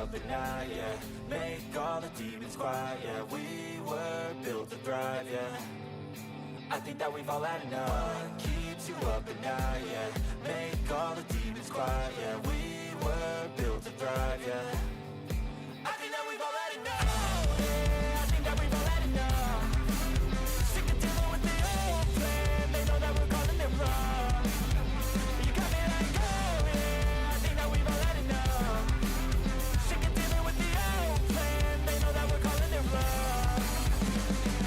up at night, yeah. Make all the demons quiet, yeah. We were built to thrive, yeah. I think that we've all had enough. What keeps you up at night, yeah. Make all the demons quiet, yeah. We were built to thrive, yeah. I think that we've all had enough. Yeah, I think that we've all had enough. Sick of dealing with the old plan. They know that we're calling it wrong. You got me like, oh yeah, I think that we've all had enough. Sick of dealing with the old plan. They know that we're calling it wrong.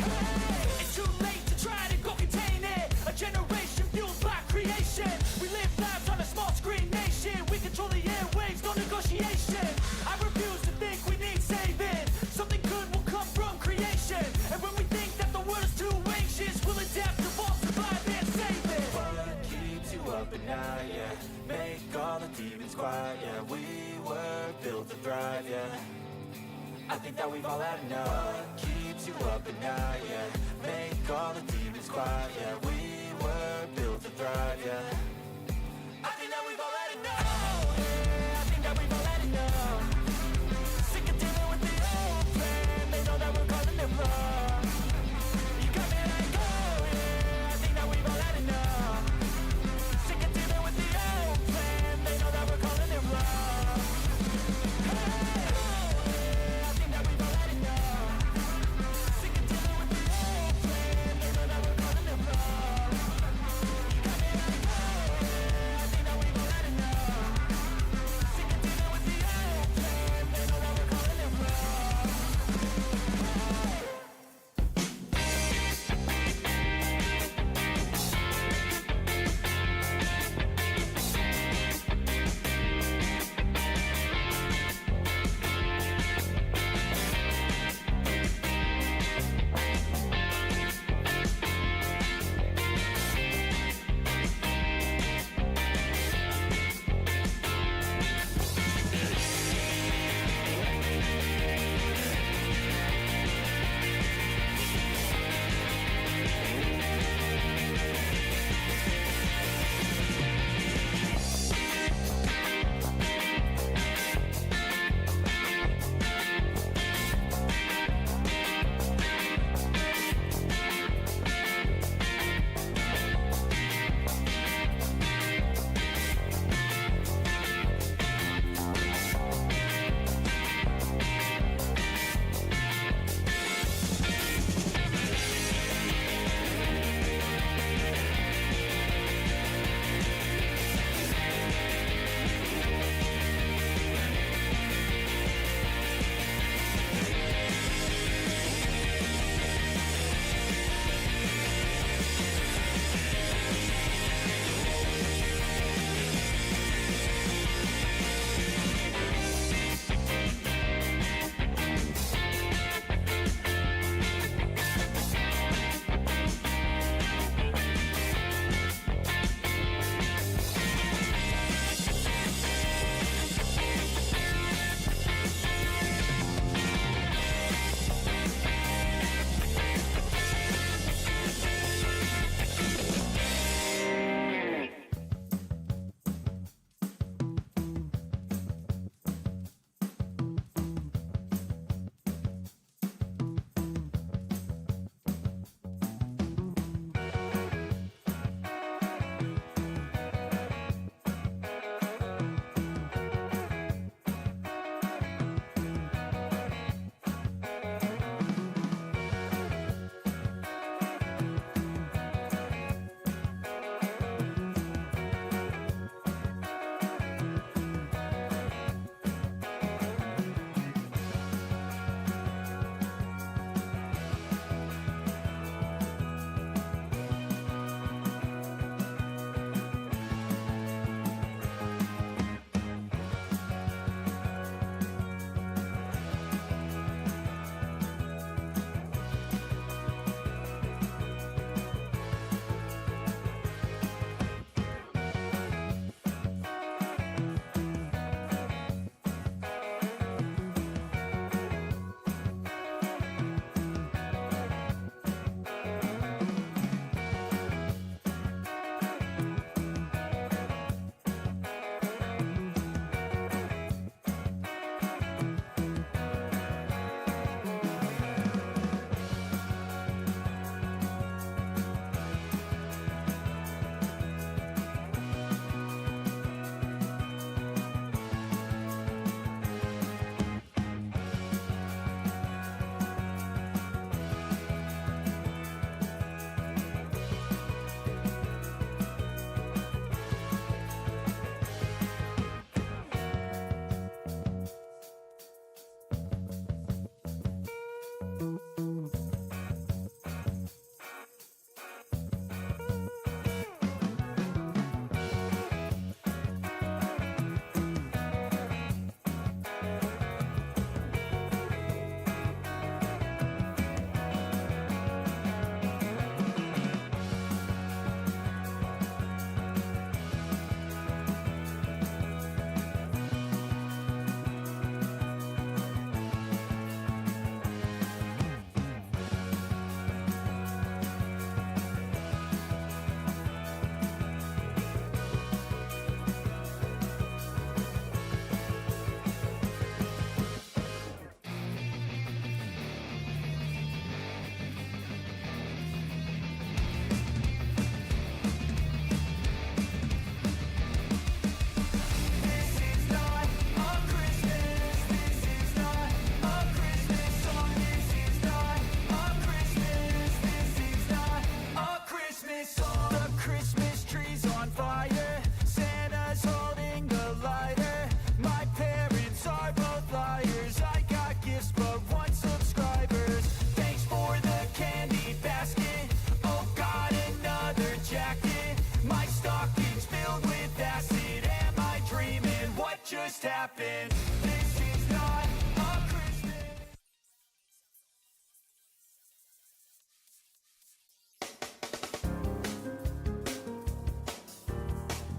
Hey, it's too late to try to go contain it. A generation fueled by creation. We live lives on a small screen nation. We control the airwaves, no negotiation. I refuse to think we need saving. Something good will come from creation. And when we think that the world is too anxious, we'll adapt, evolve, survive, and save it. What keeps you up at night, yeah. Make all the demons quiet, yeah. We were built to thrive, yeah. I think that we've all had enough. What keeps you up at night, yeah. Make all the demons quiet, yeah. We were built to thrive, yeah. I think that we've all had enough. Yeah, I think that we've all had enough. Sick of dealing with the old plan. They know that we're calling it wrong. You got me like, oh yeah, I think that we've all had enough. Sick of dealing with the old plan. They know that we're calling it wrong. Hey, oh yeah, I think that we've all had enough. Sick of dealing with the old plan. They know that we're calling it wrong. You got me like, oh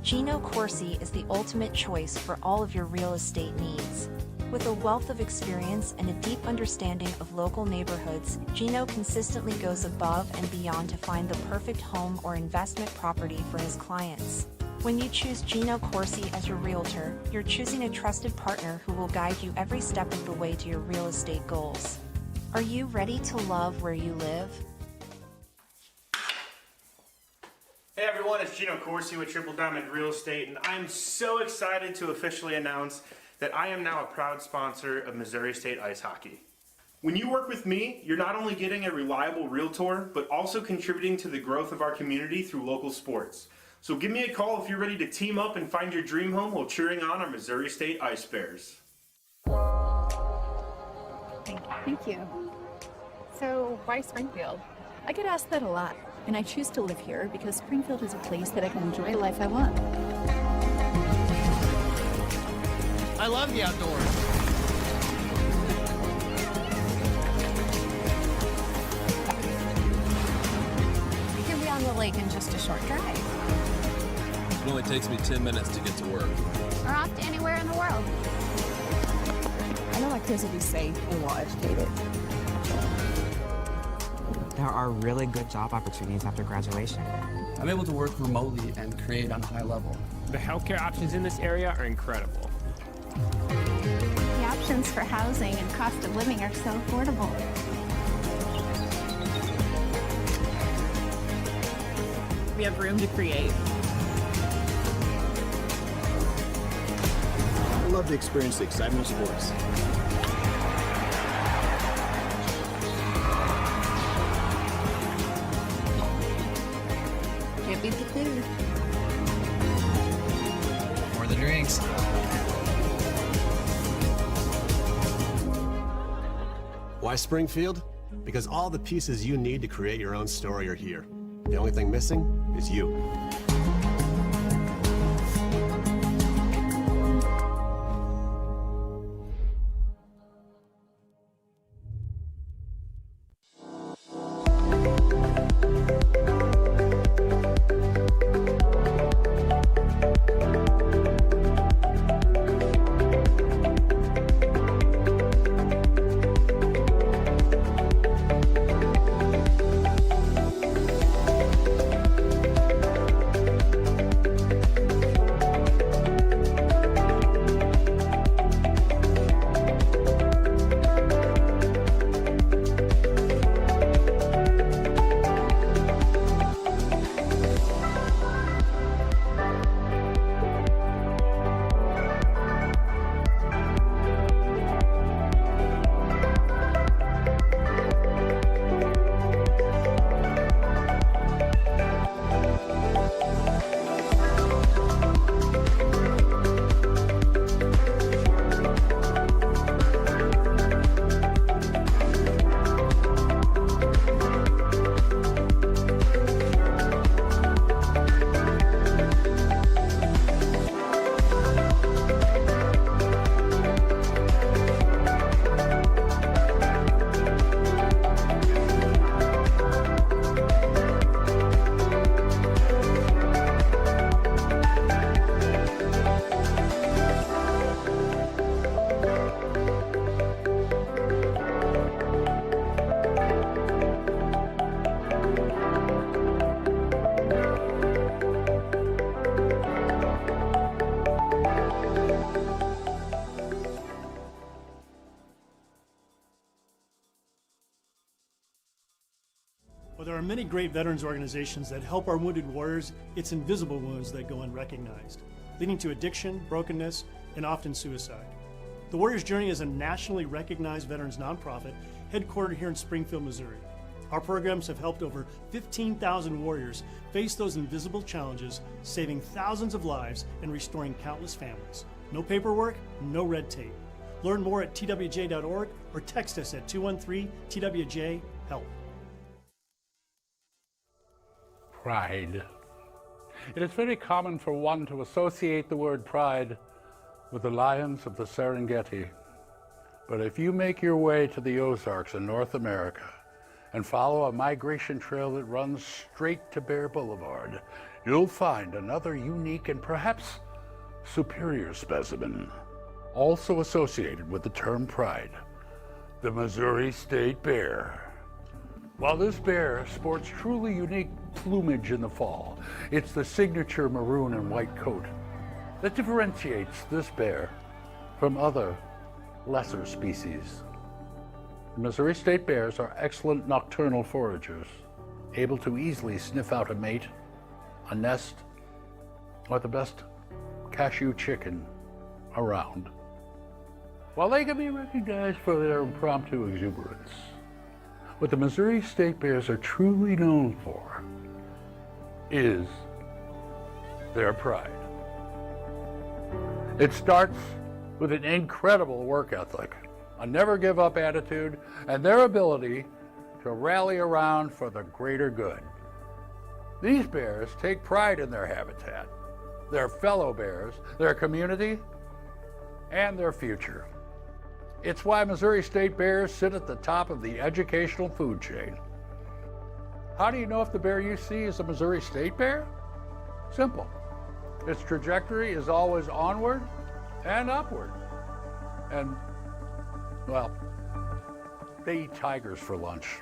Gino Corsi is the ultimate choice for all of your real estate needs. With a wealth of experience and a deep understanding of local neighborhoods, Gino consistently goes above and beyond to find the perfect home or investment property for his clients. When you choose Gino Corsi as your realtor, you're choosing a trusted partner who will guide you every step of the way to your real estate goals. Are you ready to love where you live? Hey everyone, it's Gino Corsi with Triple Diamond Real Estate, and I'm so excited to officially announce that I am now a proud sponsor of Missouri State Ice Hockey. When you work with me, you're not only getting a reliable realtor, but also contributing to the growth of our community through local sports. So give me a call if you're ready to team up and find your dream home while cheering on our Missouri State Ice Bears. Thank you. So, why Springfield? I get asked that a lot, and I choose to live here because Springfield is a place that I can enjoy the life I want. I love the outdoors. You can be on the lake in just a short drive. It only takes me 10 minutes to get to work. Or off to anywhere in the world. I know my kids will be safe and well educated. There are really good job opportunities after graduation. I'm able to work remotely and create on a high level. The healthcare options in this area are incredible. The options for housing and cost of living are so affordable. We have room to create. I love to experience the excitement of sports. Can't beat the food. Or the drinks. Why Springfield? Because all the pieces you need to create your own story are here. The only thing missing is you. While there are many great veterans organizations that help our wounded warriors, it's invisible wounds that go unrecognized, leading to addiction, brokenness, and often suicide. The Warriors Journey is a nationally recognized veterans nonprofit headquartered here in Springfield, Missouri. Our programs have helped over 15,000 warriors face those invisible challenges, saving thousands of lives and restoring countless families. No paperwork, no red tape. Learn more at twj.org or text us at 213-TWJ-HELP. Pride. It is very common for one to associate the word pride with the lions of the Serengeti. But if you make your way to the Ozarks in North America and follow a migration trail that runs straight to Bear Boulevard, you'll find another unique and perhaps superior specimen, also associated with the term pride, the Missouri State Bear. While this bear sports truly unique plumage in the fall, it's the signature maroon and white coat that differentiates this bear from other lesser species. Missouri State Bears are excellent nocturnal foragers, able to easily sniff out a mate, a nest, or the best cashew chicken around. While they can be recognized for their impromptu exuberance, what the Missouri State Bears are truly known for is their pride. It starts with an incredible work ethic, a never-give-up attitude, and their ability to rally around for the greater good. These bears take pride in their habitat, their fellow bears, their community, and their future. It's why Missouri State Bears sit at the top of the educational food chain. How do you know if the bear you see is a Missouri State Bear? Simple. Its trajectory is always onward and upward. And, well, they eat tigers for lunch.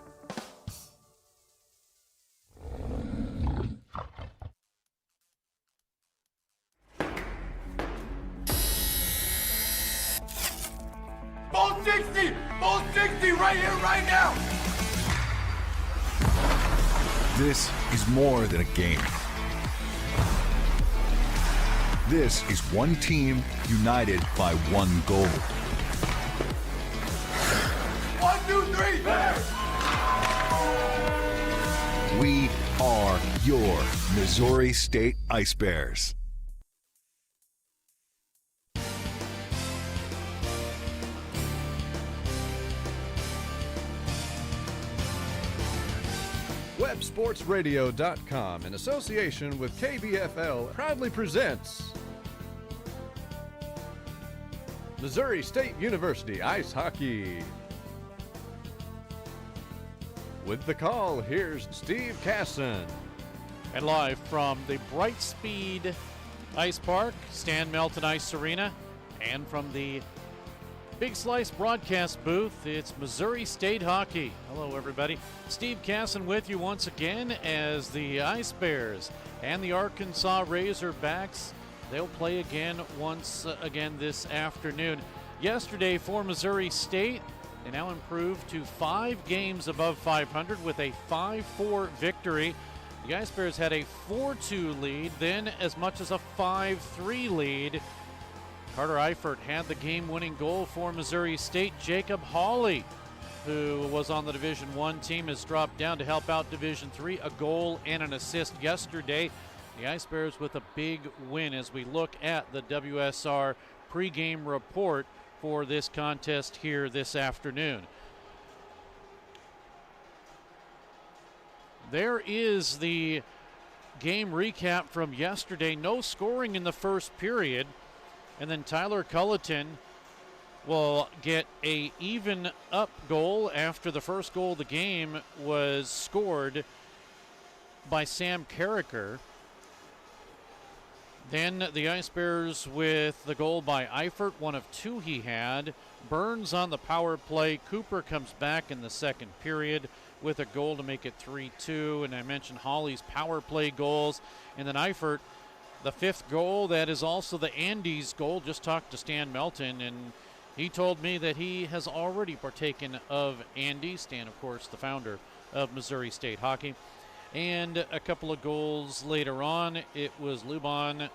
Ball 60! Ball 60 right here, right now! This is more than a game. This is one team united by one goal. 1, 2, 3, Bears! We are your Missouri State Ice Bears. WebSportsRadio.com, in association with KBFL, proudly presents Missouri State University Ice Hockey. With the call, here's Steve Casson. And live from the Brightspeed Ice Park, Stan Melton Ice Arena, and from the Big Slice broadcast booth, it's Missouri State Hockey. Hello, everybody. Steve Casson with you once again as the Ice Bears and the Arkansas Razorbacks. They'll play again once again this afternoon. Yesterday for Missouri State, they now improved to 5 games above 500 with a 5-4 victory. The Ice Bears had a 4-2 lead, then as much as a 5-3 lead. Carter Eifert had the game-winning goal for Missouri State. Jacob Hawley, who was on the Division I team, has dropped down to help out Division III, a goal and an assist yesterday. The Ice Bears with a big win as we look at the WSR pregame report for this contest here this afternoon. There is the game recap from yesterday. No scoring in the first period. And then Tyler Culleton will get a even up goal after the first goal of the game was scored by Sam Carricker. Then the Ice Bears with the goal by Eifert, one of 2 he had. Burns on the power play. Cooper comes back in the second period with a goal to make it 3-2. And I mentioned Hawley's power play goals. And then Eifert, the 5th goal, that is also the Andes goal. Just talked to Stan Melton, and he told me that he has already partaken of Andes. Stan, of course, the founder of Missouri State Hockey. And a couple of goals later on, it was Lubon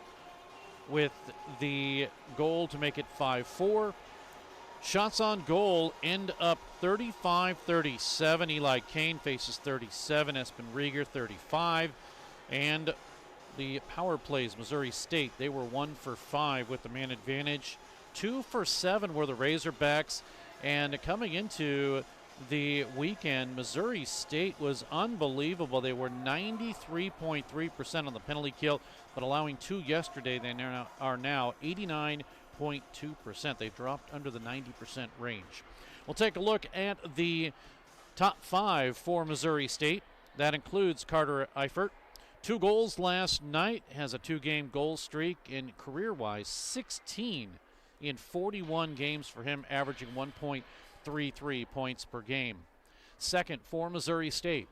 with the goal to make it 5-4. Shots on goal end up 35-37. Eli Kane faces 37. Espen Rieger 35. And the power plays, Missouri State, they were 1 for 5 with the man advantage. 2 for 7 were the Razorbacks. And coming into the weekend, Missouri State was unbelievable. They were 93.3% on the penalty kill, but allowing 2 yesterday. They are now 89.2%. They've dropped under the 90% range. We'll take a look at the Top 5 for Missouri State. That includes Carter Eifert. 2 goals last night, has a 2-game goal streak, and career-wise 16 in 41 games for him, averaging 1.33 points per game. Second for Missouri State.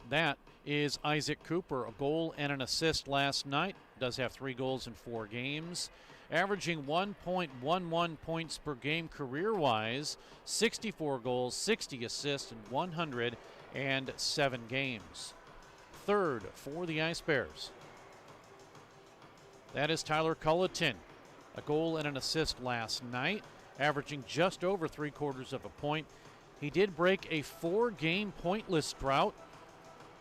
That is Isaac Cooper, a goal and an assist last night. Does have 3 goals in 4 games, averaging 1.11 points per game career-wise, 64 goals, 60 assists in 107 games. Third for the Ice Bears. That is Tyler Culleton, a goal and an assist last night, averaging just over 3/4 of a point. He did break a 4-game pointless drought,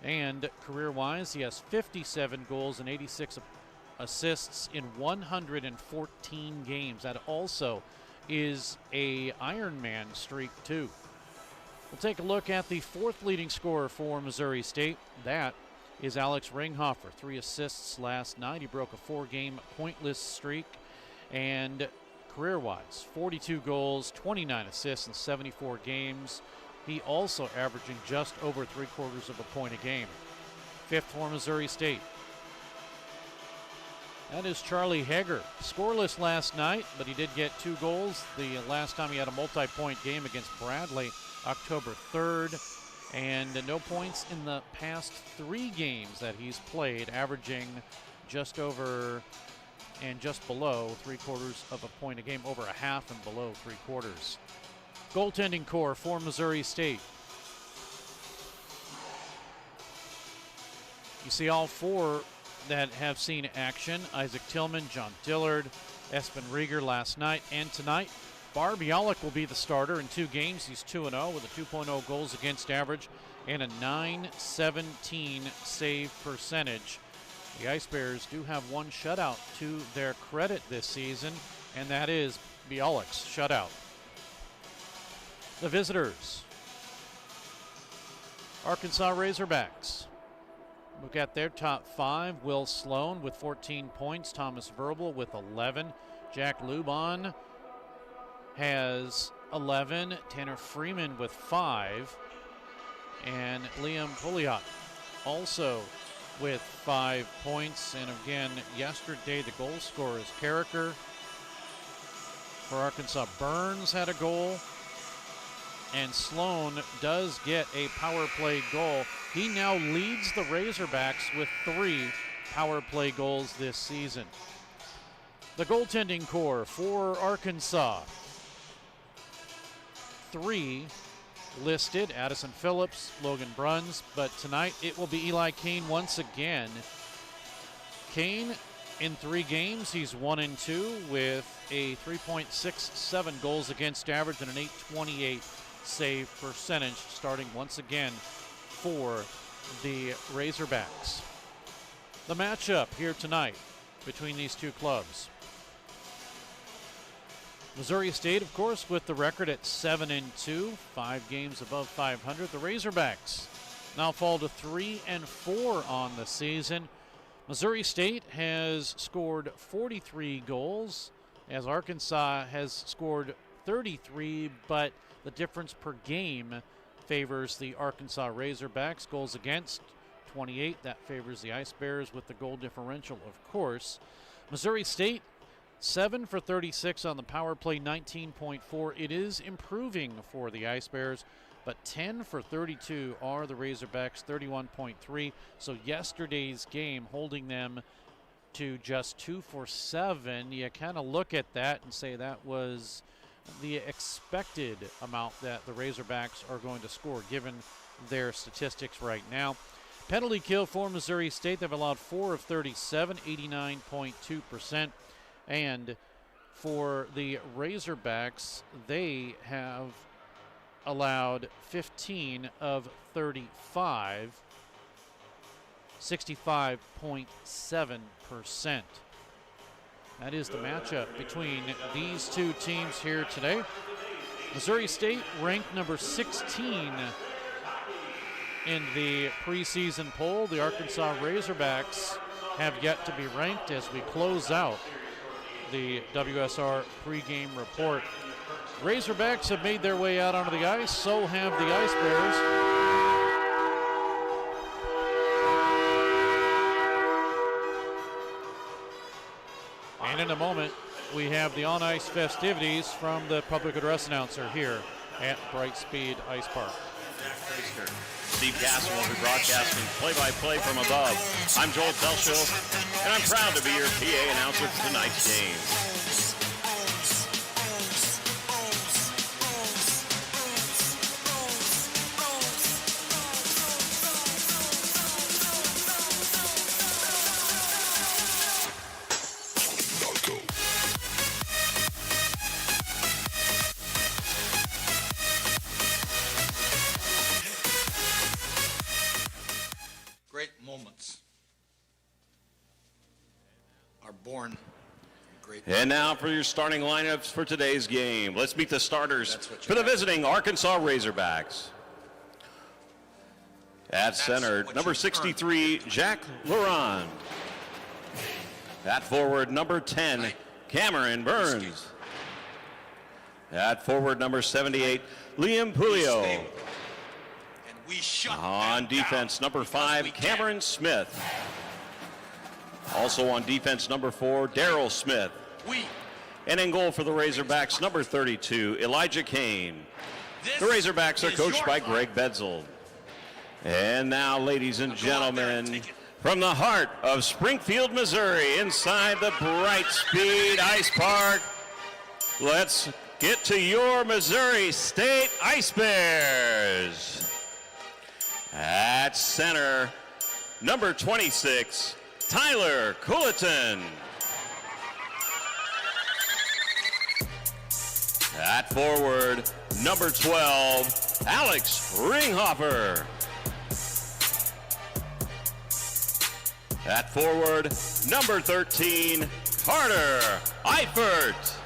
and career-wise, he has 57 goals and 86 assists in 114 games. That also is a Ironman streak, too. We'll take a look at the 4th leading scorer for Missouri State. That is Alex Ringhofer. 3 assists last night. He broke a 4-game pointless streak, and career-wise, 42 goals, 29 assists in 74 games. He also averaging just over 3/4 of a point a game. 5th for Missouri State. That is Charlie Hager. Scoreless last night, but he did get 2 goals. The last time he had a multi-point game against Bradley, October 3rd. And no points in the past 3 games that he's played, averaging just over and just below 3/4 of a point a game, over a half and below 3/4. Goaltending core for Missouri State. You see all 4 that have seen action. Isaac Tillman, John Dillard, Espen Rieger last night and tonight. Barb Bialik will be the starter in 2 games. He's 2-0 with a 2.0 goals against average and a .917 save percentage. The Ice Bears do have 1 shutout to their credit this season, and that is Bialik's shutout. The visitors, Arkansas Razorbacks. Look at their top 5. Will Sloan with 14 points. Thomas Verbal with 11. Jack Lubon has 11. Tanner Freeman with 5. And Liam Pouliot also with 5 points. And again, yesterday the goal scorer is Carricker. For Arkansas, Burns had a goal. And Sloan does get a power play goal. He now leads the Razorbacks with 3 power play goals this season. The goaltending core for Arkansas. 3 listed, Addison Phillips, Logan Bruns, but tonight it will be Eli Kane once again. Kane in 3 games, he's 1-2 with a 3.67 goals against average and an .828 save percentage, starting once again for the Razorbacks. The matchup here tonight between these 2 clubs. Missouri State, of course, with the record at 7-2, 5 games above 500. The Razorbacks now fall to 3-4 on the season. Missouri State has scored 43 goals, as Arkansas has scored 33, but the difference per game favors the Arkansas Razorbacks. Goals against, 28. That favors the Ice Bears with the goal differential, of course. Missouri State, 7 for 36 on the power play, 19.4. It is improving for the Ice Bears, but 10 for 32 are the Razorbacks, 31.3. So yesterday's game holding them to just 2 for 7. You kind of look at that and say that was the expected amount that the Razorbacks are going to score given their statistics right now. Penalty kill for Missouri State, they've allowed 4 of 37, 89.2%. And for the Razorbacks, they have allowed 15 of 35, 65.7%. That is the matchup between these 2 teams here today. Missouri State ranked number 16 in the preseason poll. The Arkansas Razorbacks have yet to be ranked as we close out the WSR pregame report. Razorbacks have made their way out onto the ice, so have the Ice Bears. And in a moment, we have the on-ice festivities from the public address announcer here at Brightspeed Ice Park. Steve Castle will be broadcasting play-by-play from above. I'm Joel Telshill, and I'm proud to be your PA announcer for tonight's game. Great moments are born in great And now for your starting lineups for today's game. Let's meet the starters for the visiting Arkansas Razorbacks. At center, number 63, Jack Laurent. At forward, number 10, Cameron Burns. At forward, number 78, Liam Pulio. On defense, number 5, Cameron Smith. Also on defense, number 4, Daryl Smith. And in goal for the Razorbacks, number 32, Elijah Kane. The Razorbacks are coached by Greg Betzel. And now, ladies and gentlemen, from the heart of Springfield, Missouri, inside the Brightspeed Ice Park, let's get to your Missouri State Ice Bears. At center, number 26, Tyler Culleton. At forward, number 12, Alex Ringhofer. At forward, number 13, Carter Eifert.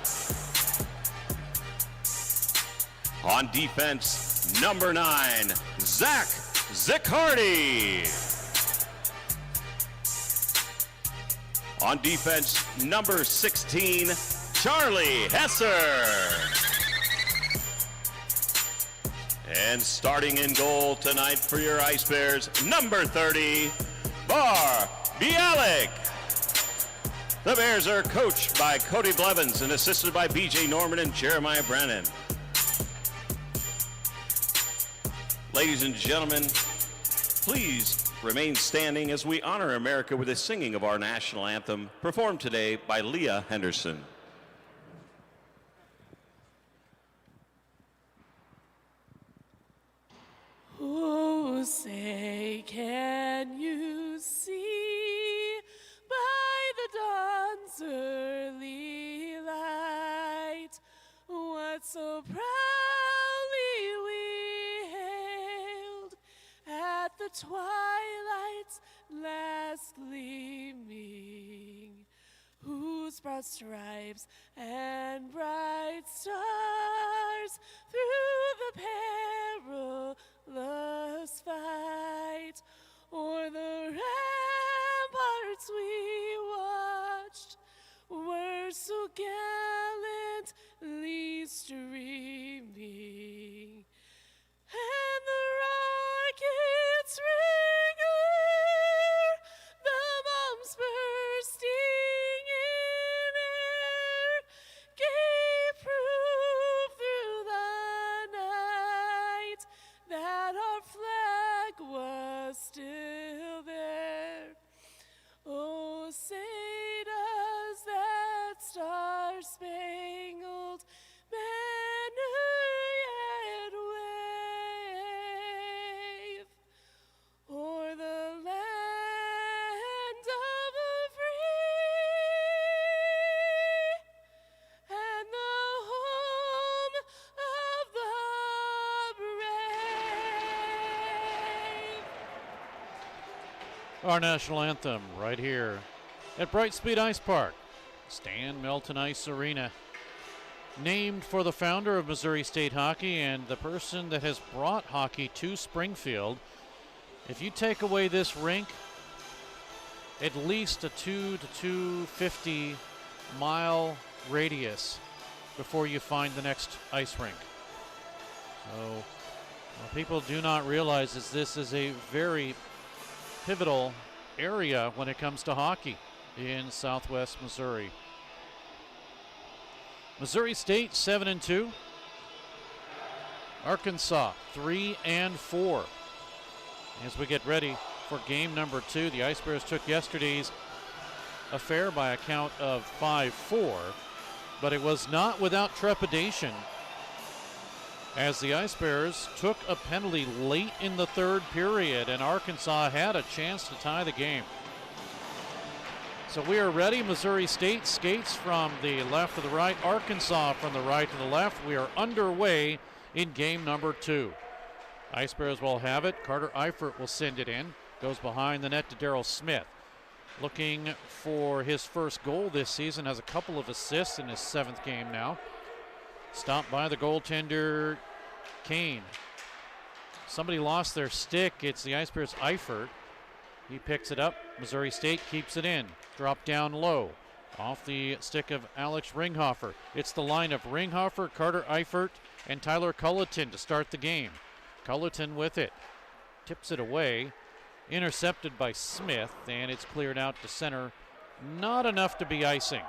On defense, number 9, Zach Ziccardi. On defense, number 16, Charlie Hesser. And starting in goal tonight for your Ice Bears, number 30, Bar Bialik. The Bears are coached by Cody Blevins and assisted by BJ Norman and Jeremiah Brennan. Ladies and gentlemen, please remain standing as we honor America with the singing of our national anthem, performed today by Leah Henderson. Oh, say, can you see by the dawn's early light what so proudly we hailed at the twilight's last gleaming, whose broad stripes and bright stars through the perilous fight o'er the ramparts we watched were so gallantly streaming, and the rockets ring o'er the bombs bursting in air gave proof through the night that our flag was still there. Oh, say does that star-spangled banner yet wave o'er the land of the free and the home of the brave. Our national anthem right here at Brightspeed Ice Park, Stan Melton Ice Arena. Named for the founder of Missouri State Hockey and the person that has brought hockey to Springfield. If you take away this rink, at least a 2 to 250 mile radius before you find the next ice rink. So what people do not realize is this is a very pivotal area when it comes to hockey in Southwest Missouri. Missouri State 7-2. Arkansas 3-4. As we get ready for game number 2, the Ice Bears took yesterday's affair by a count of 5-4, but it was not without trepidation as the Ice Bears took a penalty late in the third period and Arkansas had a chance to tie the game. So we are ready. Missouri State skates from the left to the right, Arkansas from the right to the left. We are underway in game number 2. Ice Bears will have it. Carter Eifert will send it in. Goes behind the net to Daryl Smith. Looking for his first goal this season. Has a couple of assists in his 7th game now. Stopped by the goaltender, Kane. Somebody lost their stick. It's the Ice Bears' Eifert. He picks it up. Missouri State keeps it in. Drop down low. Off the stick of Alex Ringhofer. It's the line of Ringhofer, Carter Eifert, and Tyler Culleton to start the game. Culleton with it. Tips it away. Intercepted by Smith, and it's cleared out to center. Not enough to be icing.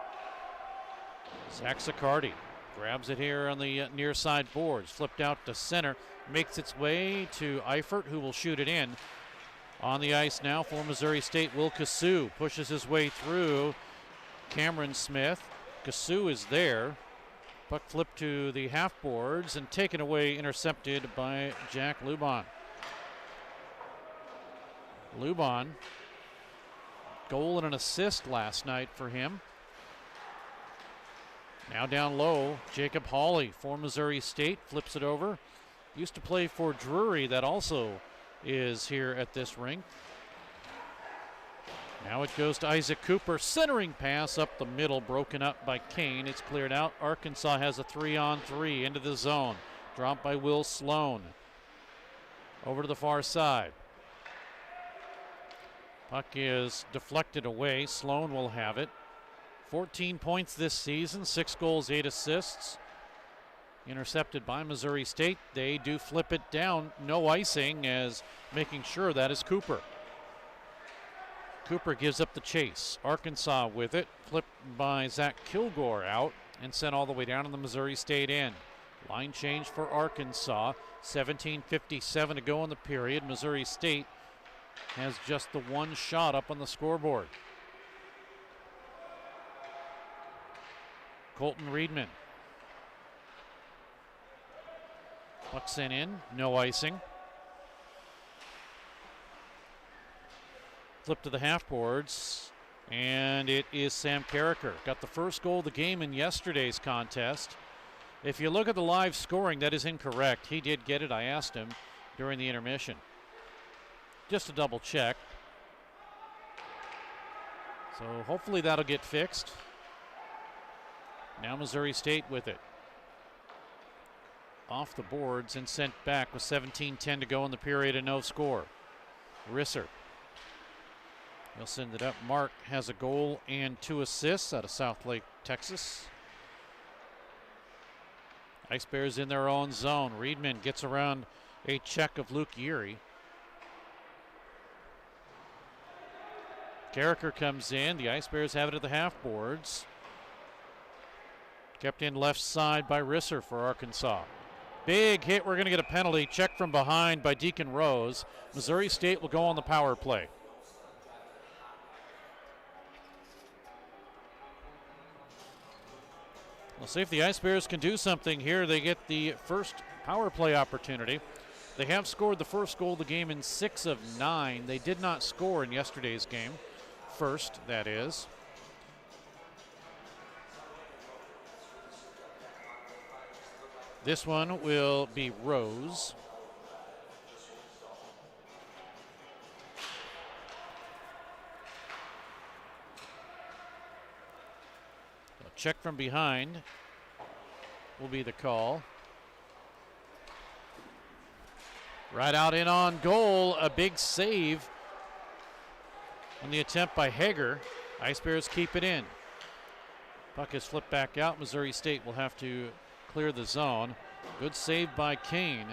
Zach Sicardi grabs it here on the near side boards. Flipped out to center. Makes its way to Eifert, who will shoot it in. On the ice now for Missouri State, Will Cassou pushes his way through Cameron Smith. Cassou is there. Puck flipped to the half boards and taken away, intercepted by Jack Lubon. Lubon, goal and an assist last night for him. Now down low, Jacob Hawley for Missouri State, flips it over. Used to play for Drury, that also is here at this rink. Now it goes to Isaac Cooper, centering pass up the middle, broken up by Kane. It's cleared out. Arkansas has a 3-on-3 into the zone. Dropped by Will Sloan. Over to the far side. Puck is deflected away. Sloan will have it. 14 points this season, 6 goals, 8 assists. Intercepted by Missouri State. They do flip it down. No icing, as making sure that is Cooper. Cooper gives up the chase. Arkansas with it. Flipped by Zach Kilgore out and sent all the way down in the Missouri State end. Line change for Arkansas. 17:57 to go in the period. Missouri State has just the one shot up on the scoreboard. Colton Reedman. Puck sent in, no icing. Flip to the half boards, and it is Sam Carricker. Got the first goal of the game in yesterday's contest. If you look at the live scoring, that is incorrect. He did get it. I asked him during the intermission. Just to double check. So hopefully that'll get fixed. Now Missouri State with it. Off the boards and sent back with 17:10 to go in the period and no score. Risser. He'll send it up. Mark has a goal and 2 assists out of South Lake, Texas. Ice Bears in their own zone. Reedman gets around a check of Luke Yeary. Carricker comes in. The Ice Bears have it at the half boards. Kept in left side by Risser for Arkansas. Big hit. We're going to get a penalty. Check from behind by Deacon Rose. Missouri State will go on the power play. We'll see if the Ice Bears can do something here. They get the first power play opportunity. They have scored the first goal of the game in 6 of 9. They did not score in yesterday's game. First, that is. This one will be Rose. A check from behind will be the call. Right out in on goal, a big save on the attempt by Hager. Ice Bears keep it in. Puck is flipped back out. Missouri State will have to clear the zone. Good save by Kane.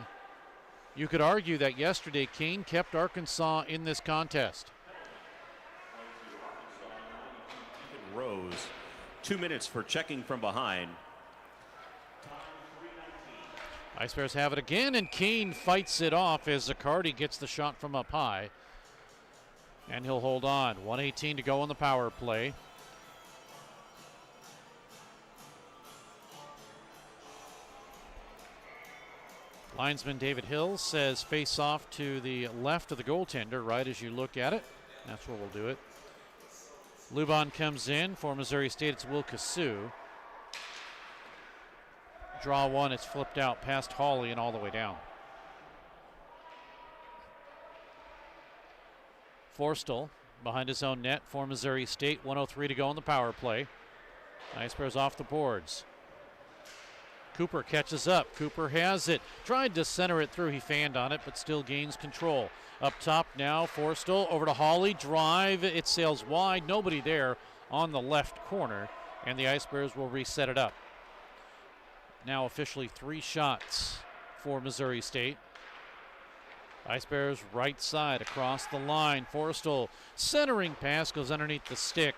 You could argue that yesterday Kane kept Arkansas in this contest. Rose, 2 minutes for checking from behind. Ice Bears have it again, and Kane fights it off as Zaccardi gets the shot from up high. And he'll hold on. 1:18 to go on the power play. Linesman David Hill says face off to the left of the goaltender, right as you look at it. That's where we'll do it. Lubon comes in for Missouri State. It's Will Cassou. Draw one, it's flipped out past Hawley and all the way down. Forstel behind his own net for Missouri State. 1:03 to go on the power play. Ice Bears off the boards. Cooper catches up. Cooper has it. Tried to center it through. He fanned on it, but still gains control. Up top now, Forstel over to Hawley. Drive. It sails wide. Nobody there on the left corner, and the Ice Bears will reset it up. Now officially 3 shots for Missouri State. Ice Bears right side across the line. Forstel centering pass goes underneath the stick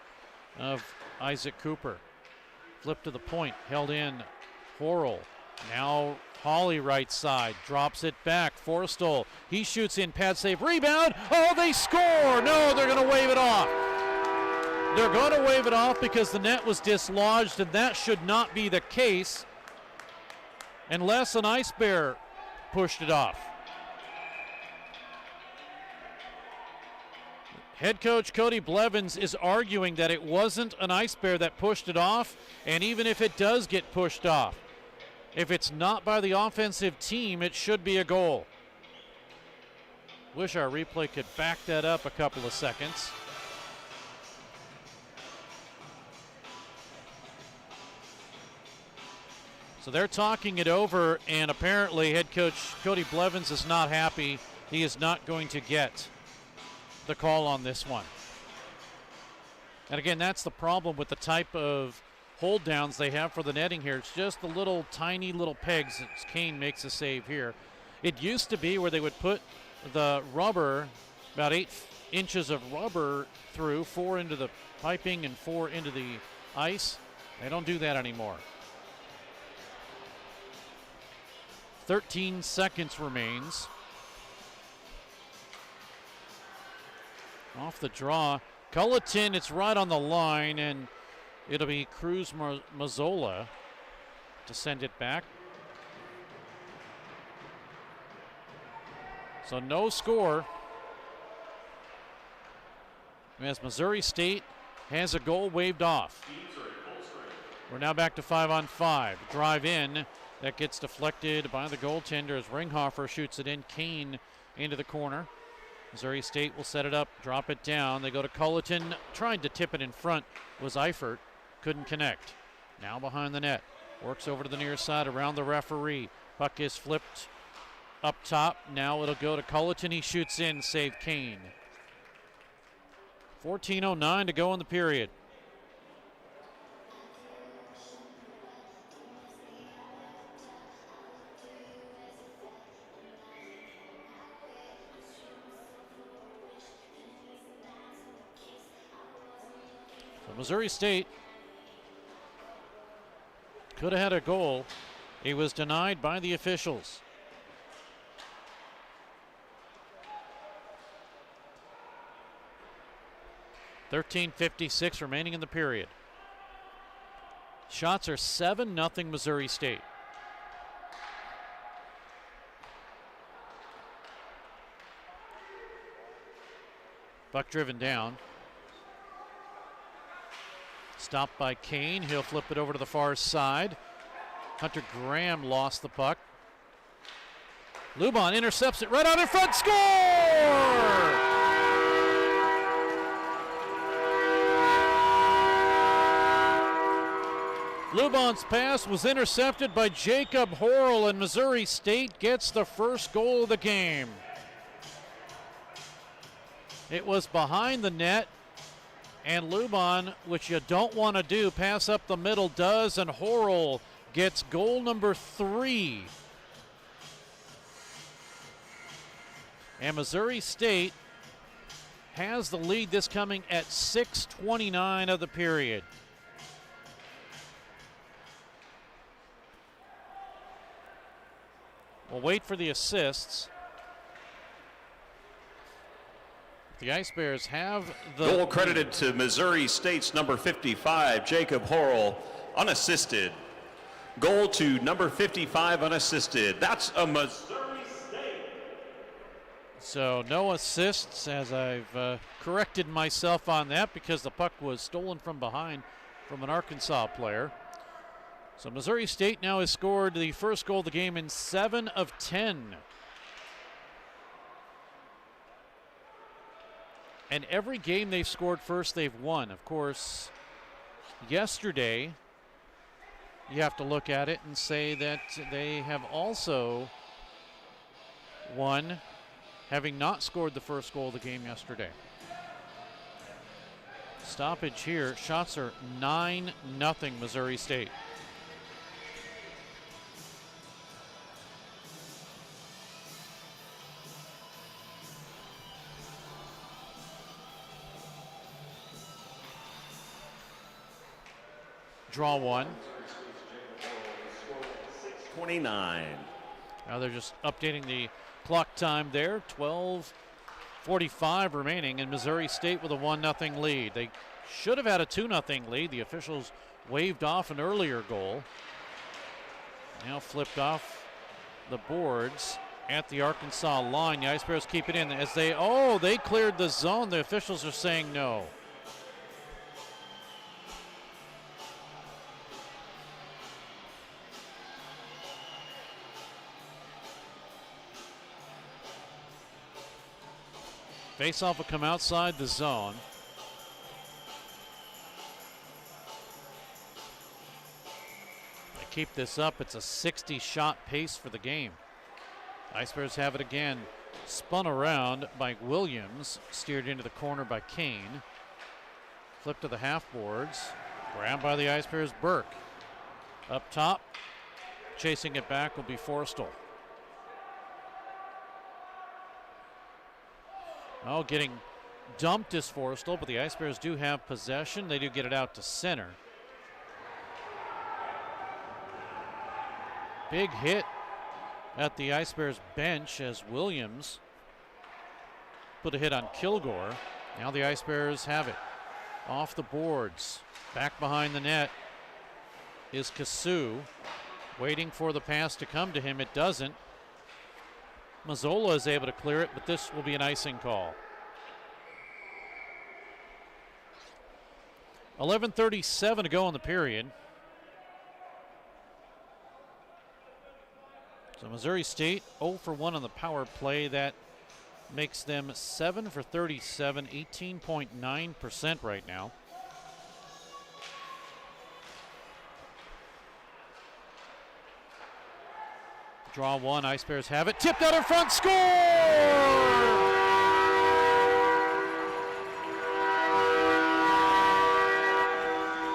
of Isaac Cooper. Flip to the point, held in. Horrell. Now Hawley right side, drops it back. Forstel, he shoots in, pad save, rebound. Oh, they score! No, they're going to wave it off. They're going to wave it off because the net was dislodged, and that should not be the case unless an Ice Bear pushed it off. Head coach Cody Blevins is arguing that it wasn't an Ice Bear that pushed it off, and even if it does get pushed off, if it's not by the offensive team, it should be a goal. Wish our replay could back that up a couple of seconds. So they're talking it over, and apparently head coach Cody Blevins is not happy. He is not going to get the call on this one. And again, that's the problem with the type of hold downs they have for the netting here. It's just the little tiny little pegs. Kane makes a save here. It used to be where they would put the rubber, about 8 inches of rubber through, 4 into the piping and 4 into the ice. They don't do that anymore. 13 seconds remains. Off the draw, Culleton, it's right on the line, and it'll be Cruz Mazzola to send it back. So no score, as Missouri State has a goal waved off. We're now back to 5-on-5. Drive in, that gets deflected by the goaltender as Ringhofer shoots it in. Kane into the corner. Missouri State will set it up, drop it down. They go to Culleton, tried to tip it in front, was Eifert, couldn't connect. Now behind the net, works over to the near side around the referee. Puck is flipped up top. Now it'll go to Culleton. He shoots in, save Kane. 14:09 to go in the period. Missouri State could have had a goal. It was denied by the officials. .56 remaining in the period. Shots are 7-0 Missouri State. Puck driven down. Stopped by Kane. He'll flip it over to the far side. Hunter Graham lost the puck. Lubon intercepts it right out in front. Score! Lubon's pass was intercepted by Jacob Horrell, and Missouri State gets the first goal of the game. It was behind the net, And Lubon, which you don't want to do, pass up the middle, does, and Horrell gets goal number 3. And Missouri State has the lead, this coming at 6:29 of the period. We'll wait for the assists. The Ice Bears have the goal credited to Missouri State's number 55, Jacob Horrell, unassisted. Goal to number 55, unassisted. That's a Missouri State. So no assists, as I've corrected myself on that because the puck was stolen from behind from an Arkansas player. So Missouri State now has scored the first goal of the game in 7 of 10. And every game they've scored first, they've won. Of course, yesterday, you have to look at it and say that they have also won, having not scored the first goal of the game yesterday. Stoppage here. Shots are 9-0 Missouri State. Draw one. 29. Now they're just updating the clock time there. 12:45 remaining, and Missouri State with a 1-0 lead. They should have had a 2-0 lead. The officials waved off an earlier goal. Now flipped off the boards at the Arkansas line. The Ice Bears keep it in as they cleared the zone. The officials are saying no. Face-off will come outside the zone. They keep this up. It's a 60-shot pace for the game. Ice Bears have it again. Spun around by Williams. Steered into the corner by Kane. Flip to the half boards. Grabbed by the Ice Bears, Burke. Up top. Chasing it back will be Forstall. Oh, getting dumped is Forstall, but the Ice Bears do have possession. They do get it out to center. Big hit at the Ice Bears bench as Williams put a hit on Kilgore. Now the Ice Bears have it. Off the boards. Back behind the net is Kasu. Waiting for the pass to come to him. It doesn't. Mazzola is able to clear it, but this will be an icing call. 11:37 to go in the period. So Missouri State 0 for 1 on the power play. That makes them 7 for 37, 18.9% right now. Draw one, Ice Bears have it. Tipped out in front, score!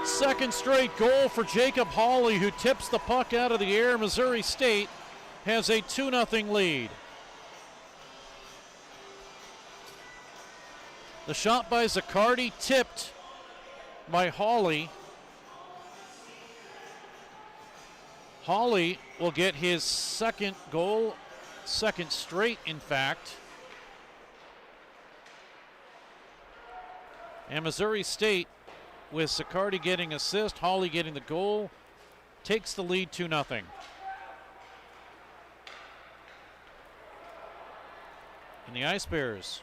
Second straight goal for Jacob Hawley, who tips the puck out of the air. Missouri State has a 2-0 lead. The shot by Zaccardi, tipped by Hawley. Hawley will get his second goal, second straight, in fact. And Missouri State, with Zaccardi getting assist, Hawley getting the goal, takes the lead 2-0. And the Ice Bears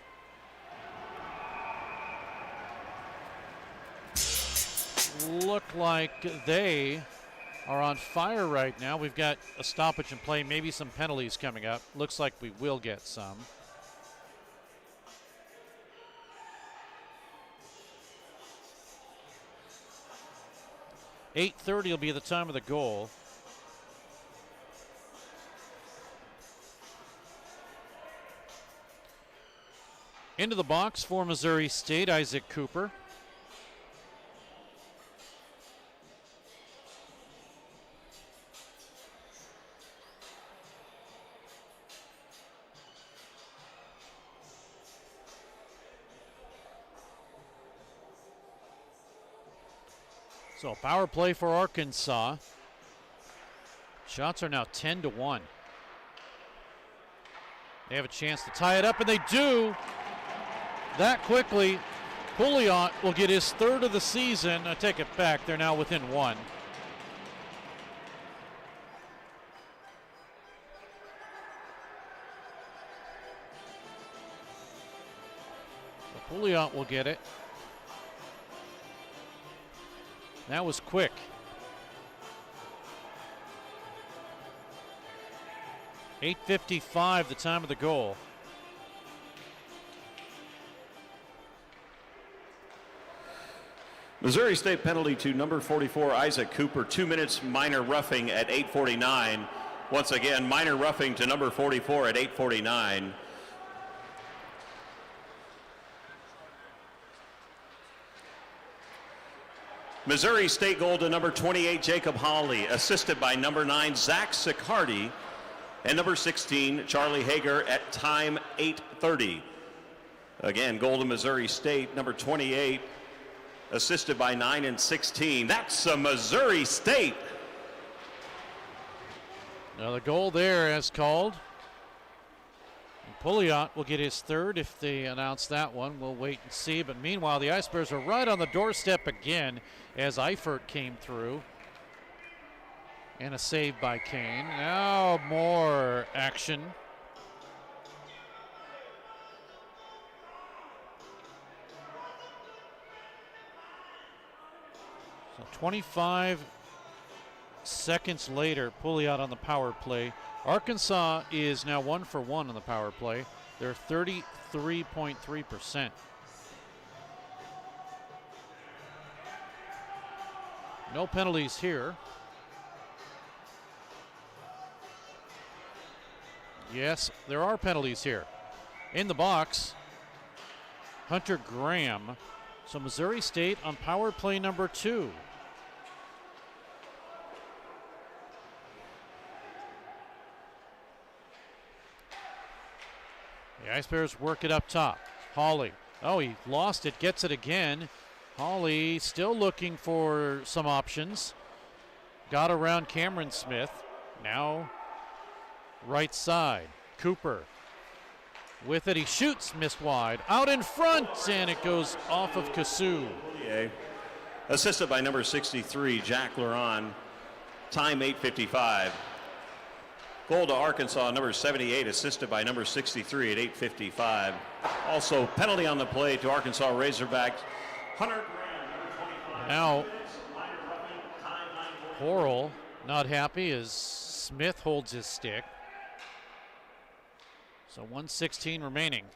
look like they are on fire right now. We've got a stoppage in play, maybe some penalties coming up. Looks like we will get some. .8:30 will be the time of the goal. Into the box for Missouri State, Isaac Cooper. So power play for Arkansas. Shots are now 10-1. They have a chance to tie it up, and they do. That quickly, Pouliot will get his third of the season. I take it back. They're now within one. So Pouliot will get it. That was quick. .855 the time of the goal. Missouri State penalty to number 44, Isaac Cooper. 2 minutes minor roughing at 8:49. Once again, minor roughing to number 44 at 8:49. Missouri State goal to number 28, Jacob Hawley, assisted by number 9, Zach Sicardi, and number 16, Charlie Hager at time 8:30. Again, goal to Missouri State, number 28, assisted by 9 and 16. That's a Missouri State. Now the goal there as called. And Pouliot will get his third if they announce that one. We'll wait and see. But meanwhile, the Ice Bears are right on the doorstep again as Eifert came through. And a save by Kane. Now more action. So 25 seconds later, Pouliot on the power play. Arkansas is now 1 for 1 on the power play. They're 33.3%. No penalties here. Yes, there are penalties here. In the box, Hunter Graham. So Missouri State on power play number 2. The Ice Bears work it up top. Hawley. Oh, he lost it, gets it again. Hawley still looking for some options. Got around Cameron Smith. Now right side. Cooper with it. He shoots, missed wide. Out in front, and it goes off of Kasu. Assisted by number 63, Jack Laron. Time 8:55. Goal to Arkansas, number 78, assisted by number 63 at 8:55. Also, penalty on the play to Arkansas Razorbacks. Hunter Graham, now Horrell not happy as Smith holds his stick. So 1:16 remaining.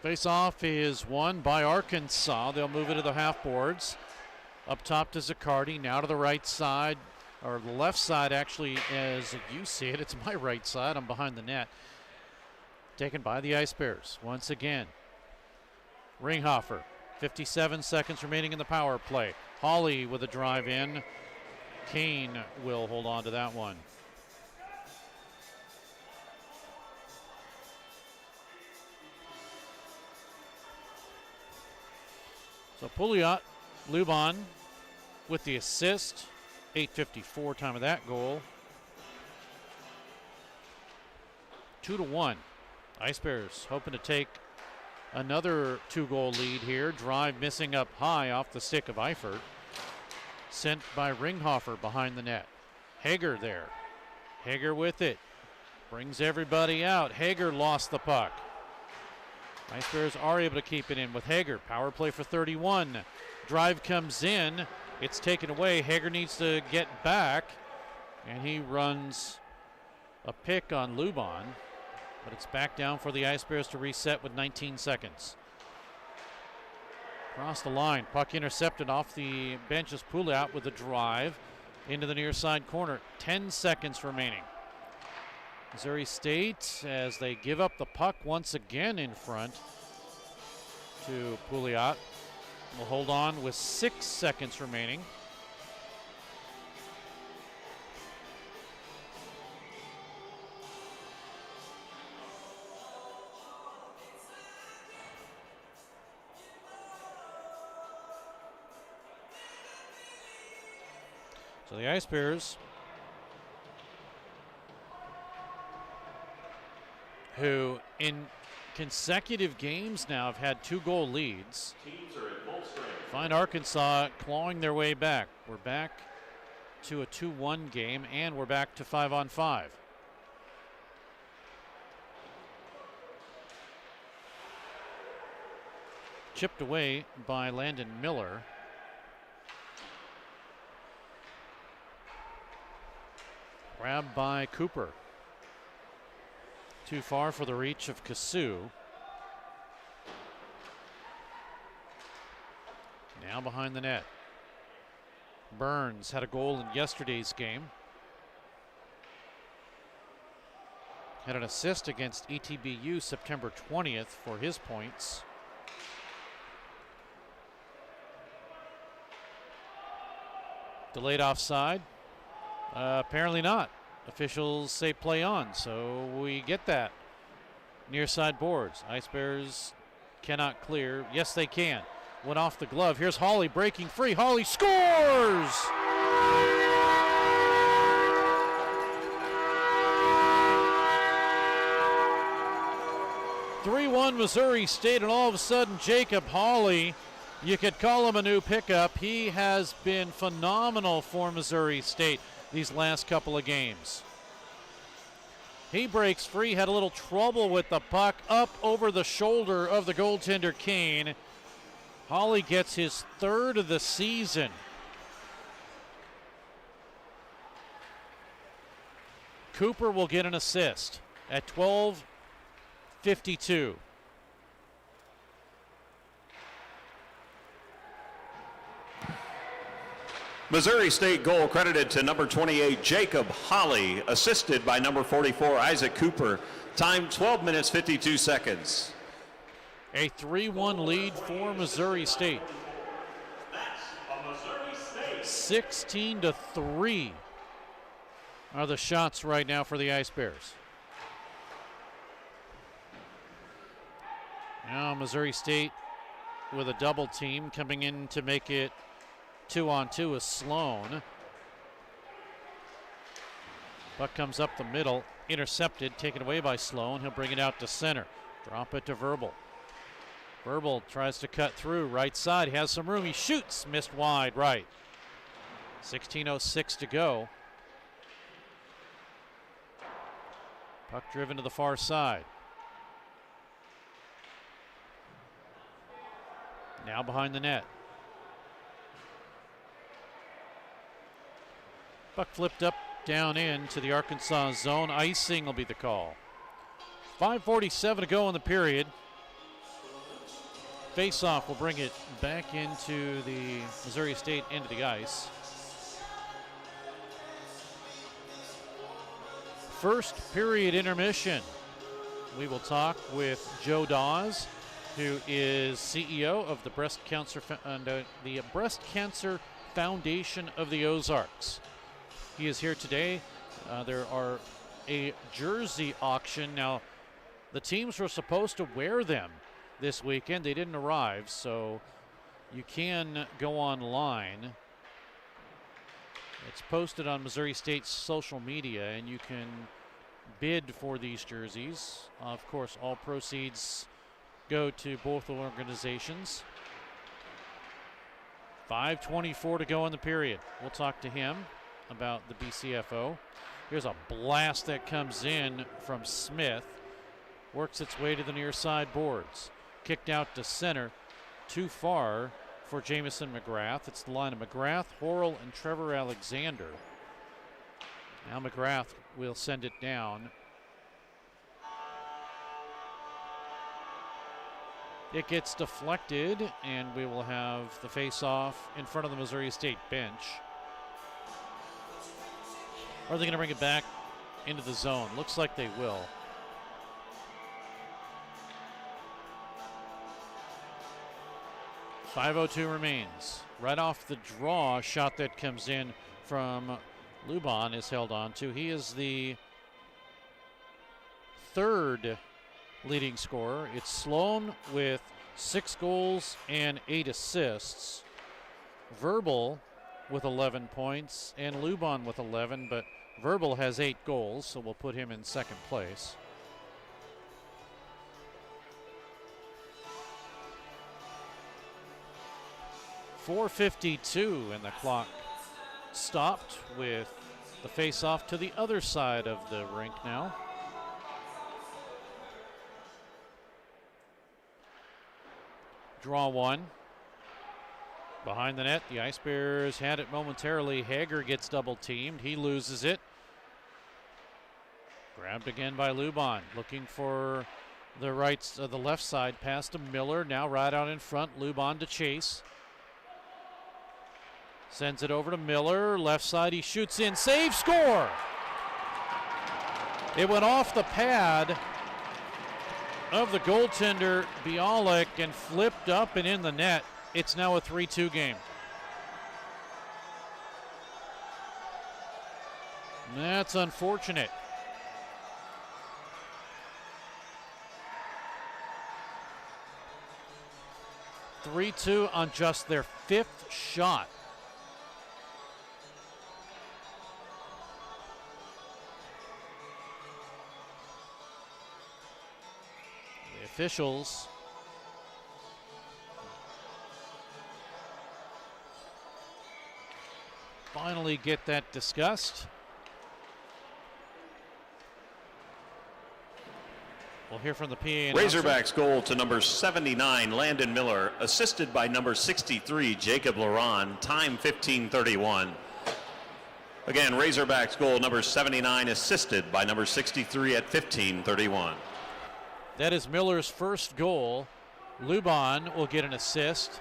Face-off is won by Arkansas. They'll move it to the half boards. Up top to Zaccardi, now to the right side, or the left side actually, as you see it. It's my right side. I'm behind the net. Taken by the Ice Bears once again. Ringhofer, 57 seconds remaining in the power play. Hawley with a drive in. Kane will hold on to that one. So Pouliot, Luban with the assist. 8:54 time of that goal. 2-1. Ice Bears hoping to take another 2-goal lead here. Drive missing up high off the stick of Eifert. Sent by Ringhofer behind the net. Hager there. Hager with it. Brings everybody out. Hager lost the puck. Ice Bears are able to keep it in with Hager. Power play for 31. Drive comes in. It's taken away. Hager needs to get back. And he runs a pick on Luban. But it's back down for the Ice Bears to reset with 19 seconds. Across the line. Puck intercepted off the bench as Pouliot with a drive into the near side corner. 10 seconds remaining. Missouri State, as they give up the puck once again in front to Pouliot. will hold on with 6 seconds remaining. So the Ice Bears, who in consecutive games now have had 2-goal leads, find Arkansas clawing their way back. We're back to a 2-1 game, and we're back to 5-on-5. Chipped away by Landon Miller. Grabbed by Cooper. Too far for the reach of Kasu. Now behind the net. Burns had a goal in yesterday's game. Had an assist against ETBU September 20th for his points. Delayed offside. Apparently not. Officials say play on, so we get that. Near side boards. Ice Bears cannot clear. Yes, they can. Went off the glove. Here's Hawley breaking free. Hawley scores! (3-1) Missouri State, and all of a sudden Jacob Hawley, you could call him a new pickup. He has been phenomenal for Missouri State these last couple of games. He breaks free, had a little trouble with the puck, up over the shoulder of the goaltender Kane. Hawley gets his 3rd of the season. Cooper will get an assist at 12:52. Missouri State goal credited to number 28, Jacob Hawley, assisted by number 44, Isaac Cooper. Time 12 minutes, 52 seconds. A 3-1 lead for Missouri State. 16-3 are the shots right now for the Ice Bears. Now Missouri State with a double team coming in to make it 2-on-2 is Sloan. Puck comes up the middle, intercepted, taken away by Sloan. He'll bring it out to center. Drop it to Verbal. Verbal tries to cut through, right side, he has some room, he shoots, missed wide right. 16:06 to go. Puck driven to the far side. Now behind the net. Puck flipped up, down in to the Arkansas zone. Icing will be the call. 5:47 to go in the period. Face-off will bring it back into the Missouri State end of the ice. First period intermission. We will talk with Joe Dawes, who is CEO of the Breast Cancer Foundation of the Ozarks. He is here today. There are a jersey auction. Now, the teams were supposed to wear them this weekend. They didn't arrive, so you can go online. It's posted on Missouri State's social media, and you can bid for these jerseys. Of course, all proceeds go to both organizations. 5:24 to go in the period. We'll talk to him about the BCFO. Here's a blast that comes in from Smith. Works its way to the near side boards. Kicked out to center. Too far for Jamison McGrath. It's the line of McGrath, Horrell, and Trevor Alexander. Now McGrath will send it down. It gets deflected, and we will have the face-off in front of the Missouri State bench. Or are they going to bring it back into the zone? Looks like they will. 5:02 remains. Right off the draw, a shot that comes in from Luban is held on to. He is the third leading scorer. It's Sloan with 6 goals and 8 assists. Verbal with 11 points and Luban with 11, but Verbal has 8 goals, so we'll put him in second place. .452 and the clock stopped with the face-off to the other side of the rink now. Draw one. Behind the net, the Ice Bears had it momentarily. Hager gets double teamed. He loses it. Grabbed again by Luban, looking for the left side pass to Miller. Now right out in front, Luban to chase. Sends it over to Miller. Left side, he shoots in. Save, score! It went off the pad of the goaltender, Bialik, and flipped up and in the net. It's now a 3-2 game. That's unfortunate. .3-2 on just their 5th shot. The officials finally get that discussed. We'll hear from the PA announcer. Razorbacks goal to number 79, Landon Miller, assisted by number 63, Jacob Laurent, time 15:31. Again, Razorbacks goal number 79, assisted by number 63 at 15:31. That is Miller's first goal. Luban will get an assist.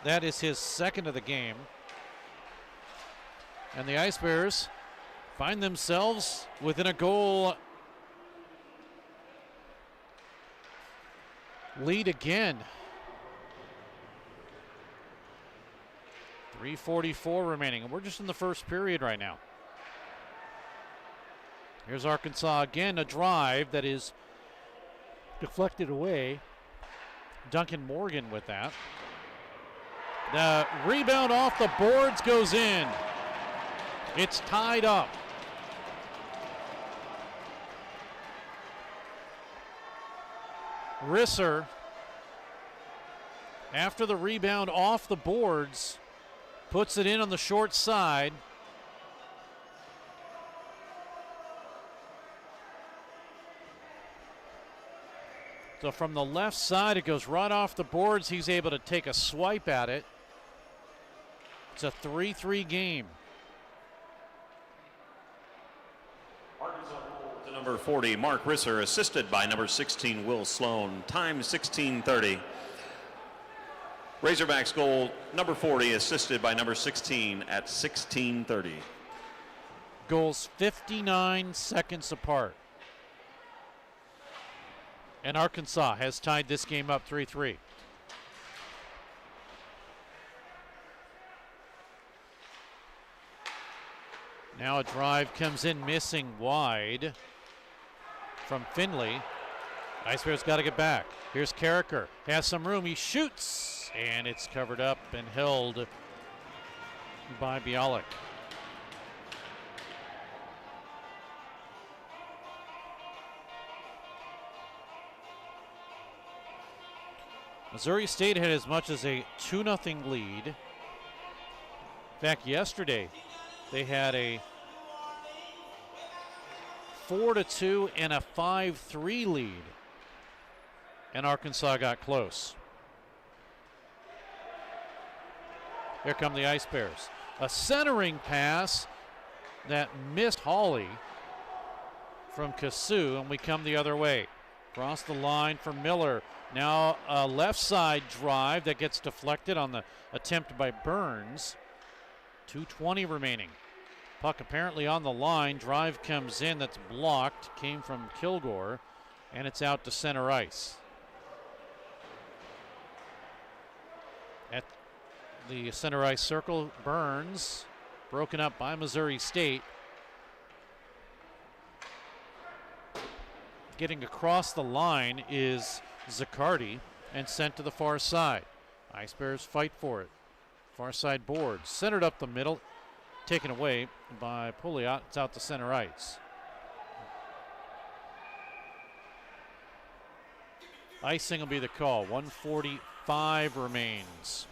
That is his second of the game. And the Ice Bears find themselves within a goal lead again. 3:44 remaining, and we're just in the first period right now. Here's Arkansas again, a drive that is deflected away. Duncan Morgan with that. The rebound off the boards goes in. It's tied up. Risser, after the rebound off the boards, puts it in on the short side. So from the left side, it goes right off the boards. He's able to take a swipe at it. It's a 3-3 game. To number 40, Mark Risser, assisted by number 16, Will Sloan, time 16:30. Razorbacks goal number 40, assisted by number 16 at 16:30. Goals 59 seconds apart. And Arkansas has tied this game up 3-3. Now a drive comes in missing wide from Finley. Ice Bears got to get back. Here's Carricker. Has some room. He shoots. And it's covered up and held by Bialik. Missouri State had as much as a 2-0 lead. In fact, yesterday they had a 4-2 and a 5-3 lead. And Arkansas got close. Here come the Ice Bears. A centering pass that missed Hawley from Kasu, and we come the other way. Across the line for Miller. Now a left side drive that gets deflected on the attempt by Burns. 2:20 remaining. Puck apparently on the line. Drive comes in, that's blocked. Came from Kilgore, and it's out to center ice. the center ice circle. Burns, broken up by Missouri State. Getting across the line is Zaccardi and sent to the far side. Ice Bears fight for it. Far side board, centered up the middle, taken away by Pouliot. It's out to center ice. Icing will be the call. 1:45 remains.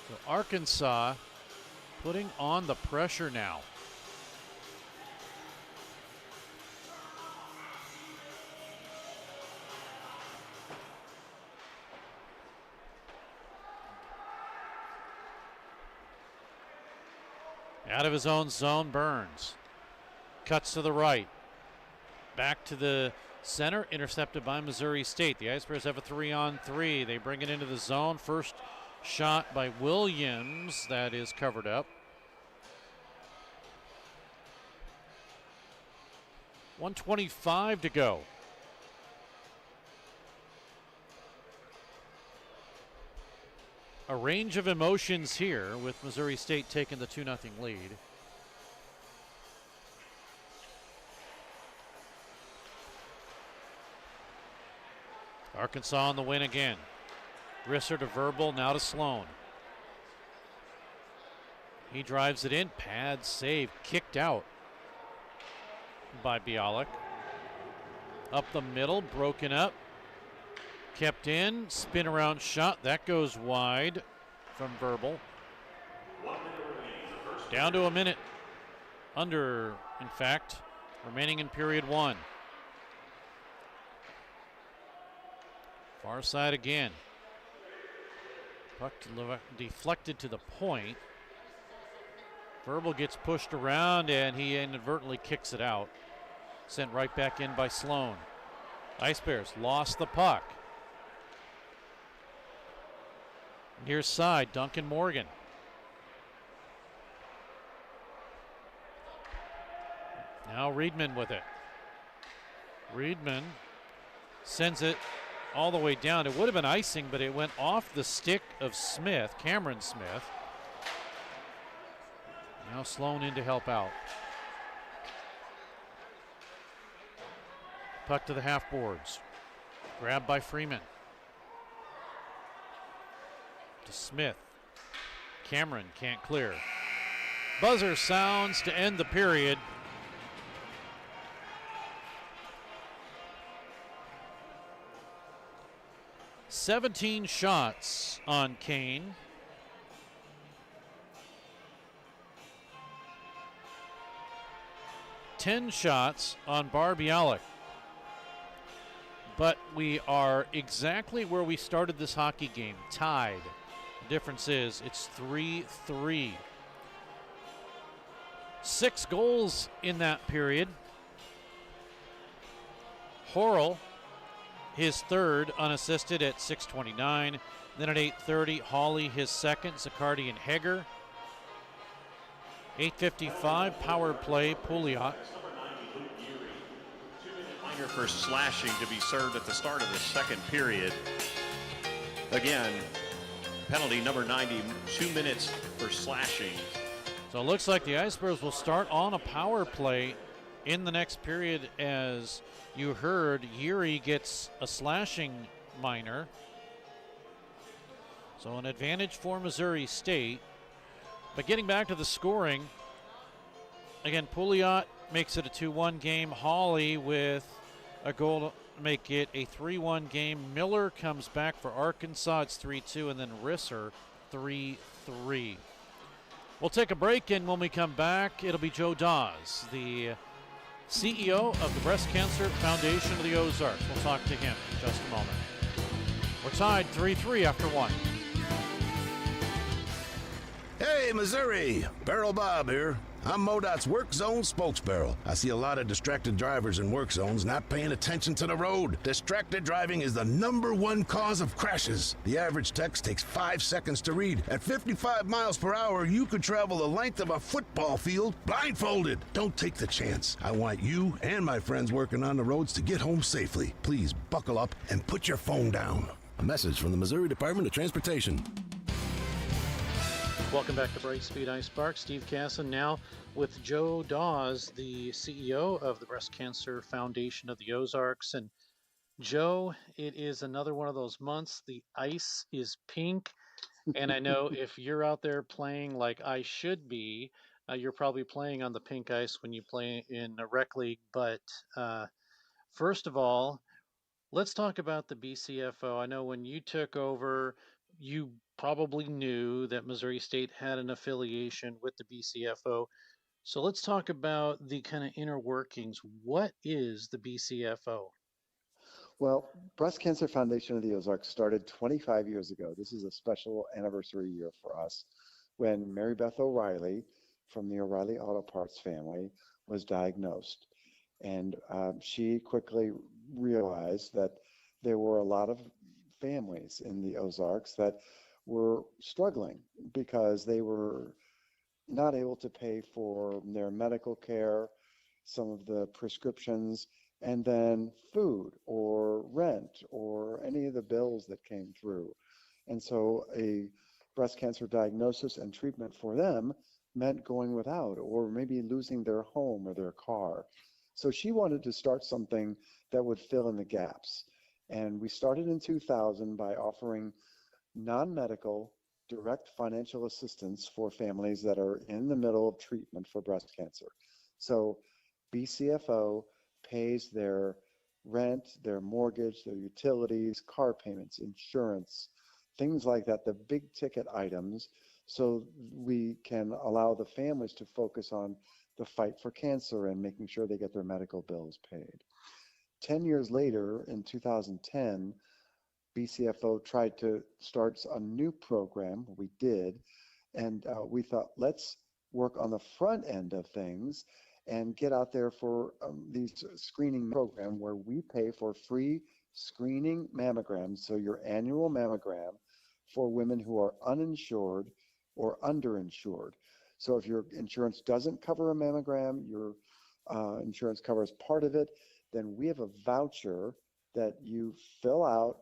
So Arkansas putting on the pressure now. Out of his own zone, Burns. Cuts to the right. Back to the center, intercepted by Missouri State. The Ice Bears have a 3-on-3. They bring it into the zone. First shot by Williams. That is covered up. .125 to go. A range of emotions here with Missouri State taking the 2-0 lead. Arkansas on the win again. Risser to Verbal, now to Sloan. He drives it in, pad save, kicked out by Bialik. Up the middle, broken up. Kept in, spin around shot, that goes wide from Verbal. Down to a minute, under, in fact, remaining in period one. Far side again. Puck deflected to the point. Verbal gets pushed around and he inadvertently kicks it out. Sent right back in by Sloan. Ice Bears lost the puck. Near side, Duncan Morgan. Now Reedman with it. Reedman sends it all the way down. It would have been icing, but it went off the stick of Smith, Cameron Smith. Now Sloan in to help out. Puck to the half boards. Grabbed by Freeman. To Smith. Cameron can't clear. Buzzer sounds to end the period. "17 shots on Kane. "10 shots on Barbialik. But we are exactly where we started this hockey game, tied. The difference is it's 3-3. 6 goals in that period. Horrell, his third, unassisted at 6:29. Then at 8:30, Hawley, his second, Zaccardi and Heger. 8:55, power play, Pouliot. For slashing to be served at the start of the second period. Again, penalty number 90, 2 minutes for slashing. So it looks like the Ice Bears will start on a power play in the next period. As you heard, Yuri gets a slashing minor. So an advantage for Missouri State. But getting back to the scoring, again, Pouliot makes it a 2-1 game. Hawley with a goal to make it a 3-1 game. Miller comes back for Arkansas. It's 3-2, and then Risser 3-3. We'll take a break, and when we come back, it'll be Joe Dawes, the CEO of the Breast Cancer Foundation of the Ozarks. We'll talk to him in just a moment. We're tied 3-3 after 1. Hey, Missouri! Barrel Bob here. I'm MoDOT's Work Zone spokesbarrel. I see a lot of distracted drivers in work zones not paying attention to the road. Distracted driving is the #1 cause of crashes. The average text takes 5 seconds to read. At 55 miles per hour, you could travel the length of a football field blindfolded. Don't take the chance. I want you and my friends working on the roads to get home safely. Please buckle up and put your phone down. A message from the Missouri Department of Transportation. Welcome back to Brightspeed Ice Park. Steve Casson now with Joe Dawes, the CEO of the Breast Cancer Foundation of the Ozarks. And Joe, it is another one of those months. The ice is pink. And I know if you're out there playing like I should be, you're probably playing on the pink ice when you play in a rec league. But first of all, let's talk about the BCFO. I know when you took over, you probably knew that Missouri State had an affiliation with the BCFO. So let's talk about the kind of inner workings. What is the BCFO? Well, Breast Cancer Foundation of the Ozarks started 25 years ago. This is a special anniversary year for us when Mary Beth O'Reilly from the O'Reilly Auto Parts family was diagnosed. And she quickly realized that there were a lot of families in the Ozarks that were struggling because they were not able to pay for their medical care, some of the prescriptions, and then food or rent or any of the bills that came through. And so a breast cancer diagnosis and treatment for them meant going without or maybe losing their home or their car. So she wanted to start something that would fill in the gaps. And we started in 2000 by offering non-medical direct financial assistance for families that are in the middle of treatment for breast cancer. So BCFO pays their rent, their mortgage, their utilities, car payments, insurance, things like that, the big ticket items, so we can allow the families to focus on the fight for cancer and making sure they get their medical bills paid. 10 years later, in 2010, BCFO tried to start a new program. We did, and we thought, let's work on the front end of things and get out there for these screening program where we pay for free screening mammograms, so your annual mammogram for women who are uninsured or underinsured. So if your insurance doesn't cover a mammogram, your insurance covers part of it, then we have a voucher that you fill out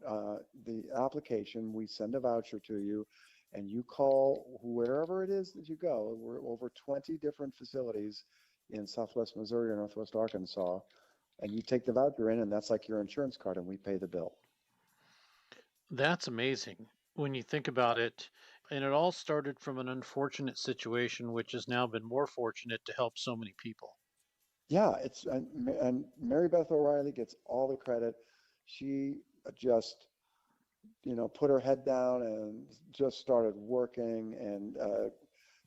the application. We send a voucher to you, and you call wherever it is that you go. We're over 20 different facilities in Southwest Missouri or Northwest Arkansas, and you take the voucher in, and that's like your insurance card, and we pay the bill. That's amazing when you think about it. And it all started from an unfortunate situation, which has now been more fortunate to help so many people. Yeah, and Mary Beth O'Reilly gets all the credit. She just, put her head down and just started working and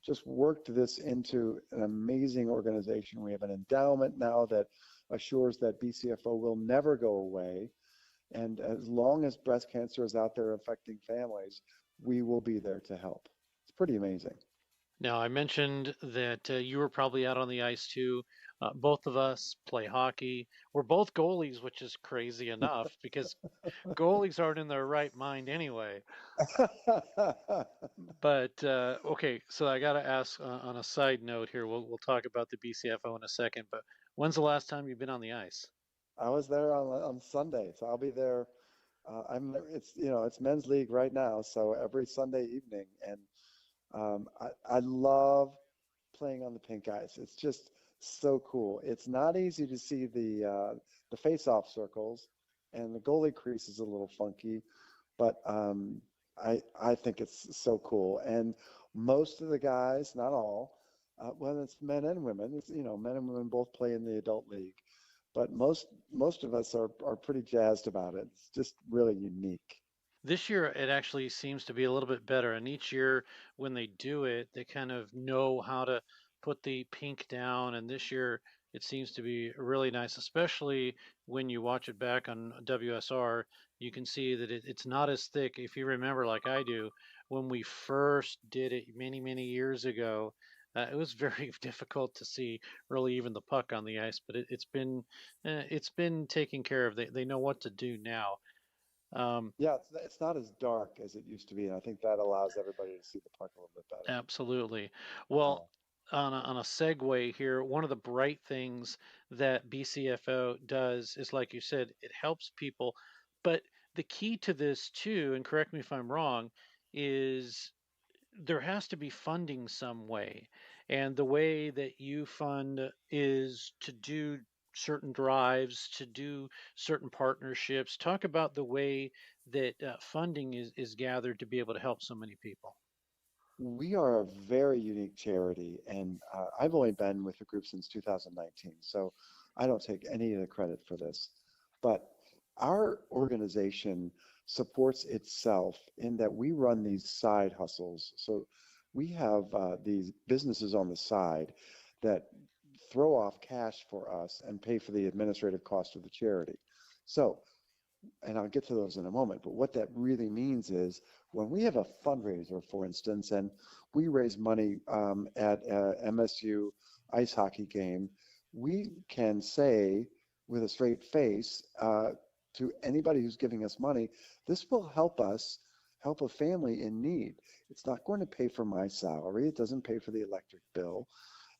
just worked this into an amazing organization. We have an endowment now that assures that BCFO will never go away. And as long as breast cancer is out there affecting families, we will be there to help. It's pretty amazing. Now, I mentioned that you were probably out on the ice too. Both of us play hockey. We're both goalies, which is crazy enough because goalies aren't in their right mind anyway. But okay, so I got to ask on a side note here. We'll talk about the BCFO in a second. But when's the last time you've been on the ice? I was there on Sunday, so I'll be there. It's men's league right now, so every Sunday evening, and I love playing on the pink ice. It's just so cool. It's not easy to see the face-off circles, and the goalie crease is a little funky, but I think it's so cool. And most of the guys, not all, well, it's men and women. It's, men and women both play in the adult league, but most of us are pretty jazzed about it. It's just really unique. This year, it actually seems to be a little bit better. And each year, when they do it, they kind of know how to put the pink down. And this year, it seems to be really nice, especially when you watch it back on WSR. You can see that it's not as thick. If you remember, like I do, when we first did it many, many years ago, It was very difficult to see really even the puck on the ice, but it's been taken care of. They know what to do now. Yeah, it's not as dark as it used to be, and I think that allows everybody to see the puck a little bit better. Absolutely. Well, on a segue here, one of the bright things that BCFO does is, like you said, it helps people. But the key to this too, and correct me if I'm wrong, is there has to be funding some way. And the way that you fund is to do certain drives, to do certain partnerships. Talk about the way that funding is gathered to be able to help so many people. We are a very unique charity, and I've only been with the group since 2019, so I don't take any of the credit for this. But our organization supports itself in that we run these side hustles. So we have these businesses on the side that throw off cash for us and pay for the administrative cost of the charity. So and I'll get to those in a moment, but what that really means is when we have a fundraiser, for instance, and we raise money at a MSU ice hockey game, we can say with a straight face to anybody who's giving us money, this will help us help a family in need. It's not going to pay for my salary. It doesn't pay for the electric bill.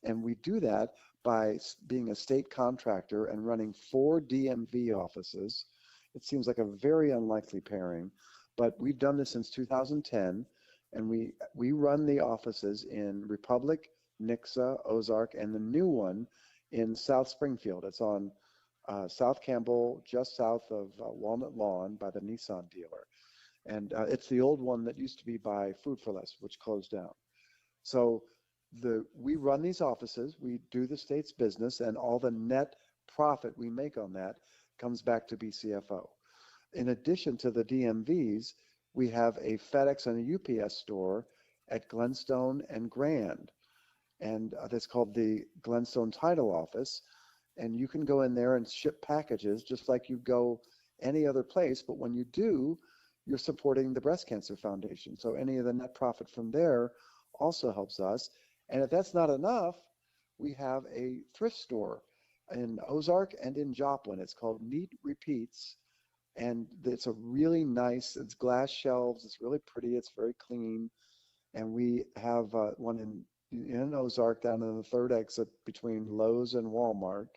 And we do that by being a state contractor and running 4 DMV offices. It seems like a very unlikely pairing, but we've done this since 2010, and we run the offices in Republic, Nixa, Ozark, and the new one in South Springfield. It's on South Campbell, just south of Walnut Lawn by the Nissan dealer. And it's the old one that used to be by Food for Less, which closed down. So we run these offices, we do the state's business, and all the net profit we make on that comes back to BCFO. In addition to the DMVs, we have a FedEx and a UPS store at Glenstone and Grand, and that's called the Glenstone Title Office. And you can go in there and ship packages just like you go any other place, but when you do, you're supporting the Breast Cancer Foundation. So any of the net profit from there also helps us. And if that's not enough, we have a thrift store in Ozark and in Joplin. It's called Neat Repeats, and it's a really nice, it's glass shelves, it's really pretty, it's very clean. And we have one in Ozark down in the third exit between Lowe's and Walmart,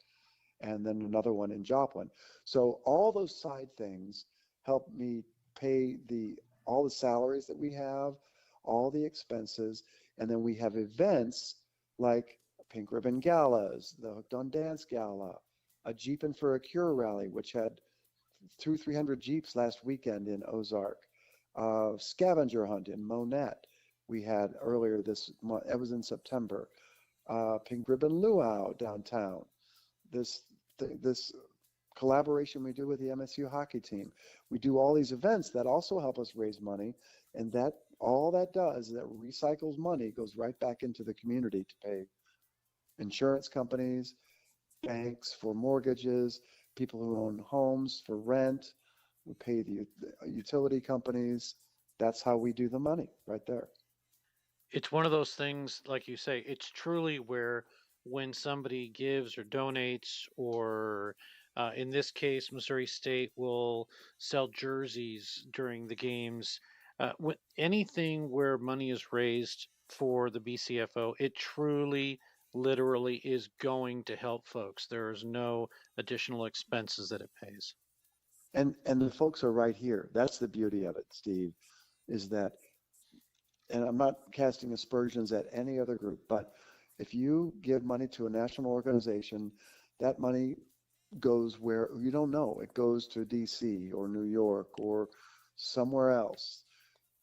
and then another one in Joplin. So all those side things help me pay all the salaries that we have, all the expenses, and then we have events like Pink Ribbon Galas, the Hooked on Dance Gala, a Jeepin' for a Cure rally, which had 300 Jeeps last weekend in Ozark, scavenger hunt in Monette we had earlier this month. It was in September. Pink Ribbon Luau downtown. This collaboration we do with the MSU hockey team. We do all these events that also help us raise money, and that all that does is that recycles money, goes right back into the community to pay insurance companies, banks for mortgages, people who own homes for rent. We pay the utility companies. That's how we do the money right there. It's one of those things, like you say, it's truly where when somebody gives or donates, or in this case, Missouri State will sell jerseys during the games. Anything where money is raised for the BCFO, it truly, literally is going to help folks. There's no additional expenses that it pays. And the folks are right here. That's the beauty of it, Steve, is that, and I'm not casting aspersions at any other group, but if you give money to a national organization, that money goes where you don't know. It goes to DC or New York or somewhere else.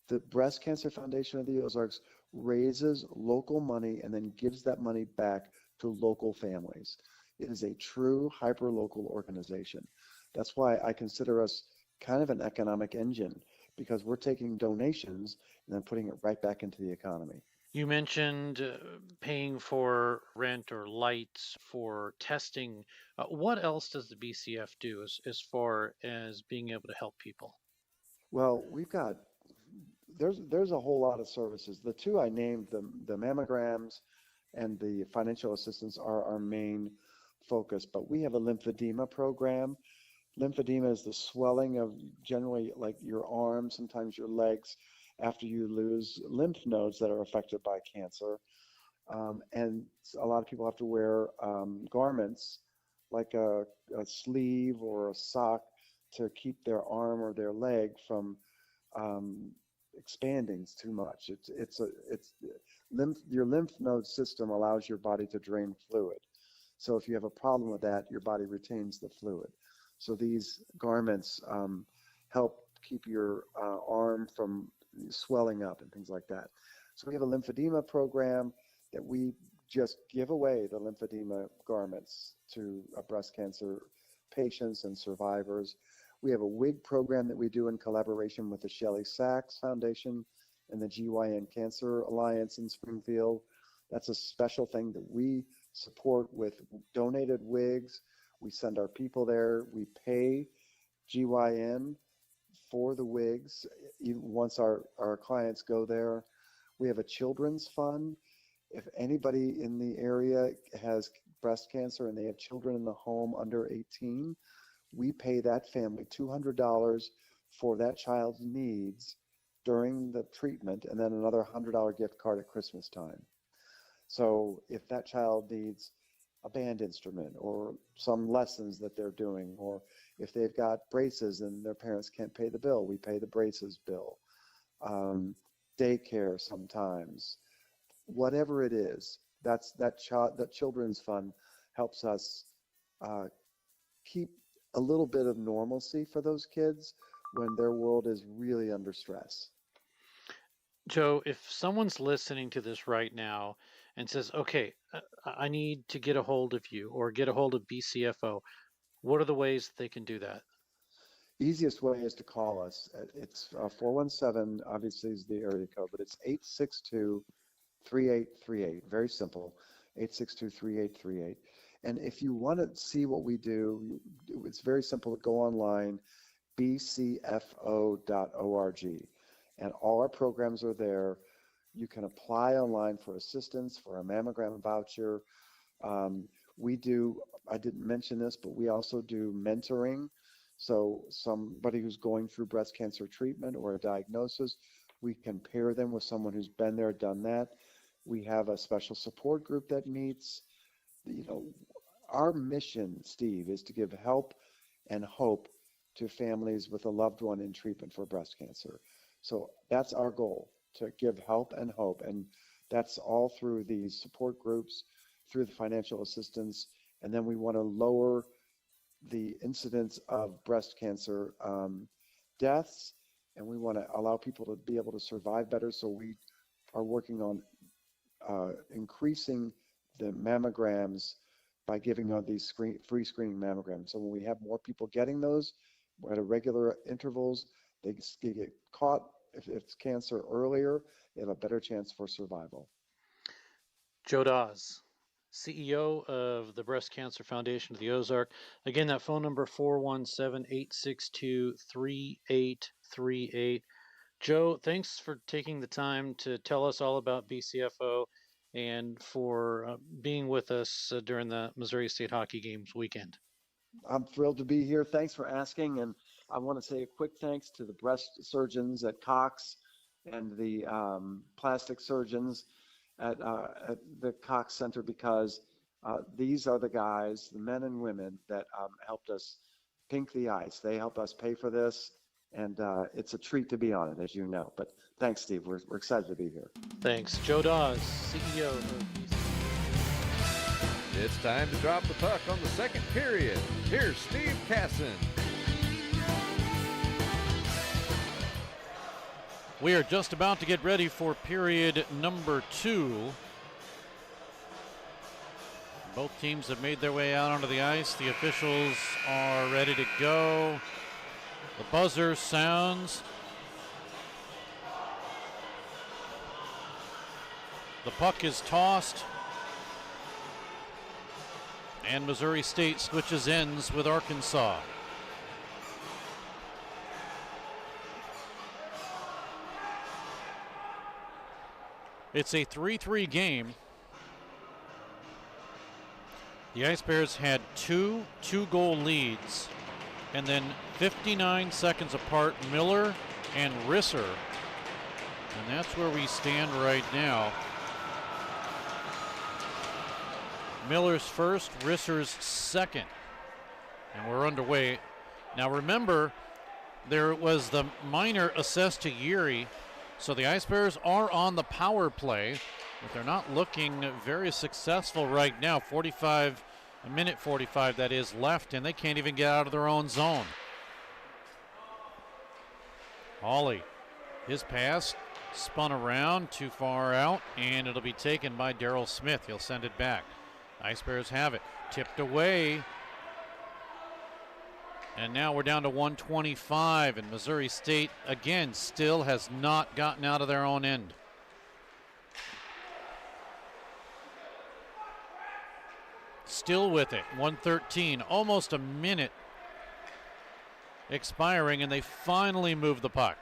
The Breast Cancer Foundation of the Ozarks raises local money and then gives that money back to local families. It is a true hyper-local organization. That's why I consider us kind of an economic engine, because we're taking donations and then putting it right back into the economy. You mentioned paying for rent or lights, for testing. What else does the BCF do as far as being able to help people? Well, there's a whole lot of services. The two I named, the mammograms and the financial assistance are our main focus. But we have a lymphedema program. Lymphedema is the swelling of generally like your arms, sometimes your legs, after you lose lymph nodes that are affected by cancer. And a lot of people have to wear garments like a sleeve or a sock to keep their arm or their leg from expanding too much. Your lymph node system allows your body to drain fluid. So if you have a problem with that, your body retains the fluid. So these garments help keep your arm from swelling up and things like that. So we have a lymphedema program that we just give away the lymphedema garments to breast cancer patients and survivors. We have a wig program that we do in collaboration with the Shelley Sachs Foundation and the GYN Cancer Alliance in Springfield. That's a special thing that we support with donated wigs. We send our people there. We pay GYN for the wigs once our clients go there. We have a children's fund. If anybody in the area has breast cancer and they have children in the home under 18, we pay that family $200 for that child's needs during the treatment, and then another $100 gift card at Christmas time. So if that child needs a band instrument or some lessons that they're doing, or if they've got braces and their parents can't pay the bill, we pay the braces bill. Daycare sometimes. Whatever it is, that children's fund helps us keep a little bit of normalcy for those kids when their world is really under stress. Joe, if someone's listening to this right now and says, okay, I need to get a hold of you or get a hold of BCFO, what are the ways that they can do that? Easiest way is to call us. It's 417, obviously is the area code, but it's 862-3838. Very simple, 862-3838. And if you want to see what we do, it's very simple. Go online, bcfo.org, and all our programs are there. You can apply online for assistance, for a mammogram voucher. We do, I didn't mention this, but we also do mentoring. So somebody who's going through breast cancer treatment or a diagnosis, we can pair them with someone who's been there, done that. We have a special support group that meets. You know, our mission, Steve, is to give help and hope to families with a loved one in treatment for breast cancer. So that's our goal, to give help and hope. And that's all through these support groups, through the financial assistance. And then we want to lower the incidence of breast cancer deaths, and we want to allow people to be able to survive better. So we are working on increasing the mammograms by giving out these free screening mammograms. So when we have more people getting those at regular intervals, they get caught. If it's cancer earlier, they have a better chance for survival. Joe Dawes, CEO of the Breast Cancer Foundation of the Ozark. Again, that phone number, 417-862-3838. Joe, thanks for taking the time to tell us all about BCFO and for being with us during the Missouri State Hockey Games weekend. I'm thrilled to be here. Thanks for asking. And I want to say a quick thanks to the breast surgeons at Cox and the plastic surgeons at the Cox Center, because these are the guys, the men and women that helped us pink the ice. They helped us pay for this, and it's a treat to be on it, as you know. But thanks, Steve. We're excited to be here. Thanks. Joe Dawes, CEO of BCFO. It's time to drop the puck on the second period. Here's Steve Casson. We are just about to get ready for period number 2. Both teams have made their way out onto the ice. The officials are ready to go. The buzzer sounds. The puck is tossed. And Missouri State switches ends with Arkansas. It's a 3-3 game. The Ice Bears had two goal leads, and then 59 seconds apart, Miller and Risser. And that's where we stand right now. Miller's first, Risser's second. And we're underway. Now remember, there was the minor assessed to Yuri, so the Ice Bears are on the power play, but they're not looking very successful right now. 45, a minute 45 that is left, and they can't even get out of their own zone. Hawley, his pass spun around too far out, and it'll be taken by Daryl Smith. He'll send it back. Ice Bears have it, tipped away. And now we're down to 125, and Missouri State, again, still has not gotten out of their own end. Still with it, 113, almost a minute expiring, and they finally move the puck.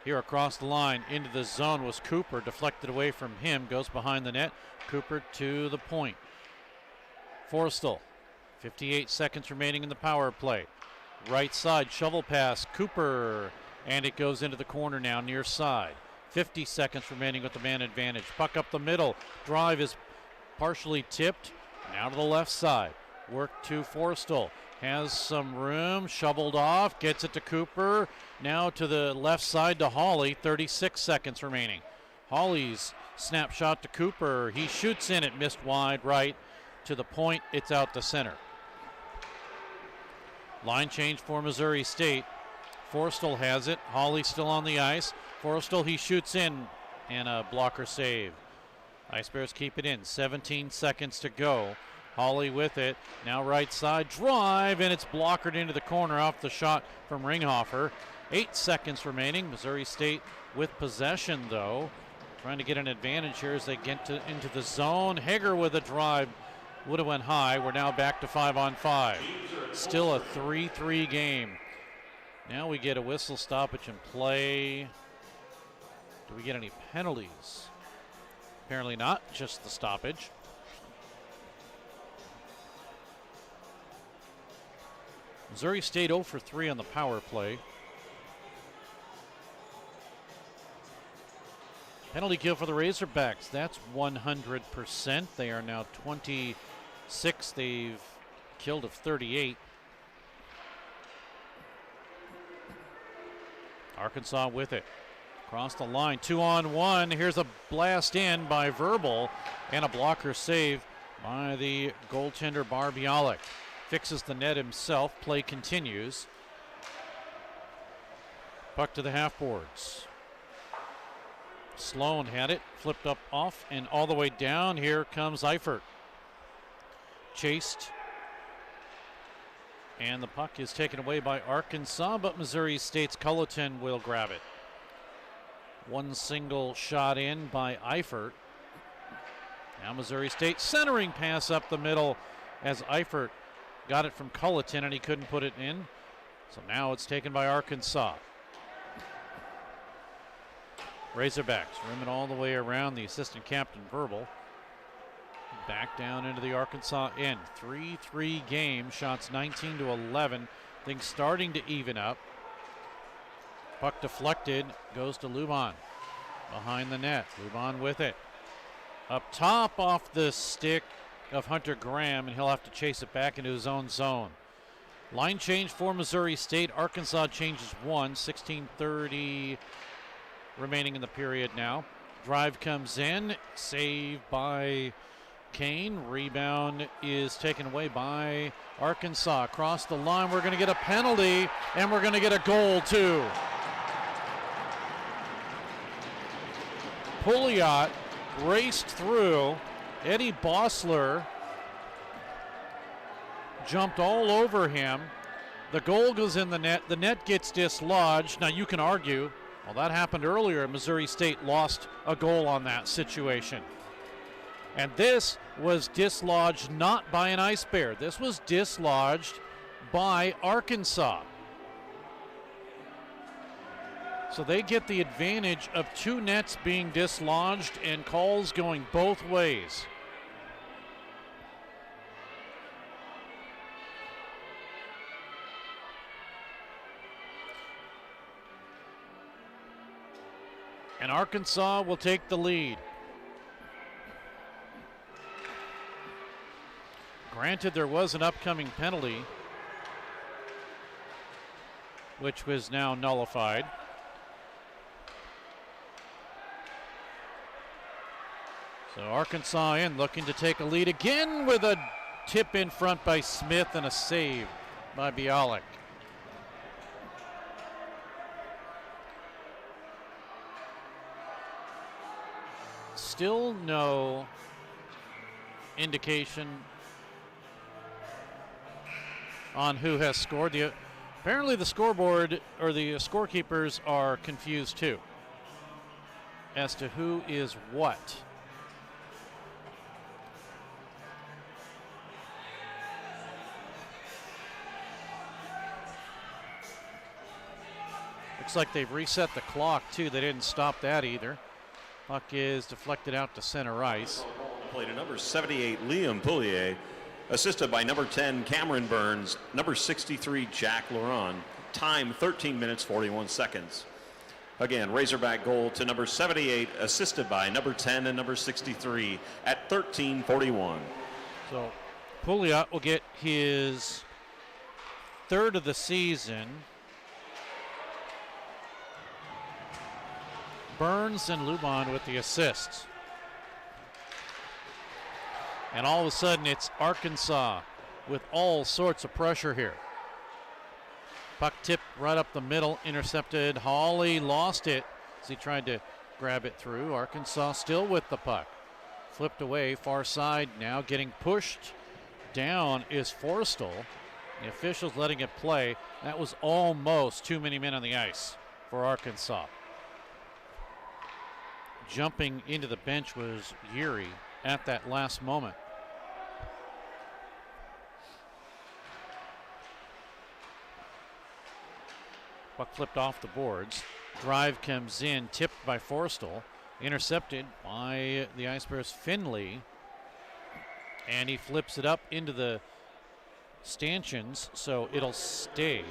Here across the line into the zone was Cooper, deflected away from him, goes behind the net. Cooper to the point. Forstall, 58 seconds remaining in the power play. Right side, shovel pass, Cooper, and it goes into the corner now, near side. 50 seconds remaining with the man advantage. Puck up the middle, drive is partially tipped, now to the left side. Work to Forstall, has some room, shoveled off, gets it to Cooper, now to the left side to Hawley, 36 seconds remaining. Hawley's snapshot to Cooper, he shoots in it, missed wide right, to the point, it's out to center. Line change for Missouri State. Forstall has it. Hawley still on the ice. Forstall, he shoots in, and a blocker save. Ice Bears keep it in. 17 seconds to go. Hawley with it. Now right side drive, and it's blockered into the corner off the shot from Ringhofer. 8 seconds remaining. Missouri State with possession, though. Trying to get an advantage here as they get into the zone. Hager with a drive. Would have went high. We're now back to 5-on-5. Still a 3-3 game. Now we get a whistle stoppage and play. Do we get any penalties? Apparently not, just the stoppage. Missouri State 0 for 3 on the power play. Penalty kill for the Razorbacks. That's 100%. They are now 26. They've killed of 38. Arkansas with it. Across the line, 2-on-1. Here's a blast in by Verbal, and a blocker save by the goaltender Barbialik. Fixes the net himself. Play continues. Puck to the half boards. Sloan had it, flipped up off and all the way down. Here comes Eifert. Chased. And the puck is taken away by Arkansas, but Missouri State's Culleton will grab it. One single shot in by Eifert. Now Missouri State centering pass up the middle as Eifert got it from Culleton and he couldn't put it in. So now it's taken by Arkansas. Razorbacks rim it all the way around the assistant captain Verbal. Back down into the Arkansas end. 3-3 game, shots 19-11. Things starting to even up. Puck deflected, goes to Luban. Behind the net, Luban with it. Up top off the stick of Hunter Graham, and he'll have to chase it back into his own zone. Line change for Missouri State. Arkansas changes one, 16:30 remaining in the period now. Drive comes in, save by Kane. Rebound is taken away by Arkansas. Across the line, we're going to get a penalty, and we're going to get a goal too. Pouliot raced through. Eddie Bossler jumped all over him. The goal goes in the net. The net gets dislodged. Now you can argue, well, that happened earlier. Missouri State lost a goal on that situation. And this was dislodged not by an Ice Bear. This was dislodged by Arkansas. So they get the advantage of two nets being dislodged and calls going both ways. And Arkansas will take the lead. Granted, there was an upcoming penalty, which was now nullified. So Arkansas in, looking to take a lead again with a tip in front by Smith and a save by Bialik. Still no indication on who has scored. Apparently the scoreboard or the scorekeepers are confused too as to who is what. Looks like they've reset the clock too. They didn't stop that either. Puck is deflected out to center ice. Play to number 78, Liam Poulier, assisted by number 10, Cameron Burns, number 63, Jack Laurent. Time 13 minutes 41 seconds. Again, Razorback goal to number 78, assisted by number 10 and number 63 at 13:41. So Pouliot will get his third of the season. Burns and Lubon with the assists. And all of a sudden it's Arkansas with all sorts of pressure here. Puck tipped right up the middle, intercepted. Hawley lost it as he tried to grab it through. Arkansas still with the puck. Flipped away, far side, now getting pushed down is Forstall. The officials letting it play. That was almost too many men on the ice for Arkansas. Jumping into the bench was Yuri at that last moment. Puck flipped off the boards. Drive comes in, tipped by Forstall, intercepted by the Ice Bears' Finley, and he flips it up into the stanchions, so it'll stay.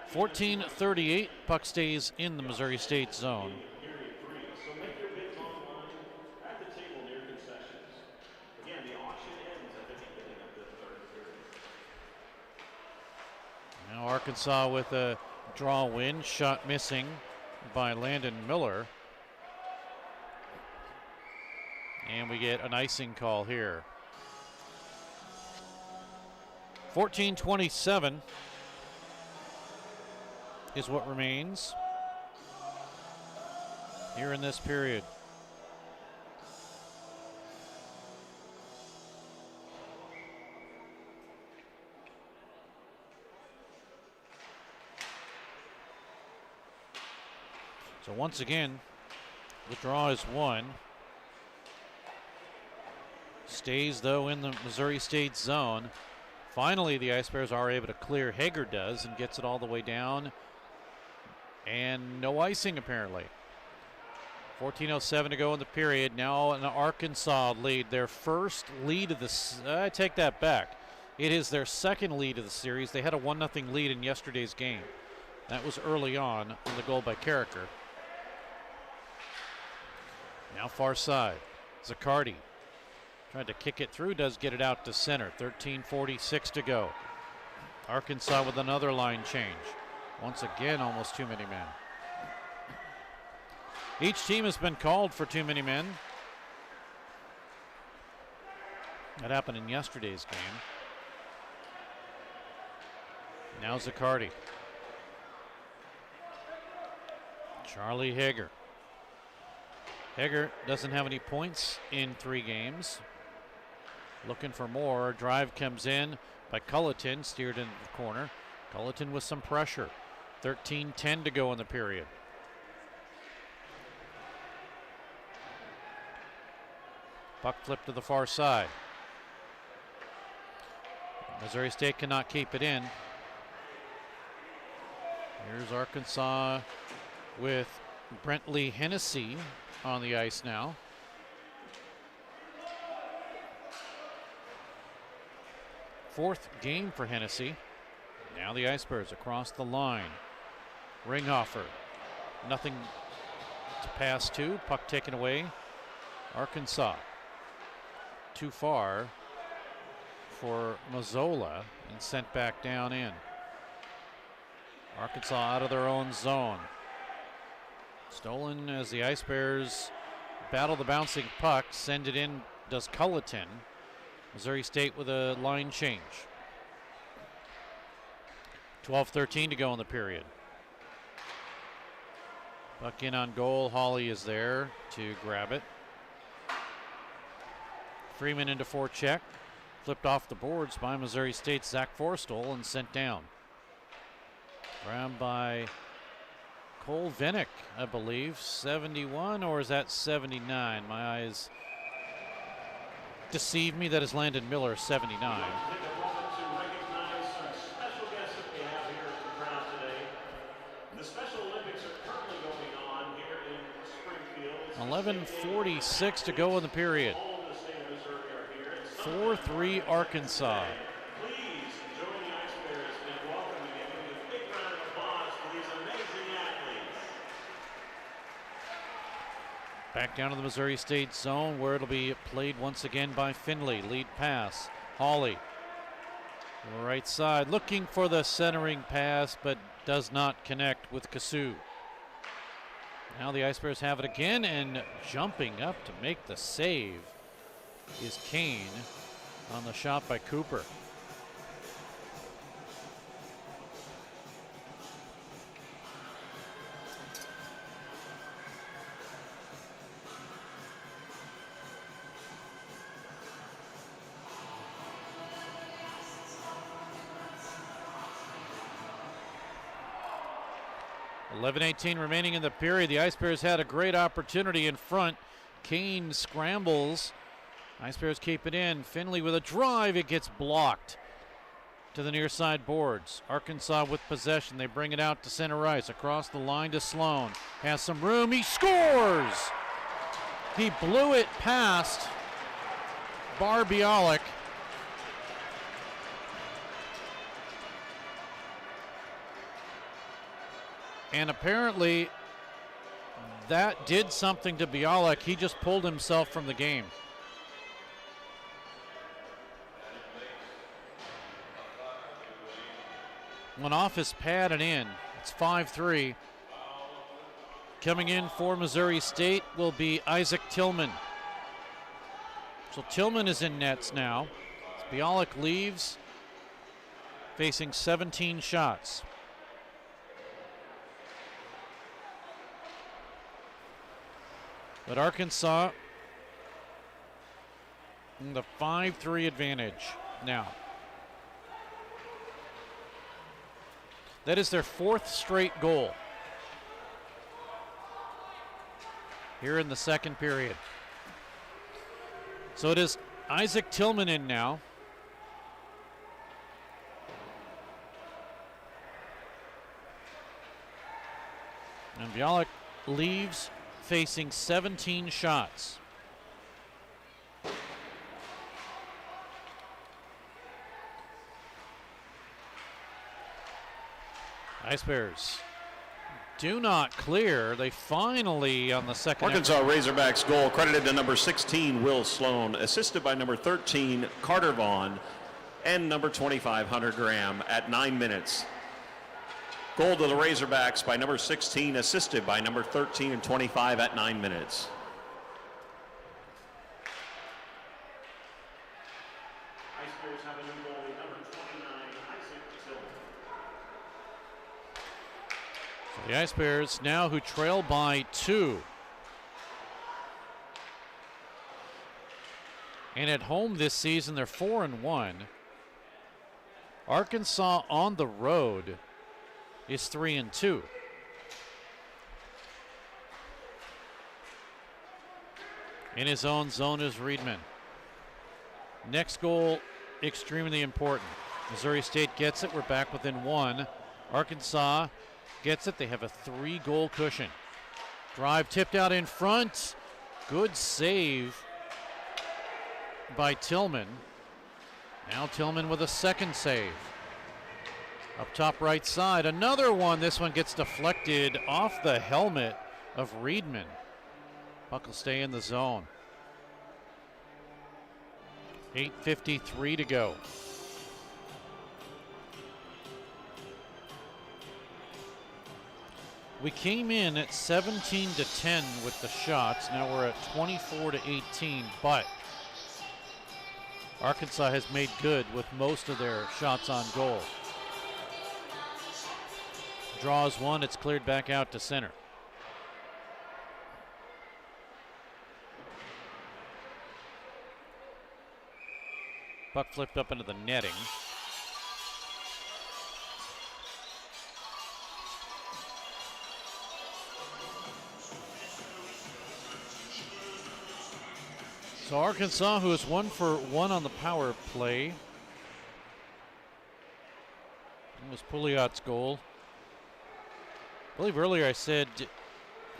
14:38, puck stays in the Missouri State zone. Now Arkansas with a draw win, shot missing by Landon Miller. And we get an icing call here. 14:27 is what remains here in this period. So once again, the draw is won. Stays though in the Missouri State zone. Finally, the Ice Bears are able to clear. Hager does and gets it all the way down. And no icing apparently. 14:07 to go in the period. Now an Arkansas lead. Their first lead of the I take that back. It is their second lead of the series. They had a 1-0 lead in yesterday's game. That was early on the goal by Carricker. Now far side. Zaccardi tried to kick it through, does get it out to center. 13:46 to go. Arkansas with another line change. Once again, almost too many men. Each team has been called for too many men. That happened in yesterday's game. Now Zaccardi. Charlie Hager. Hager doesn't have any points in 3 games. Looking for more. Drive comes in by Culleton, steered into the corner. Culleton with some pressure. 13:10 to go in the period. Puck flipped to the far side. Missouri State cannot keep it in. Here's Arkansas with Brentley Hennessy on the ice now. Fourth game for Hennessy. Now the Ice Bears across the line. Ringhofer. Nothing to pass to. Puck taken away. Arkansas. Too far for Mazzola and sent back down in. Arkansas out of their own zone. Stolen as the Ice Bears battle the bouncing puck. Send it in, does Culleton. Missouri State with a line change. 12:13 to go in the period. Puck in on goal. Hawley is there to grab it. Freeman into forecheck. Flipped off the boards by Missouri State's Zach Forstall and sent down. Grabbed by Cole Vinnick, I believe. 71, or is that 79? My eyes deceive me. That is Landon Miller, 79. 11:46 to go in the period. 4-3 Arkansas. Back down to the Missouri State zone where it'll be played once again by Finley. Lead pass. Hawley. Right side looking for the centering pass but does not connect with Kasu. Now the Ice Bears have it again, and jumping up to make the save is Kane on the shot by Cooper. .11:18 remaining in the period. The Ice Bears had a great opportunity in front. Kane scrambles. Ice Bears keep it in. Finley with a drive. It gets blocked to the near side boards. Arkansas with possession. They bring it out to center ice. Across the line to Sloan. Has some room. He scores! He blew it past Barbialik. And apparently that did something to Bialik. He just pulled himself from the game. Went off his pad and in. It's 5-3. Coming in for Missouri State will be Isaac Tillman. So Tillman is in nets now. Bialik leaves, facing 17 shots. But Arkansas in the 5-3 advantage now. That is their fourth straight goal here in the second period. So it is Isaac Tillman in now. And Bialik leaves facing 17 shots. Ice Bears do not clear. They finally on the second. Arkansas Razorbacks goal credited to number 16 Will Sloan, assisted by number 13 Carter Vaughn, and number 25 Hunter Graham at 9 minutes. Goal to the Razorbacks by number 16, assisted by number 13 and 25 at 9 minutes. Ice Bears have a new goalie, number 29, Isaac Tillman. So the Ice Bears now who trail by 2. And at home this season, they're 4-1. Arkansas on the road is 3-2. In his own zone is Reedman. Next goal, extremely important. Missouri State gets it. We're back within 1. Arkansas gets it. They have a 3-goal cushion. Drive tipped out in front. Good save by Tillman. Now Tillman with a second save. Up top right side, another one. This one gets deflected off the helmet of Reedman. Puck will stay in the zone. 8:53 to go. We came in at 17-10 with the shots. Now we're at 24-18, but Arkansas has made good with most of their shots on goal. Draws one, it's cleared back out to center. Puck flipped up into the netting. So Arkansas, who is 1 for 1 on the power play. It was Pouliot's goal. I believe earlier I said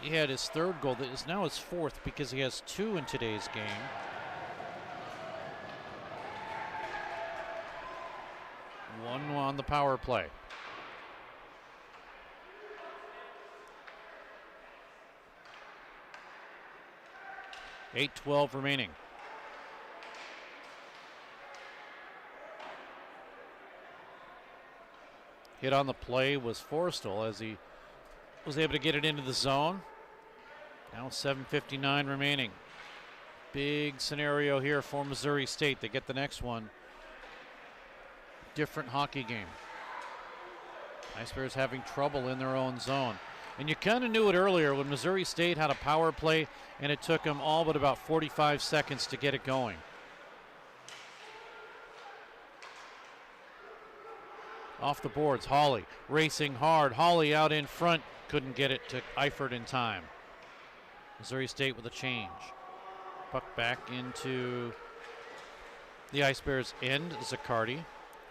he had his 3rd goal. That is now his 4th because he has 2 in today's game. One on the power play. .8:12 remaining. Hit on the play was Forrestal as he was able to get it into the zone. Now 7:59 remaining. Big scenario here for Missouri State. They get the next one. Different hockey game. Ice Bears having trouble in their own zone. And you kind of knew it earlier when Missouri State had a power play and it took them all but about 45 seconds to get it going. Off the boards, Hawley racing hard. Hawley out in front, couldn't get it to Eifert in time. Missouri State with a change. Puck back into the Ice Bears end. Zaccardi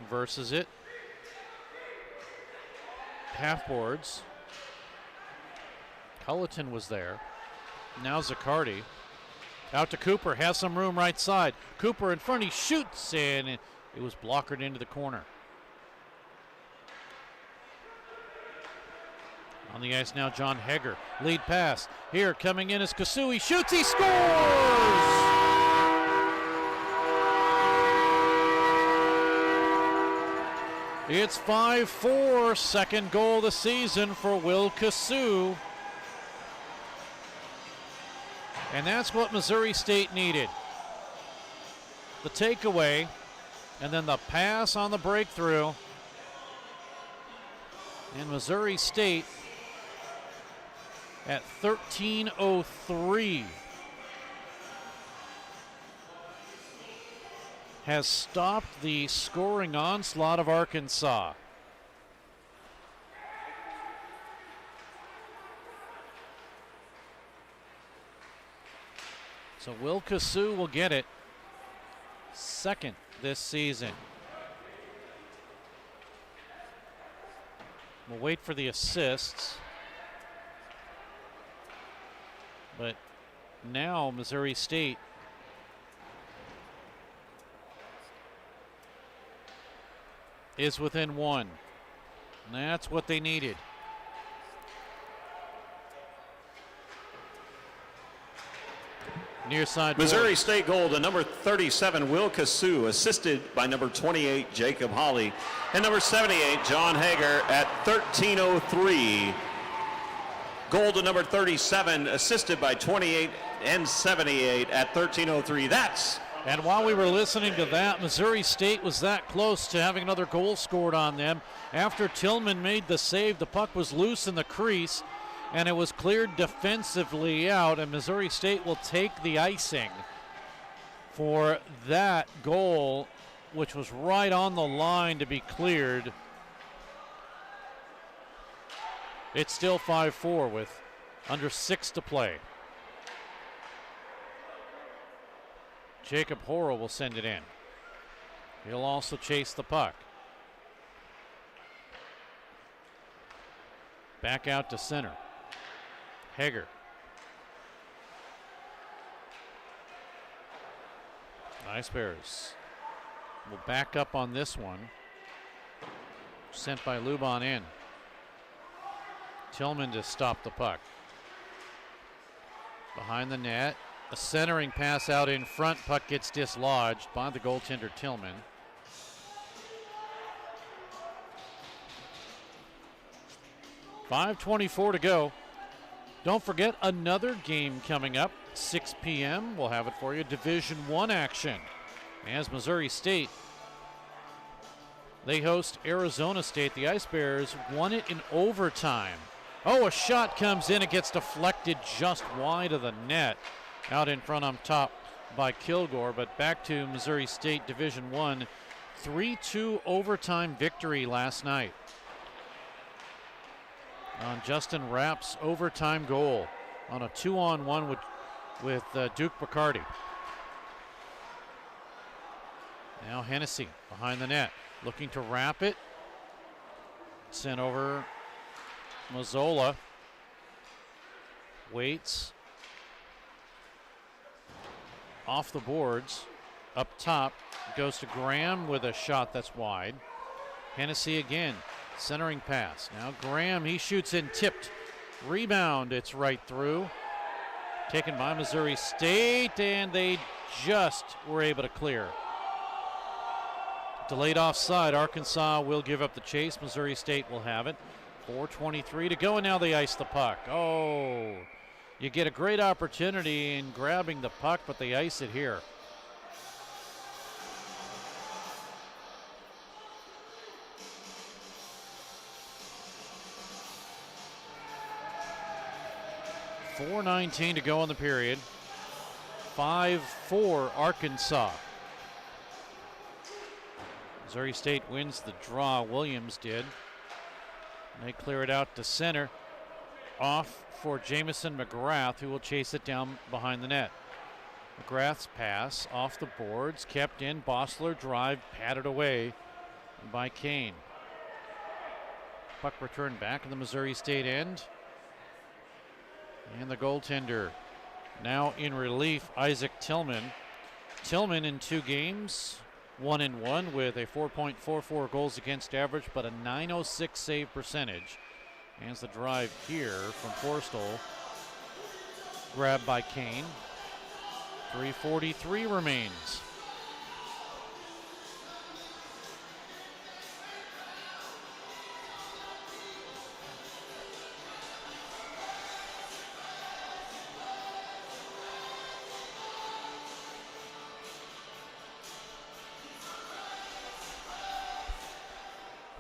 versus it. Half boards. Culleton was there. Now Zaccardi. Out to Cooper, has some room right side. Cooper in front, he shoots, and it was blockered into the corner. On the ice now, John Heger. Lead pass. Here, coming in is Kasu. He shoots, he scores! It's 5-4, second goal of the season for Will Kasu. And that's what Missouri State needed. The takeaway, and then the pass on the breakthrough. And Missouri State at 13:03 has stopped the scoring onslaught of Arkansas. So Will Kasu will get it, second this season. We'll wait for the assists. But now Missouri State is within one. And that's what they needed. Near side. Missouri State goal to number 37, Will Kasu, assisted by number 28, Jacob Hawley, and number 78, John Hager at 13:03. Goal to number 37, assisted by 28 and 78 at 13:03. And while we were listening to that, Missouri State was that close to having another goal scored on them. After Tillman made the save, the puck was loose in the crease, and it was cleared defensively out, and Missouri State will take the icing for that goal, which was right on the line to be cleared. It's still 5-4 with under 6 to play. Jacob Horrell will send it in. He'll also chase the puck. Back out to center. Hager. Ice Bears will back up on this one. Sent by Lubon in. Tillman to stop the puck. Behind the net. A centering pass out in front. Puck gets dislodged by the goaltender Tillman. .5:24 to go. Don't forget another game coming up, 6 p.m. We'll have it for you. Division I action. As Missouri State, they host Arizona State. The Ice Bears won it in overtime. Oh, a shot comes in. It gets deflected just wide of the net. Out in front on top by Kilgore. But back to Missouri State Division I. 3-2 overtime victory last night on Justin Rapp's overtime goal on a 2-on-1 with Duke Bacardi. Now Hennessy behind the net, looking to wrap it. Sent over Mazzola. Waits. Off the boards. Up top. Goes to Graham with a shot that's wide. Hennessy again. Centering pass. Now Graham, he shoots in, tipped. Rebound, it's right through. Taken by Missouri State, and they just were able to clear. Delayed offside. Arkansas will give up the chase. Missouri State will have it. 4:23 to go, and now they ice the puck. Oh, you get a great opportunity in grabbing the puck, but they ice it here. .419 to go in the period. 5-4 Arkansas. Missouri State wins the draw. Williams did. They clear it out to center. Off for Jamison McGrath, who will chase it down behind the net. McGrath's pass off the boards, kept in. Bossler drive, patted away by Kane. Puck returned back in the Missouri State end. And the goaltender now in relief, Isaac Tillman. Tillman in 2 games, 1-1 with a 4.44 goals against average, but a .906 save percentage. As the drive here from Forstall, grabbed by Kane. 3:43 remains.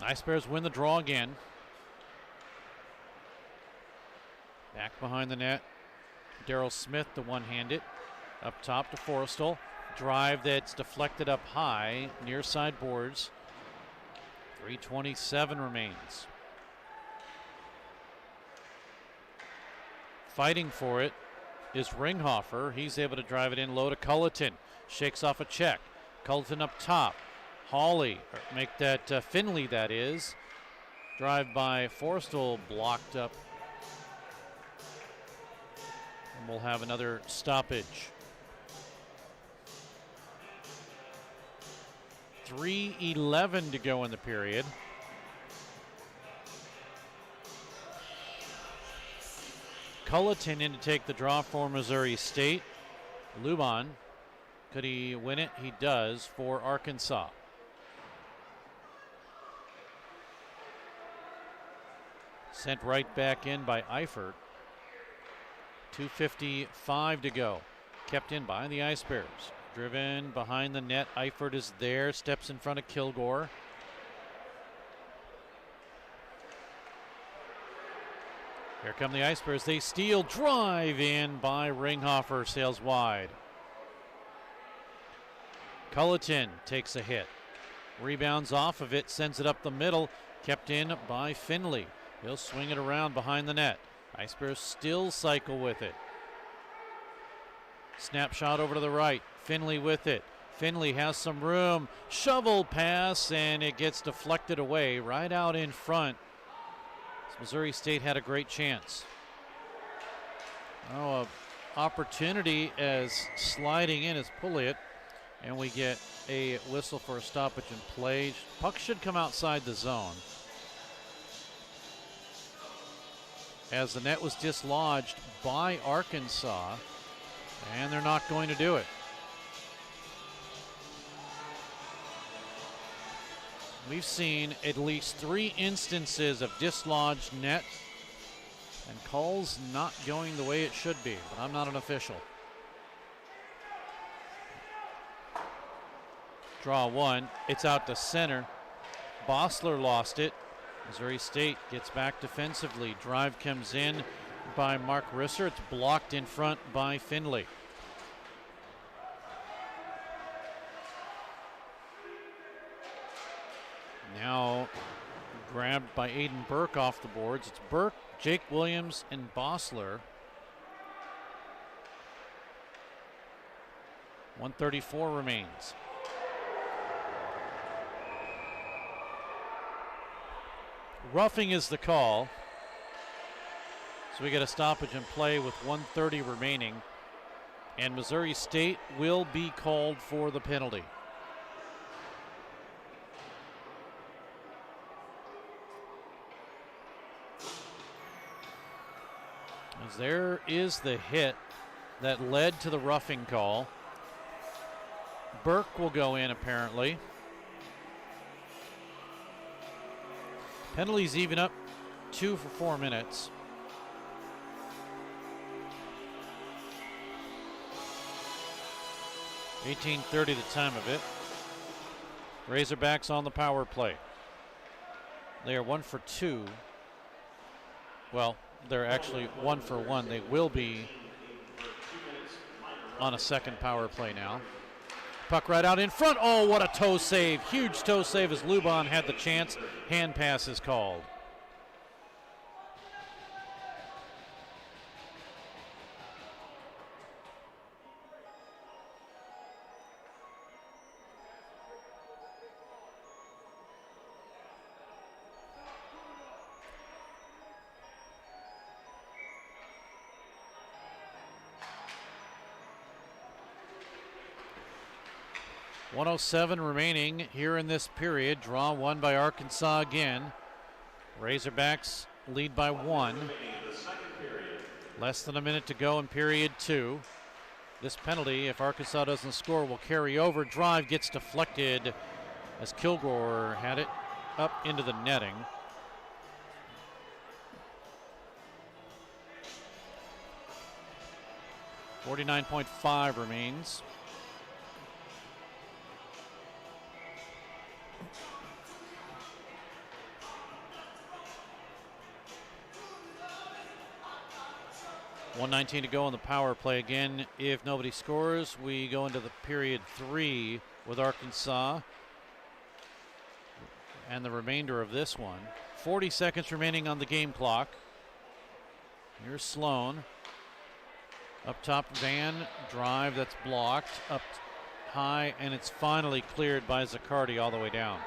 Ice Bears win the draw again. Back behind the net. Daryl Smith to one-hand it. Up top to Forstall. Drive that's deflected up high, near side boards. 3:27 remains. Fighting for it is Ringhofer. He's able to drive it in low to Culleton. Shakes off a check. Culleton up top. Hawley, make that Finley, that is. Drive by Forstall, blocked up. And we'll have another stoppage. 3:11 to go in the period. Culleton in to take the draw for Missouri State. Lubon, could he win it? He does for Arkansas. Sent right back in by Eifert. 2:55 to go. Kept in by the Ice Bears. Driven behind the net. Eifert is there. Steps in front of Kilgore. Here come the Ice Bears. They steal. Drive in by Ringhofer. Sails wide. Culleton takes a hit. Rebounds off of it. Sends it up the middle. Kept in by Finley. He'll swing it around behind the net. Ice Bears still cycle with it. Snapshot over to the right. Finley with it. Finley has some room. Shovel pass, and it gets deflected away right out in front. Missouri State had a great chance. Oh, an opportunity as sliding in is Pouliot, and we get a whistle for a stoppage in play. Puck should come outside the zone. as the net was dislodged by Arkansas, and they're not going to do it. We've seen at least 3 instances of dislodged net, and calls not going the way it should be, but I'm not an official. Draw 1, it's out to center. Bossler lost it. Missouri State gets back defensively. Drive comes in by Mark Risser. It's blocked in front by Finley. Now grabbed by Aiden Burke off the boards. It's Burke, Jake Williams, and Bossler. 1:34 remains. Roughing is the call. So we get a stoppage in play with 1:30 remaining. And Missouri State will be called for the penalty. As there is the hit that led to the roughing call. Burke will go in apparently. Penalties even up 2 for 4 minutes. $18:30 the time of it. Razorbacks on the power play. They are 1 for 2. Well, they're actually 1 for 1. They will be on a second power play now. Puck right out in front. Oh, what a toe save. Huge toe save as Luban had the chance. Hand pass is called. .107 remaining here in this period. Draw 1 by Arkansas again. Razorbacks lead by 1. Less than a minute to go in period 2. This penalty, if Arkansas doesn't score, will carry over. Drive gets deflected as Kilgore had it up into the netting. .49.5 remains. .119 to go on the power play. Again, if nobody scores, we go into the period 3 with Arkansas and the remainder of this one. 40 seconds remaining on the game clock. Here's Sloan. Up top, Van. Drive that's blocked. Up high, and it's finally cleared by Zaccardi all the way down.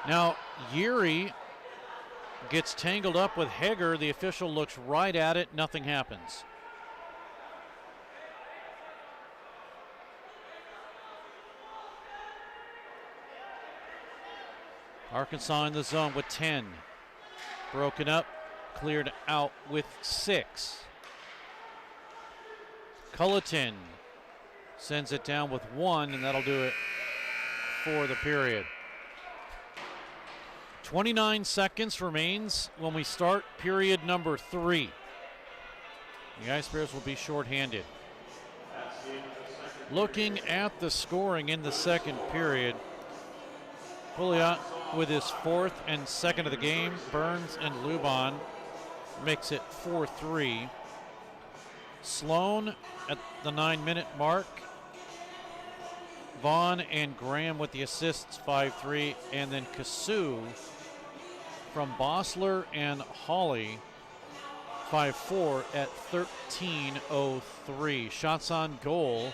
Now, Yuri gets tangled up with Hager. The official looks right at it. Nothing happens. Arkansas in the zone with 10. Broken up, cleared out with 6. Culleton sends it down with 1, and that'll do it for the period. 29 seconds remains when we start period number 3. The Ice Bears will be shorthanded. Looking at the scoring in the second period, Pouliot with his 4th and 2nd of the game. Burns and Luban makes it 4-3. Sloan at the 9-minute mark. Vaughn and Graham with the assists, 5-3, and then Kasu from Bossler and Hawley, 5-4 at 13:03. Shots on goal.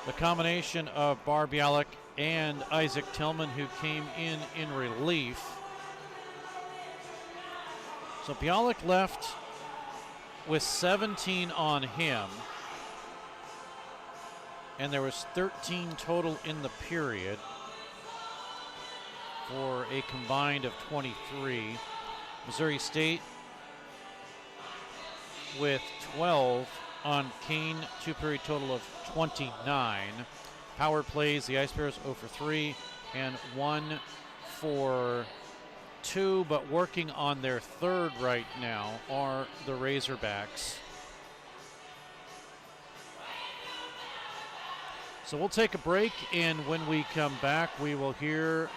The combination of Bar Bialik and Isaac Tillman, who came in relief. So Bialik left with 17 on him, and there was 13 total in the period. for a combined of 23. Missouri State with 12 on Kane, 2-period total of 29. Power plays, the Ice Bears 0 for 3 and 1 for 2, but working on their third right now are the Razorbacks. So we'll take a break, and when we come back, we will hear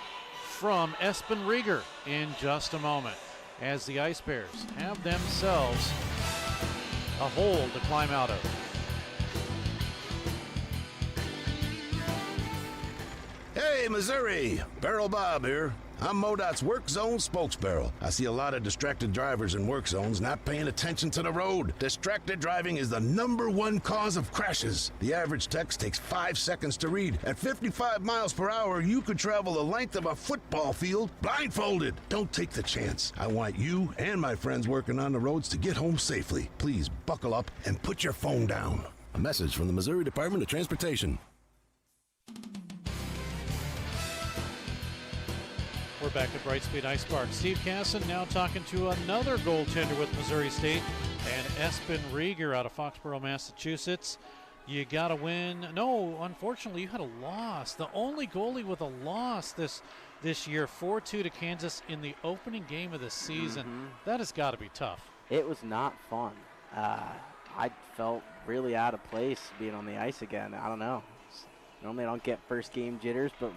from Espen Rieger in just a moment as the Ice Bears have themselves a hole to climb out of. Hey, Missouri! Barrel Bob here. I'm MoDOT's Work Zone spokesbarrel. I see a lot of distracted drivers in work zones not paying attention to the road. Distracted driving is the #1 cause of crashes. The average text takes 5 seconds to read. At 55 miles per hour, you could travel the length of a football field blindfolded. Don't take the chance. I want you and my friends working on the roads to get home safely. Please buckle up and put your phone down. A message from the Missouri Department of Transportation. We're back at Brightspeed Ice Park. Steve Casson now talking to another goaltender with Missouri State, and Espen Rieger out of Foxborough, Massachusetts. You got to win. No, unfortunately, you had a loss. The only goalie with a loss this year, 4-2 to Kansas in the opening game of the season. That has got to be tough. It was not fun. I felt really out of place being on the ice again. I don't know. Normally I don't get first game jitters, but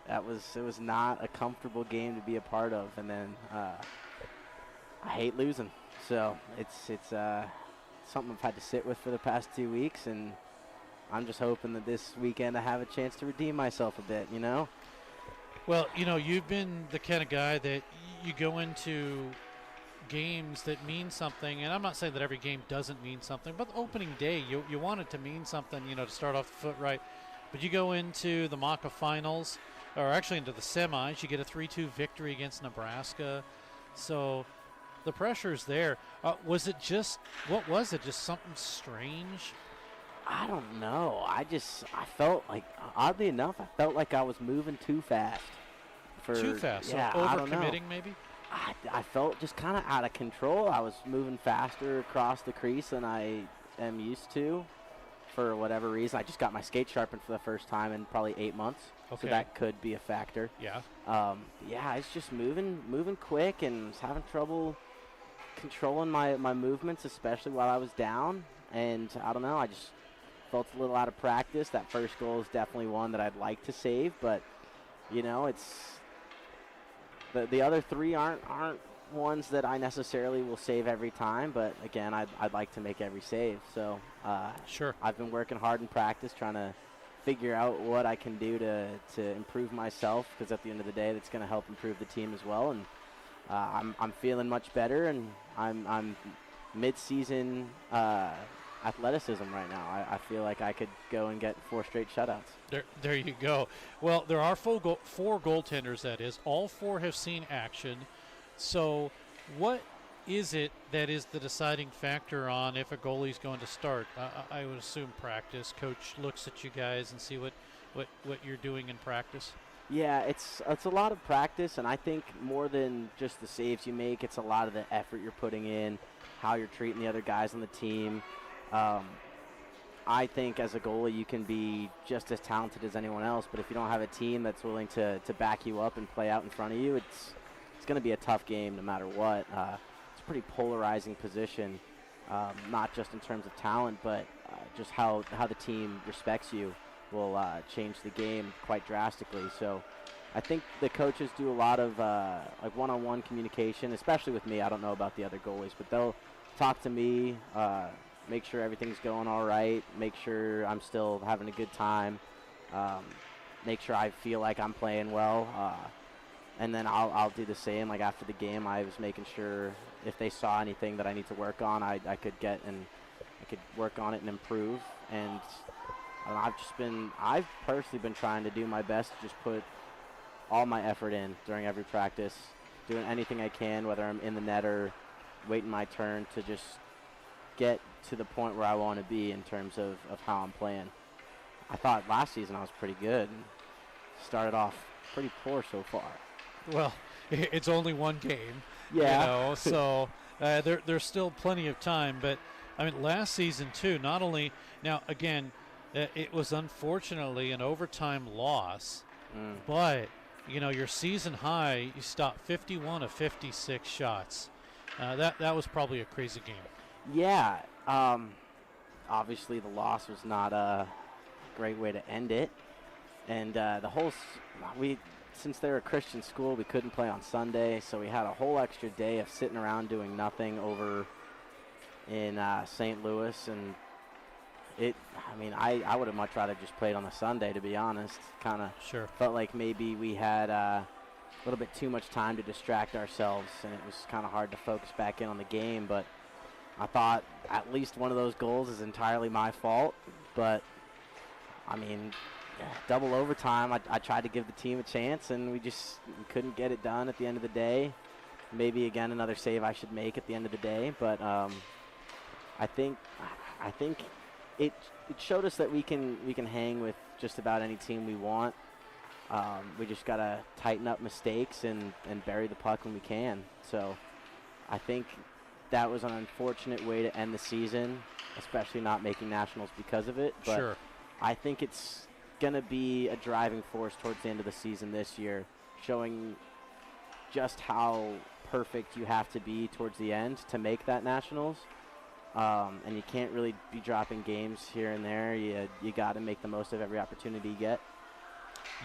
it was not a comfortable game to be a part of, and then I hate losing, so it's something I've had to sit with for the past 2 weeks, and I'm just hoping that this weekend I have a chance to redeem myself a bit, you know? Well, you know, you've been the kind of guy that you go into games that mean something, and I'm not saying that every game doesn't mean something, but opening day, you want it to mean something, you know, to start off the foot right, but you go into the MACA finals, or actually into the semis, you get a 3-2 victory against Nebraska. So the pressure's there. Was it just, what was it, just something strange? I don't know. I felt like, oddly enough, I felt like I was moving too fast. Too fast? Yeah, so over-committing maybe? I felt just kind of out of control. I was moving faster across the crease than I am used to. For whatever reason, I just got my skate sharpened for the first time in probably 8 months. Okay. So that could be a factor. Yeah. Yeah, it's just moving quick, and was having trouble controlling my movements, especially while I was down. And I don't know, I just felt a little out of practice. That first goal is definitely one that I'd like to save, but you know, it's the other three aren't ones that I necessarily will save every time, but again, I'd like to make every save. So sure, I've been working hard in practice, trying to figure out what I can do to improve myself, because at the end of the day, that's going to help improve the team as well. And I'm feeling much better, and I'm mid-season athleticism right now. I feel like I could go and get 4 straight shutouts. There you go. Well, there are 4 goaltenders, that is. All 4 have seen action. So what is it that is the deciding factor on if a goalie's going to start? I would assume practice. Coach looks at you guys and see what you're doing in practice. Yeah, it's a lot of practice, and I think more than just the saves you make, it's a lot of the effort you're putting in, how you're treating the other guys on the team. I think as a goalie you can be just as talented as anyone else, but if you don't have a team that's willing to back you up and play out in front of you, it's going to be a tough game no matter what. It's a pretty polarizing position, not just in terms of talent, but just how the team respects you will change the game quite drastically. So I think the coaches do a lot of like one-on-one communication, especially with me. I don't know about the other goalies, but they'll talk to me, make sure everything's going all right, make sure I'm still having a good time, make sure I feel like I'm playing well. And then I'll do the same. Like after the game, I was making sure if they saw anything that I need to work on, I could get and I could work on it and improve. And I've personally been trying to do my best to just put all my effort in during every practice, doing anything I can, whether I'm in the net or waiting my turn, to just get to the point where I want to be in terms of how I'm playing. I thought last season I was pretty good. Started off pretty poor so far. Well, it's only one game. Yeah. You know, so there's still plenty of time. But, I mean, last season, too, not only – now, again, it was unfortunately an overtime loss. But, you know, your season high, you stopped 51 of 56 shots. That was probably a crazy game. Yeah. Obviously, the loss was not a great way to end it. And the whole since they're a Christian school, we couldn't play on Sunday, so we had a whole extra day of sitting around doing nothing over in St. Louis. And I would have much rather just played on a Sunday, to be honest. Kind of felt like maybe we had a little bit too much time to distract ourselves, and it was kind of hard to focus back in on the game. But I thought at least one of those goals is entirely my fault. But, I mean, double overtime, I tried to give the team a chance, and we couldn't get it done at the end of the day. Maybe, again, another save I should make at the end of the day. But I think it showed us that we can hang with just about any team we want. We just got to tighten up mistakes and bury the puck when we can. So I think that was an unfortunate way to end the season, especially not making nationals because of it. But I think it's going to be a driving force towards the end of the season this year, showing just how perfect you have to be towards the end to make that nationals. And you can't really be dropping games here and there. You got to make the most of every opportunity you get.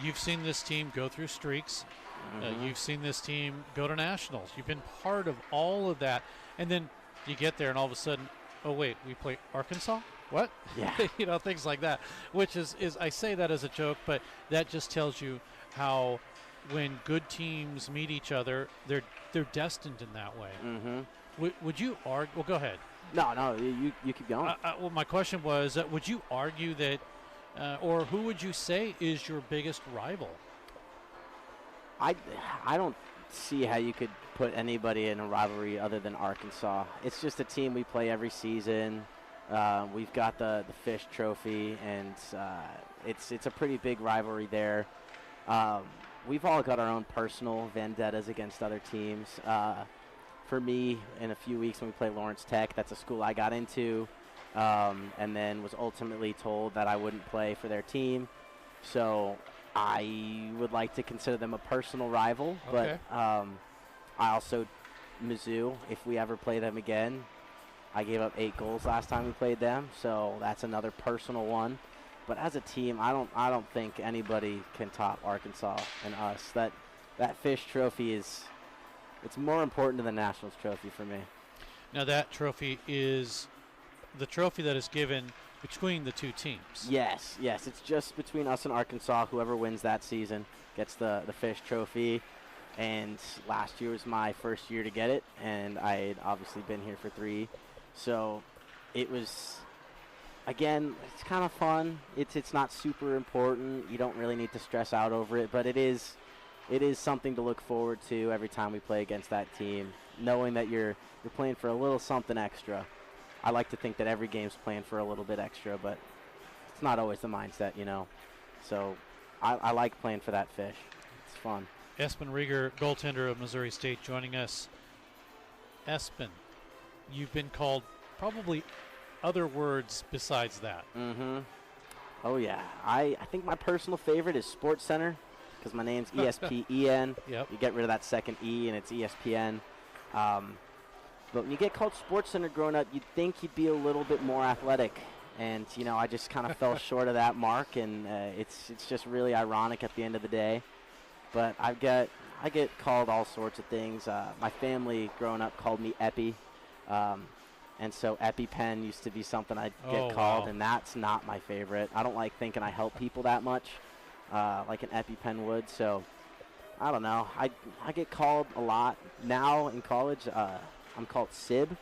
You've seen this team go through streaks. You've seen this team go to nationals. You've been part of all of that. And then you get there and all of a sudden, oh, wait, we play Arkansas? What? Yeah. You know, things like that, which is I say that as a joke, but that just tells you how when good teams meet each other, they're destined in that way. Would you argue? Well, go ahead. No, you keep going. Well, my question was, would you argue that, or who would you say is your biggest rival? I don't see how you could put anybody in a rivalry other than Arkansas. It's just a team we play every season. We've got the Fish Trophy, and it's a pretty big rivalry there. We've all got our own personal vendettas against other teams. For me, in a few weeks when we play Lawrence Tech, that's a school I got into, and then was ultimately told that I wouldn't play for their team. So I would like to consider them a personal rival. Okay. But I also, Mizzou, if we ever play them again, I gave up 8 goals last time we played them, so that's another personal one. But as a team, I don't think anybody can top Arkansas and us. That Fish Trophy it's more important than the Nationals Trophy for me. Now that trophy is the trophy that is given between the two teams. Yes, it's just between us and Arkansas. Whoever wins that season gets the Fish Trophy. And last year was my first year to get it, and I had obviously been here for 3. So it was, again, it's kind of fun. It's not super important. You don't really need to stress out over it, but it is something to look forward to every time we play against that team, knowing that you're playing for a little something extra. I like to think that every game's playing for a little bit extra, but it's not always the mindset, you know. So I like playing for that Fish. It's fun. Espen Rieger, goaltender of Missouri State, joining us. Espen, you've been called probably other words besides that. Oh, yeah. I think my personal favorite is Sports Center, because my name's ESPEN. Yep. You get rid of that second E, and it's ESPN. But when you get called Sports Center growing up, you'd think you'd be a little bit more athletic. And, you know, I just kind of fell short of that mark, and it's just really ironic at the end of the day. But I get called all sorts of things. My family growing up called me Epi. And so EpiPen used to be something I'd get called, and that's not my favorite. I don't like thinking I help people that much, like an EpiPen would. So I don't know. I get called a lot. Now in college, I'm called Sib,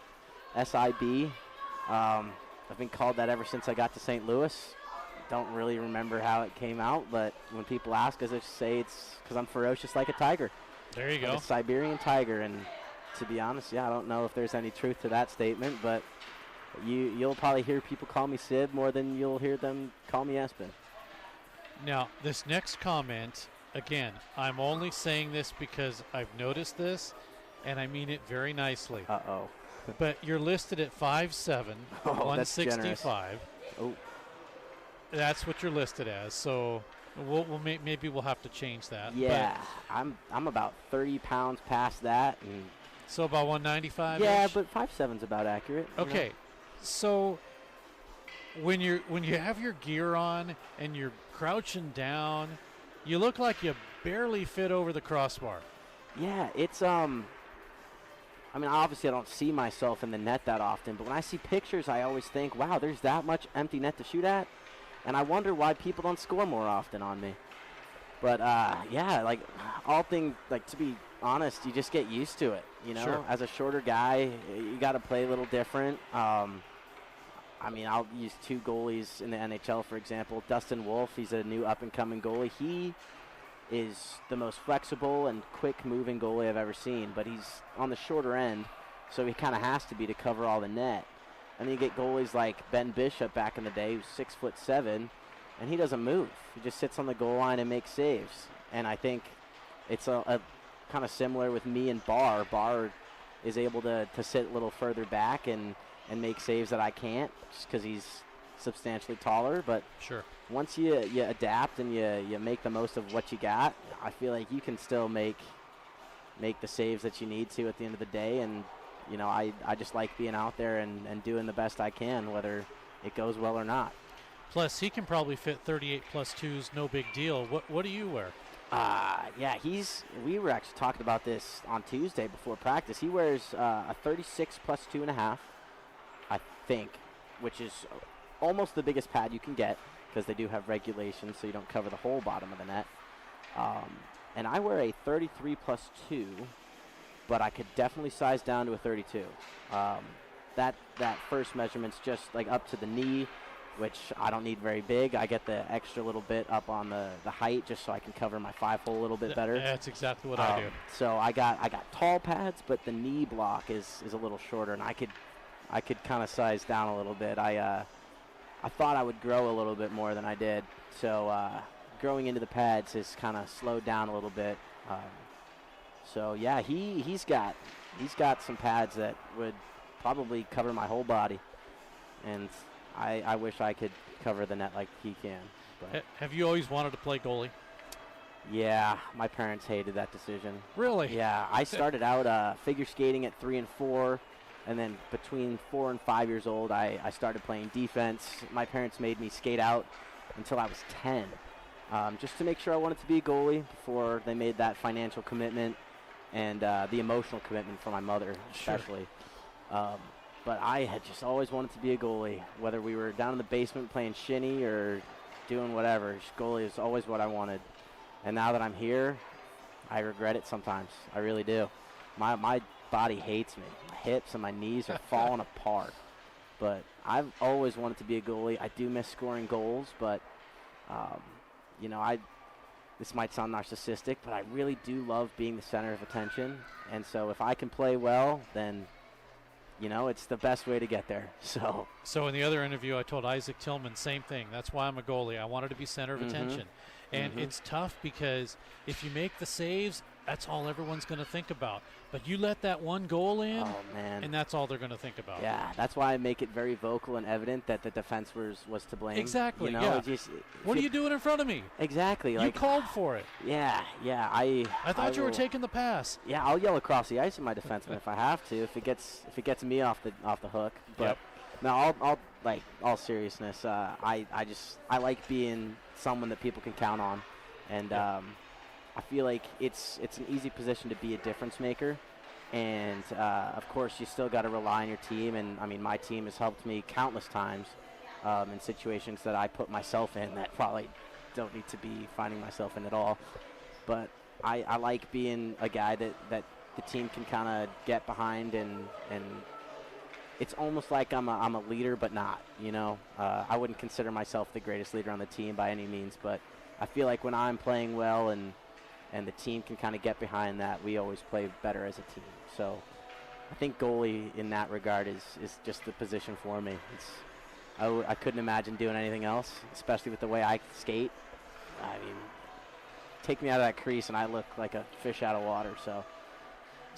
S-I-B. I've been called that ever since I got to St. Louis. Don't really remember how it came out, but when people ask, I just say it's because I'm ferocious like a tiger. There you go. Like a Siberian tiger, and to be honest, I don't know if there's any truth to that statement, but you'll probably hear people call me Sib more than you'll hear them call me Espen. Now, this next comment again, I'm only saying this because I've noticed this, and I mean it very nicely. Uh-oh. But you're listed at 5'7", Oh, that's 165. Oh. That's what you're listed as. So maybe we'll have to change that. Yeah, but I'm about 30 pounds past that. And so about 195? Yeah, but 5'7's about accurate. Okay. You know? So when you have your gear on and you're crouching down, you look like you barely fit over the crossbar. Yeah, it's I mean, obviously I don't see myself in the net that often, but when I see pictures, I always think, wow, there's that much empty net to shoot at, and I wonder why people don't score more often on me. But yeah, like to be honest, you just get used to it. You know, Sure. As a shorter guy, you got to play a little different. I mean, I'll use two goalies in the NHL, for example. Dustin Wolf, he's a new up-and-coming goalie. He is the most flexible and quick-moving goalie I've ever seen, but he's on the shorter end, so he kind of has to be to cover all the net. And then you get goalies like Ben Bishop back in the day, who's 6'7", and he doesn't move. He just sits on the goal line and makes saves. And I think it's a kind of similar with me and Barr. Barr is able to sit a little further back and make saves that I can't, just because he's substantially taller. But sure, once you adapt and you make the most of what you got, I feel like you can still make the saves that you need to at the end of the day. And you know, I just like being out there and doing the best I can, whether it goes well or not. Plus, he can probably fit 38 plus 2s, no big deal. What do you wear? Yeah, we were actually talking about this on Tuesday before practice. He wears a 36 plus 2.5, I think, which is almost the biggest pad you can get, because they do have regulations so you don't cover the whole bottom of the net. And I wear a 33 plus 2, but I could definitely size down to a 32. That first measurement's just like up to the knee, which I don't need very big. I get the extra little bit up on the height just so I can cover my 5-hole a little bit better. That's exactly what I do. So I got tall pads, but the knee block is a little shorter, and I could kind of size down a little bit. I thought I would grow a little bit more than I did, so growing into the pads has kind of slowed down a little bit. So yeah, he's got some pads that would probably cover my whole body, and I wish I could cover the net like he can. But Have you always wanted to play goalie? yeah, my parents hated that decision. Really? Yeah, I started out figure skating at 3 and 4, and then between 4 and 5 years old, I started playing defense. My parents made me skate out until I was 10, just to make sure I wanted to be a goalie before they made that financial commitment and the emotional commitment for my mother, especially. Sure. But I had just always wanted to be a goalie, whether we were down in the basement playing shinny or doing whatever. Just goalie is always what I wanted. And now that I'm here, I regret it sometimes. I really do. My body hates me. My hips and my knees are falling apart. But I've always wanted to be a goalie. I do miss scoring goals, but, you know, this might sound narcissistic, but I really do love being the center of attention. And so if I can play well, then, you know, it's the best way to get there. So in the other interview, I told Isaac Tillman, same thing. That's why I'm a goalie. I wanted to be center of attention. And it's tough because if you make the saves, that's all everyone's going to think about. But you let that one goal in, and that's all they're going to think about. Yeah, that's why I make it very vocal and evident that the defense was to blame. Exactly, you know, yeah. What are you doing in front of me? Exactly. You called for it. Yeah. I thought you were taking the pass. Yeah, I'll yell across the ice at my defenseman if I have to, if it gets me off the hook. But no, I'll like, all seriousness, I like being someone that people can count on, and I feel like it's an easy position to be a difference maker, and of course you still got to rely on your team, and I mean my team has helped me countless times in situations that I put myself in that probably don't need to be finding myself in at all. But I like being a guy that the team can kind of get behind, and it's almost like I'm a leader, but not, you know. I wouldn't consider myself the greatest leader on the team by any means, but I feel like when I'm playing well and the team can kind of get behind that, we always play better as a team. So I think goalie in that regard is just the position for me. I couldn't imagine doing anything else, especially with the way I skate. I mean, take me out of that crease, and I look like a fish out of water. So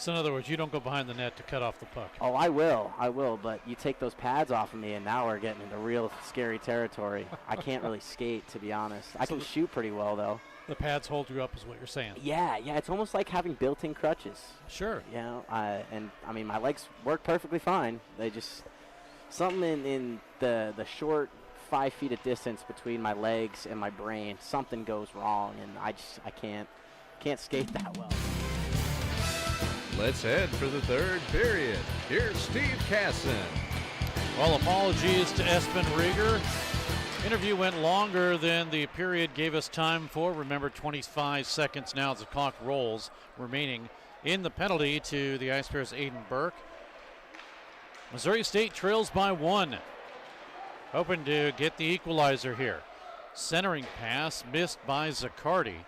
in other words, you don't go behind the net to cut off the puck. Oh, I will, but you take those pads off of me, and now we're getting into real scary territory. I can't really skate, to be honest. I can shoot pretty well, though. The pads hold you up is what you're saying. Yeah, it's almost like having built-in crutches. Sure. You know, and, I mean, my legs work perfectly fine. They just, something in the short 5 feet of distance between my legs and my brain, something goes wrong, and I can't skate that well. Let's head for the third period. Here's Steve Casson. Well, apologies to Espen Rieger. Interview went longer than the period gave us time for. Remember, 25 seconds now as the clock rolls remaining in the penalty to the Ice Bears' Aiden Burke. Missouri State trails by 1. Hoping to get the equalizer here. Centering pass missed by Zaccardi.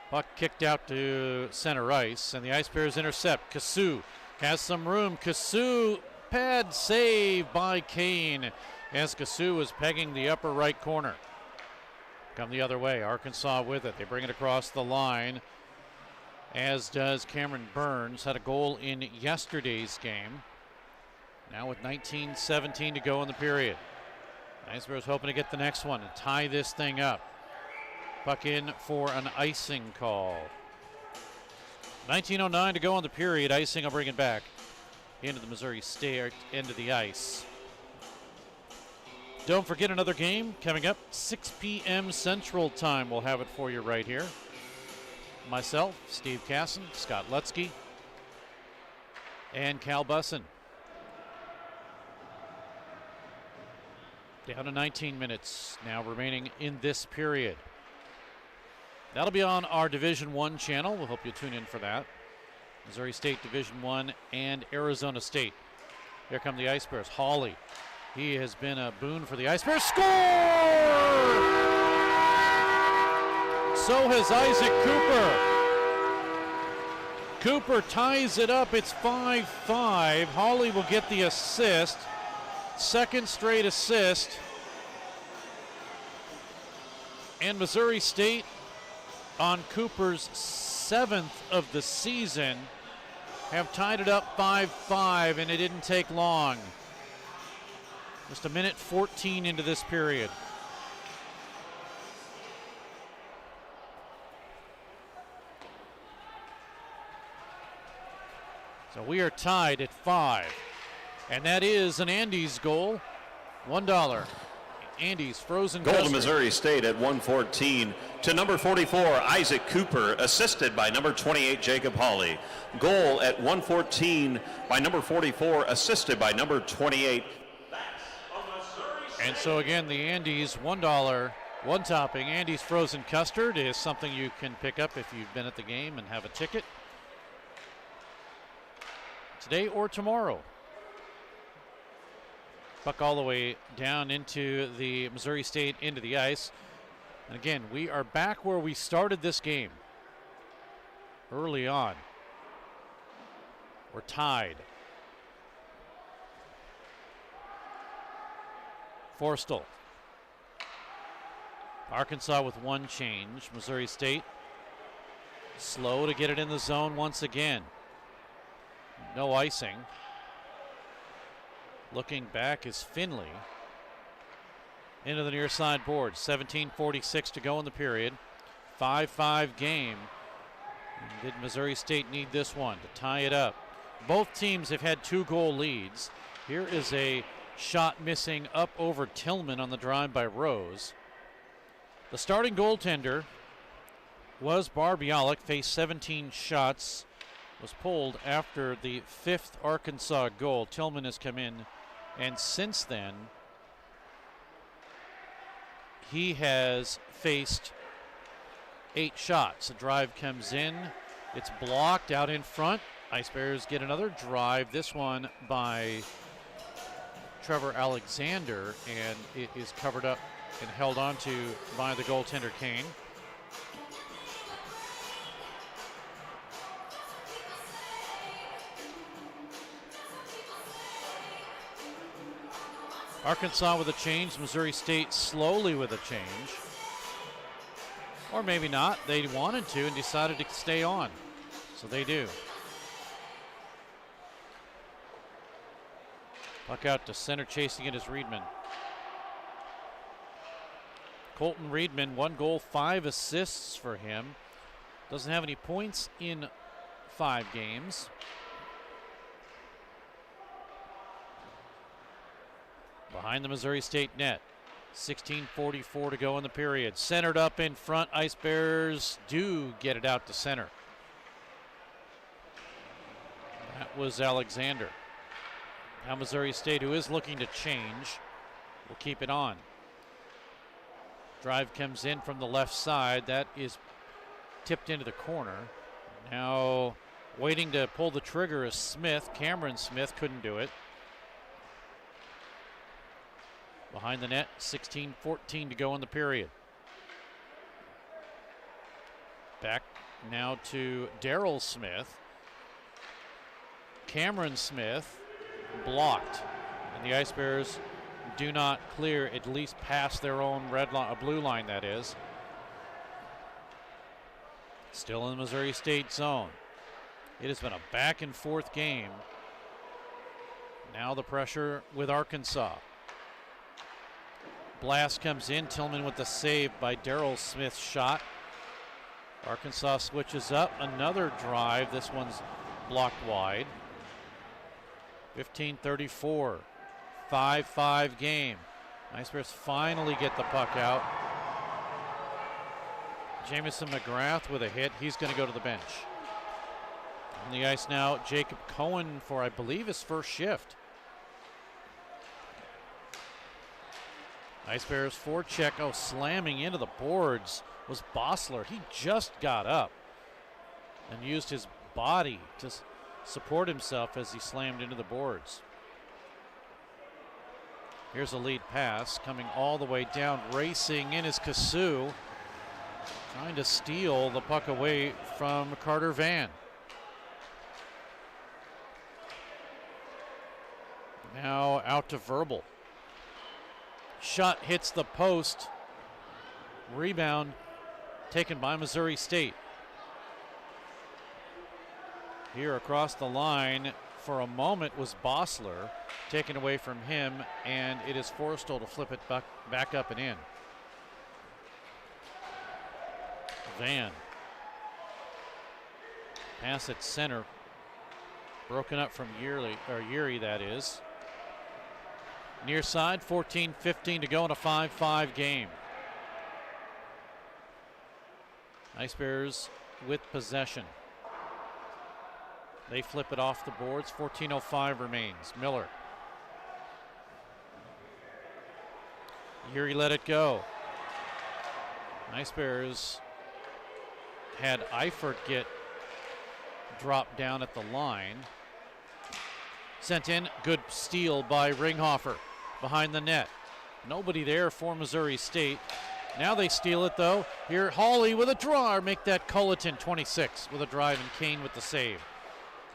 Puck kicked out to center ice, and the Ice Bears intercept. Cassou has some room. Cassou, pad save by Kane, as Cassou is pegging the upper right corner. Come the other way, Arkansas with it. They bring it across the line, as does Cameron Burns. Had a goal in yesterday's game. Now with 19:17 to go in the period. Ice Bears hoping to get the next one and tie this thing up. Puck in for an icing call. 19:09 to go in the period. Icing will bring it back into the Missouri State end of the ice. Don't forget another game coming up 6 p.m. Central Time. We'll have it for you right here. Myself, Steve Casson, Scott Lutzke, and Cal Bussin. Down to 19 minutes now remaining in this period. That'll be on our Division I channel. We'll hope you tune in for that. Missouri State Division I and Arizona State. Here come the Ice Bears. Hawley. He has been a boon for the Ice Bears. Score! So has Isaac Cooper. Cooper ties it up. It's 5-5. Hawley will get the assist. Second straight assist. And Missouri State, on Cooper's 7th of the season, have tied it up 5-5, and it didn't take long. Just a minute 14 into this period. So we are tied at 5. And that is an Andes goal. $1. Andes frozen goal custard. to Missouri State at 1:14 to number 44 Isaac Cooper, assisted by number 28 Jacob Hawley. Goal at 1:14 by number 44, assisted by number 28. And so again, the Andes $1 one topping Andes frozen custard is something you can pick up if you've been at the game and have a ticket today or tomorrow. Puck all the way down into the Missouri State into the ice. And again, we are back where we started this game early on. We're tied. Forstall. Arkansas with one change. Missouri State slow to get it in the zone once again. No icing. Looking back is Finley. Into the near side board. 17:46 to go in the period. 5-5 game. Did Missouri State need this one to tie it up? Both teams have had 2-goal leads. Here is a shot missing up over Tillman on the drive by Rose. The starting goaltender was Barbialik, faced 17 shots, was pulled after the 5th Arkansas goal. Tillman has come in, and since then he has faced 8 shots. The drive comes in, it's blocked out in front. Ice Bears get another drive, this one by Trevor Alexander, and it is covered up and held onto by the goaltender Kane. Arkansas with a change, Missouri State slowly with a change. Or maybe not. They wanted to and decided to stay on. So they do. Puck out to center, chasing it is Reedman. Colton Reedman, 1 goal, 5 assists for him. Doesn't have any points in 5 games. Behind the Missouri State net. 16:44 to go in the period. Centered up in front. Ice Bears do get it out to center. That was Alexander. Now Missouri State, who is looking to change, will keep it on. Drive comes in from the left side. That is tipped into the corner. Now waiting to pull the trigger is Smith. Cameron Smith couldn't do it. Behind the net, 16:14 to go in the period. Back now to Daryl Smith. Cameron Smith blocked. And the Ice Bears do not clear, at least past their own red line, blue line that is. Still in the Missouri State zone. It has been a back and forth game. Now the pressure with Arkansas. Blast comes in. Tillman with the save by Daryl Smith's shot. Arkansas switches up. Another drive. This one's blocked wide. 15:34. 5-5 game. Ice Bears finally get the puck out. Jamison McGrath with a hit. He's going to go to the bench. On the ice now, Jacob Cohen for, I believe, his first shift. Ice Bears forecheck. Oh, slamming into the boards was Bossler. He just got up and used his body to support himself as he slammed into the boards. Here's a lead pass coming all the way down. Racing in is Kasu, trying to steal the puck away from Carter Van. Now out to Verbal. Shot hits the post. Rebound taken by Missouri State. Here across the line for a moment was Bossler, taken away from him, and it is Forrestal to flip it back up and in. Van. Pass at center. Broken up from Yuri, that is. Near side, 14:15 to go in a 5-5 game. Ice Bears with possession. They flip it off the boards. 14:05 remains. Miller. Yuri let it go. Ice Bears had Eifert get dropped down at the line. Sent in. Good steal by Ringhofer. Behind the net. Nobody there for Missouri State. Now they steal it though. Here Hawley with a draw. Make that Culleton 26 with a drive and Kane with the save.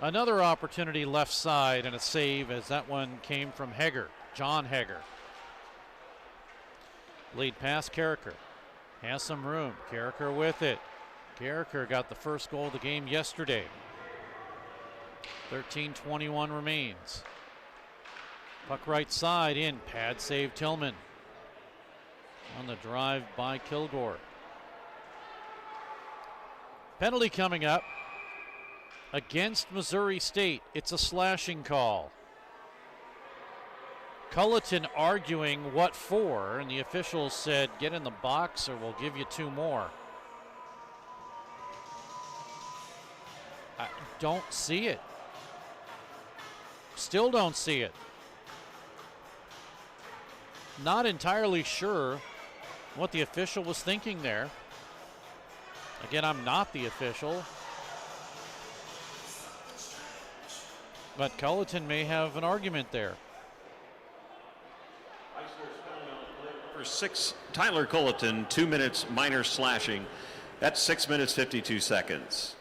Another opportunity left side and a save as that one came from Heger, John Heger. Lead pass, Carricker. Has some room. Carricker with it. Carricker got the first goal of the game yesterday. 13:21 remains. Puck right side in. Pad save Tillman. On the drive by Kilgore. Penalty coming up against Missouri State. It's a slashing call. Culleton arguing what for, and the officials said get in the box or we'll give you 2 more. I don't see it. Still don't see it. Not entirely sure what the official was thinking there. Again, I'm not the official. But Culleton may have an argument there. For 6, Tyler Culleton, 2 minutes minor slashing. That's 6 minutes 52 seconds.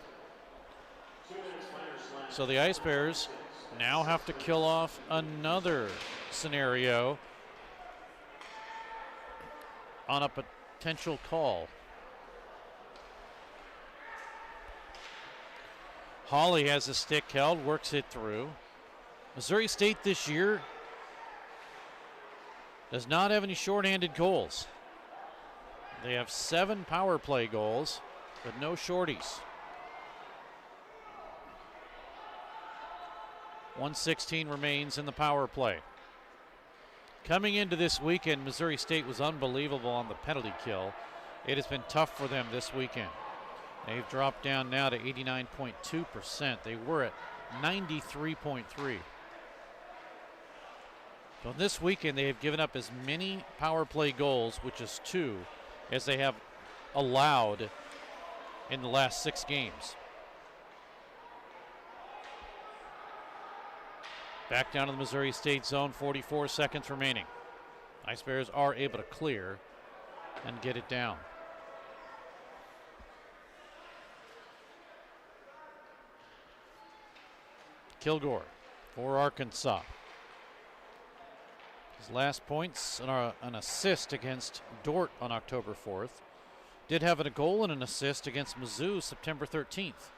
So the Ice Bears now have to kill off another scenario on a potential call. Hawley has the stick held, works it through. Missouri State this year does not have any shorthanded goals. They have 7 power play goals, but no shorties. 1:16 remains in the power play. Coming into this weekend, Missouri State was unbelievable on the penalty kill. It has been tough for them this weekend. They've dropped down now to 89.2%. They were at 93.3. So this weekend, they have given up as many power play goals, which is 2, as they have allowed in the last 6 games. Back down to the Missouri State zone, 44 seconds remaining. Ice Bears are able to clear and get it down. Kilgore for Arkansas. His last points an assist against Dordt on October 4th. Did have a goal and an assist against Mizzou September 13th.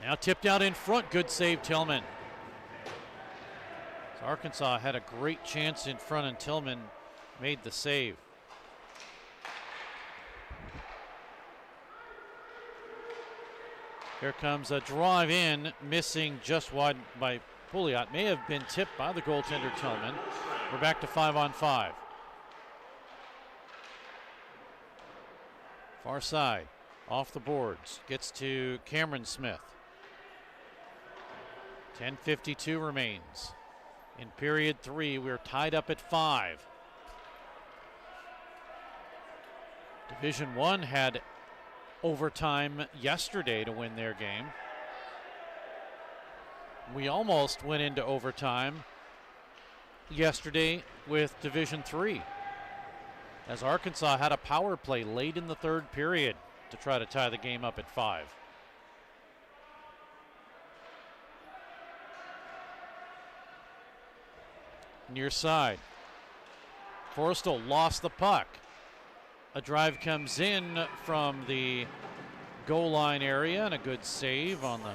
Now tipped out in front. Good save, Tillman. So Arkansas had a great chance in front, and Tillman made the save. Here comes a drive in, missing just wide by Pouliot. May have been tipped by the goaltender Tillman. We're back to 5-on-5. Far side, off the boards, gets to Cameron Smith. 10:52 remains. In period 3, we're tied up at 5. Division I had overtime yesterday to win their game. We almost went into overtime yesterday with Division III, as Arkansas had a power play late in the 3rd period to try to tie the game up at 5. Near side. Forrestal lost the puck. A drive comes in from the goal line area, and a good save on the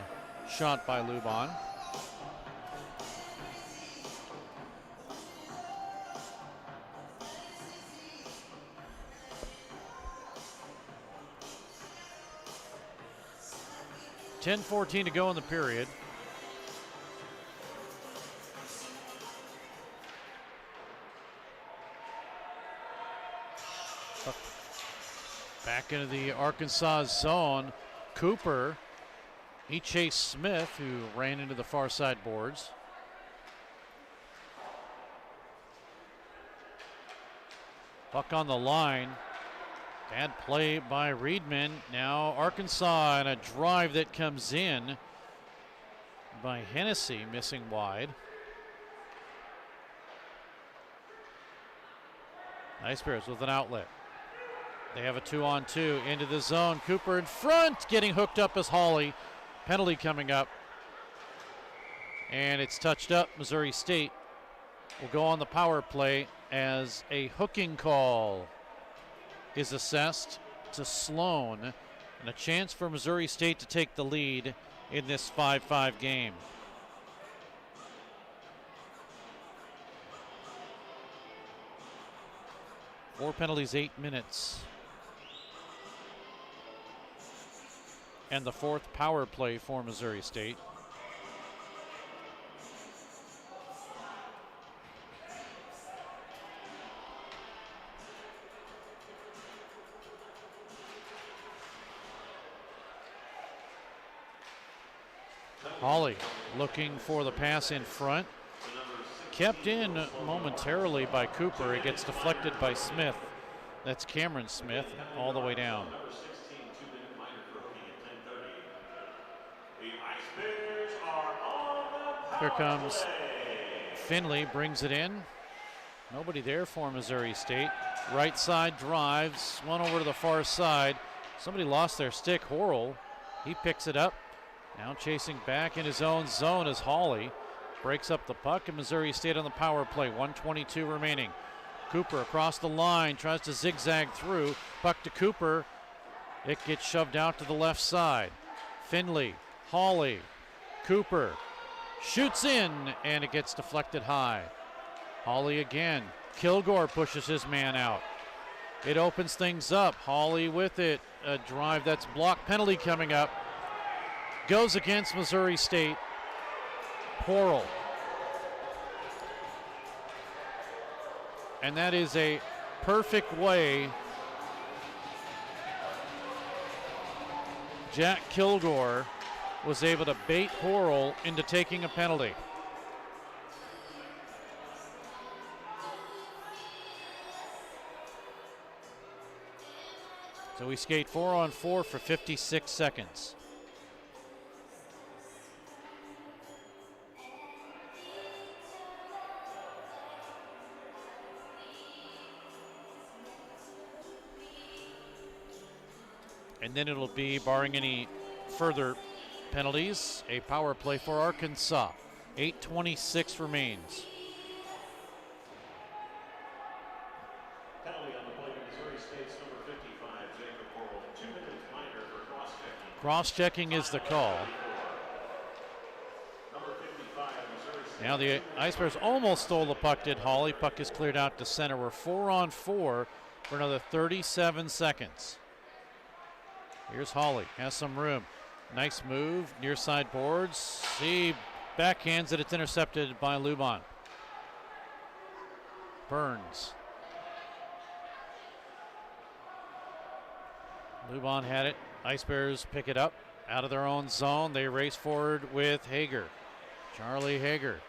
shot by Lubon. .10:14 to go in the period. Back into the Arkansas zone. Cooper, he chased Smith, who ran into the far side boards. Puck on the line. Bad play by Reedman. Now Arkansas, and a drive that comes in by Hennessy, missing wide. Ice Bears with an outlet. They have a 2-on-2 into the zone. Cooper in front, getting hooked up as Hawley. Penalty coming up. And it's touched up. Missouri State will go on the power play as a hooking call is assessed to Sloan, and a chance for Missouri State to take the lead in this 5-5 game. Four penalties, 8 minutes. And the 4th power play for Missouri State. Hawley looking for the pass in front. Kept in momentarily by Cooper. It gets deflected by Smith. That's Cameron Smith all the way down. Here comes Finley, brings it in. Nobody there for Missouri State. Right side drives, one over to the far side. Somebody lost their stick, Horrell. He picks it up. Now chasing back in his own zone as Hawley breaks up the puck, and Missouri State on the power play. 1:22 remaining. Cooper across the line, tries to zigzag through. Puck to Cooper. It gets shoved out to the left side. Finley, Hawley, Cooper shoots in, and it gets deflected high. Hawley again. Kilgore pushes his man out. It opens things up. Hawley with it. A drive that's blocked. Penalty coming up. Goes against Missouri State. Porrell. And that is a perfect way Jack Kilgore was able to bait Porrell into taking a penalty. So we skate 4-on-4 for 56 seconds. And then it'll be, barring any further penalties, a power play for Arkansas. 8:26 remains. Penalty on the play to Missouri State's number 55, Jacob Porrell. 2 minutes minor for cross-checking. Cross-checking is the call. Number 55, Missouri State. Now the Ice Bears almost stole the puck, did Hawley. Puck is cleared out to center. We're 4-on-4 for another 37 seconds. Here's Hawley, has some room. Nice move, near side boards. He backhands it, it's intercepted by Lubon. Burns. Lubon had it. Ice Bears pick it up out of their own zone. They race forward with Hager. Charlie Hager.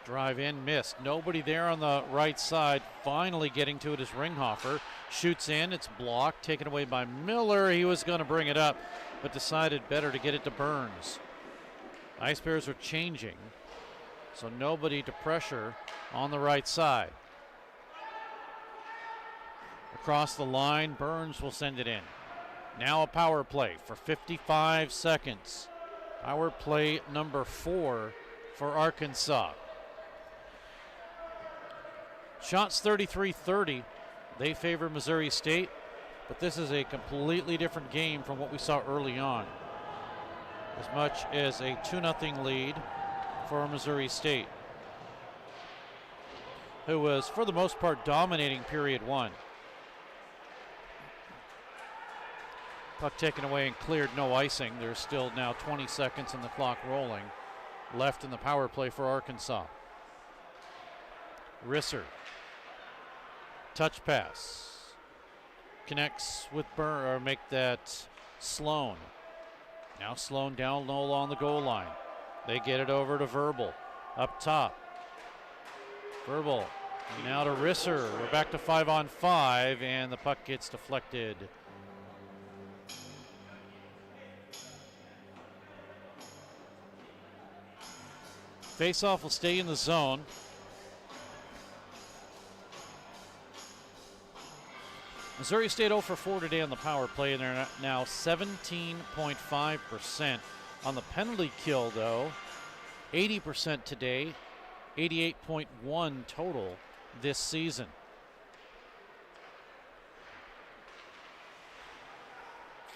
Drive in, missed. Nobody there on the right side. Finally getting to it is Ringhofer. Shoots in, it's blocked, taken away by Miller. He was going to bring it up, but decided better to get it to Burns. Ice Bears are changing, so nobody to pressure on the right side. Across the line, Burns will send it in. Now a power play for 55 seconds. Power play number 4 for Arkansas. Shots 33-30. They favor Missouri State, but this is a completely different game from what we saw early on. As much as a 2-0 lead for Missouri State, who was, for the most part, dominating period 1. Puck taken away and cleared, no icing. There's still now 20 seconds and the clock rolling left in the power play for Arkansas. Risser. Touch pass. Connects with make that Sloan. Now Sloan down low on the goal line. They get it over to Verbal. Up top. Verbal. Now to Risser. We're back to 5-on-5, and the puck gets deflected. Face-off will stay in the zone. Missouri State 0 for 4 today on the power play, and they're now 17.5%. On the penalty kill, though, 80% today, 88.1 total this season.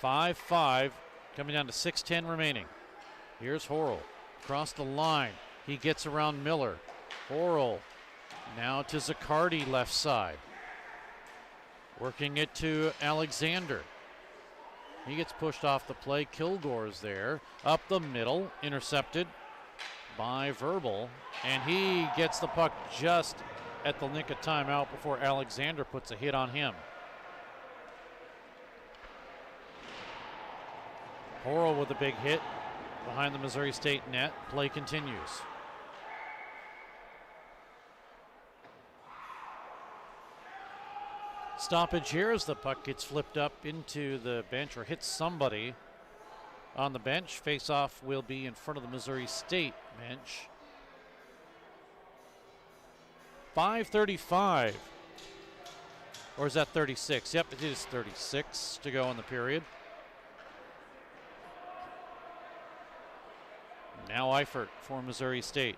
(5-5) coming down to 6:10 remaining. Here's Horrell across the line. He gets around Miller. Horrell now to Zaccardi left side. Working it to Alexander. He gets pushed off the play. Kilgore's there. Up the middle. Intercepted by Verbal. And he gets the puck just at the nick of timeout before Alexander puts a hit on him. Horrell with a big hit behind the Missouri State net. Play continues. Stoppage here as the puck gets flipped up into the bench or hits somebody on the bench. Face-off will be in front of the Missouri State bench. 5:35. Or is that 36? Yep, it is 36 to go in the period. Now Eifert for Missouri State.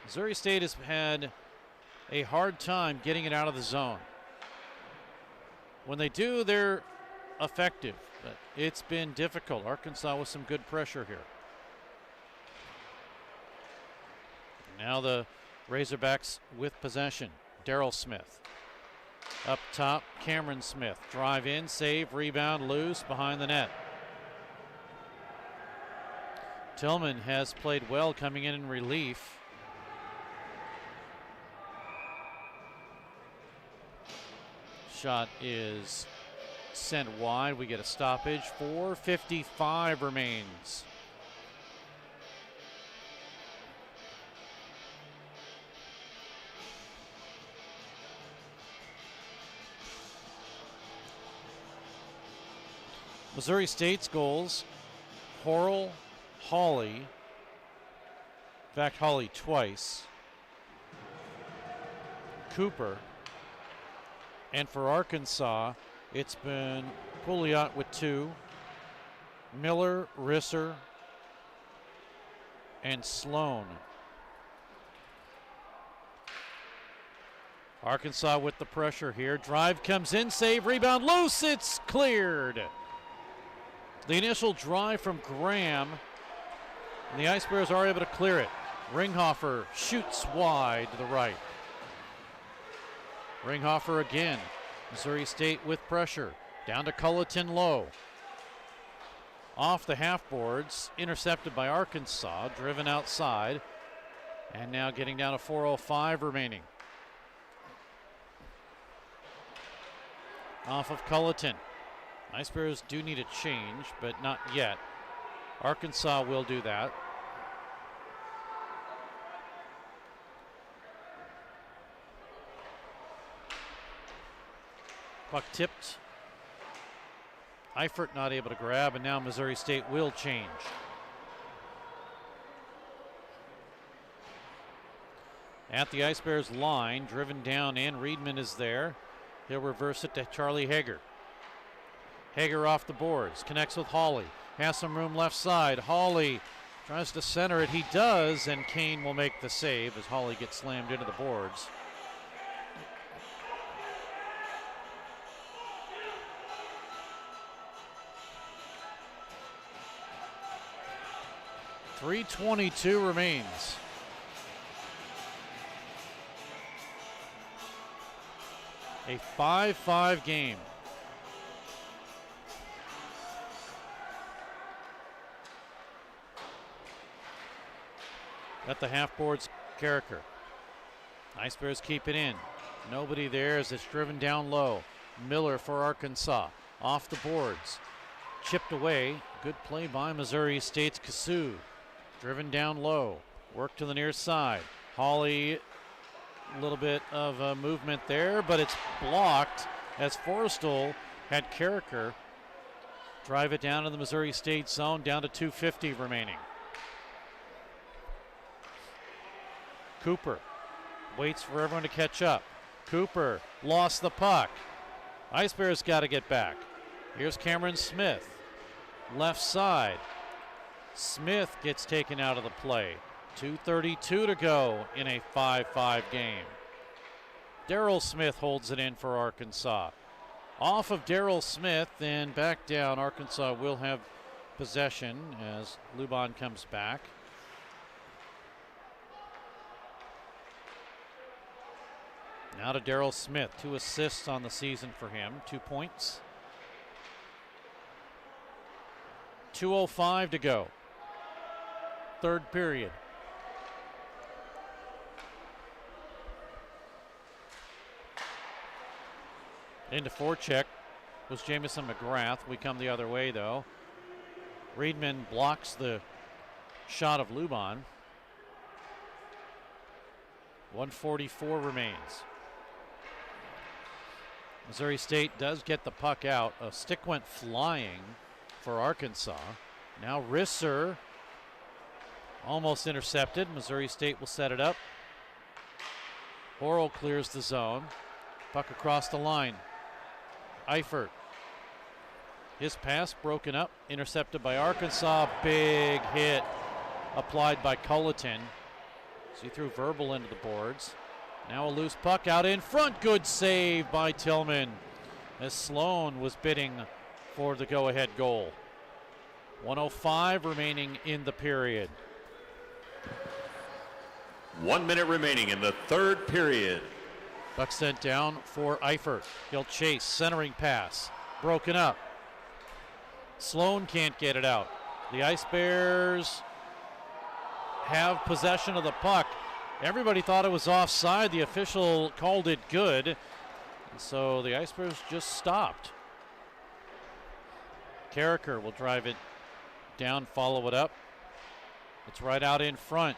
Missouri State has had a hard time getting it out of the zone. When they do, they're effective. But it's been difficult. Arkansas with some good pressure here. Now the Razorbacks with possession. Darrell Smith. Up top, Cameron Smith. Drive in, save, rebound, loose, behind the net. Tillman has played well coming in relief. Shot is sent wide. We get a stoppage. 4:55 remains. Missouri State's goals, Horrell, Hawley, in fact Hawley twice, Cooper, and for Arkansas, it's been Pouliot with 2, Miller, Risser, and Sloan. Arkansas with the pressure here. Drive comes in, save, rebound, loose, it's cleared. The initial drive from Graham, and the Ice Bears are able to clear it. Ringhofer shoots wide to the right. Ringhofer again. Missouri State with pressure. Down to Culleton low. Off the half boards, intercepted by Arkansas, driven outside, and now getting down to 4:05 remaining. Off of Culleton. Ice Bears do need a change, but not yet. Arkansas will do that. Puck tipped. Eifert not able to grab, and now Missouri State will change. At the Ice Bears line, driven down in, Reedman is there. He'll reverse it to Charlie Hager. Hager off the boards, connects with Hawley. Has some room left side. Hawley tries to center it. He does, and Kane will make the save as Hawley gets slammed into the boards. .322 remains. A 5-5 game. At the half boards, Carricker. Ice Bears keep it in. Nobody there as it's driven down low. Miller for Arkansas. Off the boards. Chipped away. Good play by Missouri State's Kasu. Driven down low. Work to the near side. Hawley, a little bit of a movement there, but it's blocked as Forrestal had Carricker drive it down to the Missouri State zone, down to 2:50 remaining. Cooper waits for everyone to catch up. Cooper lost the puck. Ice Bears got to get back. Here's Cameron Smith. Left side. Smith gets taken out of the play. 2:32 to go in a 5-5 game. Darrell Smith holds it in for Arkansas. Off of Darrell Smith and back down. Arkansas will have possession as Luban comes back. Now to Darrell Smith. 2 assists on the season for him. 2 points. 2:05 to go. Third period. Into forecheck was Jamison McGrath. We come the other way though. Reedman blocks the shot of Luban. 1:44 remains. Missouri State does get the puck out. A stick went flying for Arkansas. Now Risser almost intercepted. Missouri State will set it up. Horrell clears the zone. Puck across the line. Eifert. His pass broken up, intercepted by Arkansas. Big hit applied by Culleton. So he threw Verbal into the boards. Now a loose puck out in front. Good save by Tillman as Sloan was bidding for the go-ahead goal. 1:05 remaining in the period. 1 minute remaining in the third period. Buck sent down for Eifert. He'll chase, centering pass, broken up. Sloan can't get it out. The Ice Bears have possession of the puck. Everybody thought it was offside. The official called it good. And so the Ice Bears just stopped. Carricker will drive it down, follow it up. It's right out in front.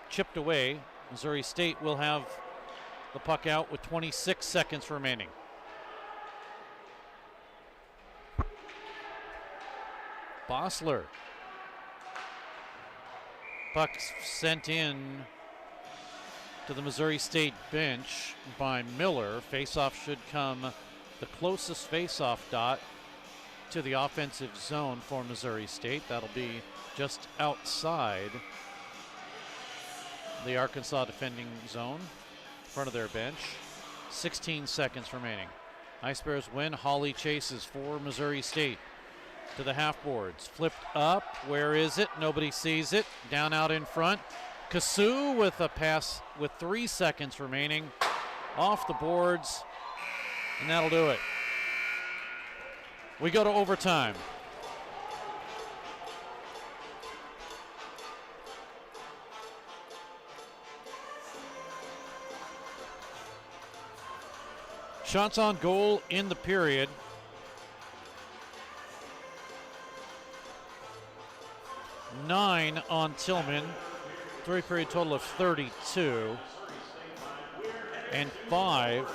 Chipped away. Missouri State will have the puck out with 26 seconds remaining. Bossler. Puck sent in to the Missouri State bench by Miller. Faceoff should come the closest faceoff dot to the offensive zone for Missouri State. That'll be just outside the Arkansas defending zone, in front of their bench. 16 seconds remaining. Ice Bears win. Hawley chases for Missouri State to the half boards. Flipped up. Where is it? Nobody sees it. Down out in front. Kasu with a pass with 3 seconds remaining. Off the boards. And that'll do it. We go to overtime. Shots on goal in the period. Nine on Tillman. Three-period total of 32. And 5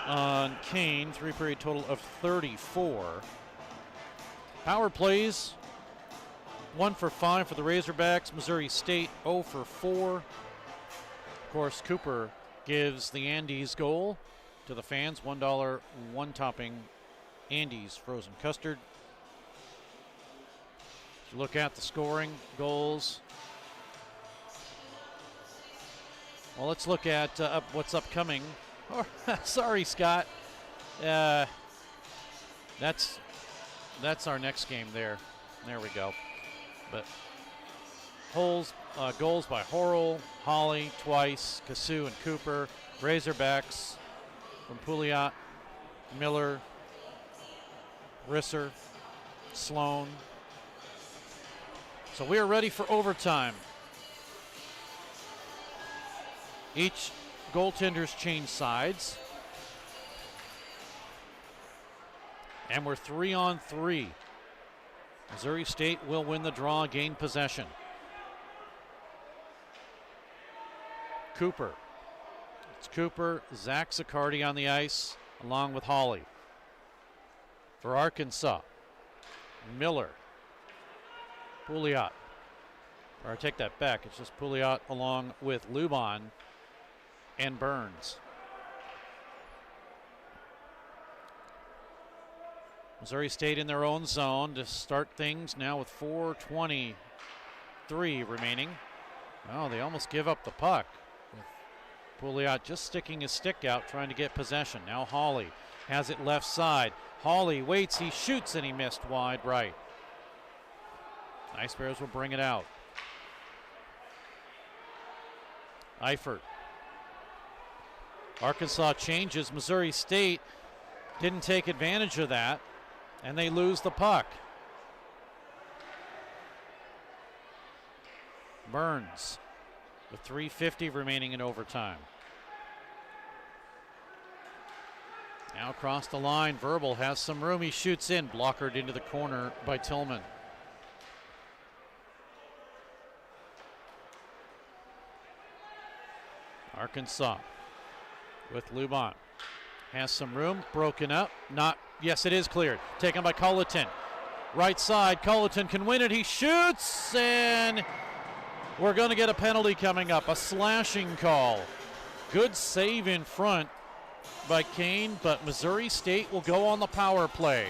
on Kane. Three-period total of 34. Power plays. 1 for 5 for the Razorbacks. Missouri State 0 for 4. Of course, Cooper gives the Andes goal to the fans. $1 one-topping Andes frozen custard. If you look at the scoring goals. Well, let's look at what's upcoming. Oh, sorry, Scott. That's our next game there. There we go. But goals by Horrell, Hawley twice, Kasu and Cooper. Razorbacks from Pouliot, Miller, Risser, Sloan. So we are ready for overtime. Each goaltenders change sides. And we're 3-on-3. Missouri State will win the draw, gain possession. Cooper. It's Cooper, Zach Zaccardi on the ice, along with Hawley. For Arkansas, Miller, Pouliot. Or I take that back, it's just Pouliot along with Lubon and Burns. Missouri State in their own zone to start things now with 4:23 remaining. Oh, they almost give up the puck. Pouliot just sticking his stick out, trying to get possession. Now Hawley has it left side. Hawley waits, he shoots, and he missed wide right. Ice Bears will bring it out. Eifert. Arkansas changes. Missouri State didn't take advantage of that, and they lose the puck. Burns with 3:50 remaining in overtime. Now across the line, Verbal has some room. He shoots in, blockered into the corner by Tillman. Arkansas with Lubon. Has some room, broken up. Not, yes, it is cleared. Taken by Colleton. Right side, Colleton can win it. He shoots, and we're going to get a penalty coming up, a slashing call. Good save in front by Kane, but Missouri State will go on the power play.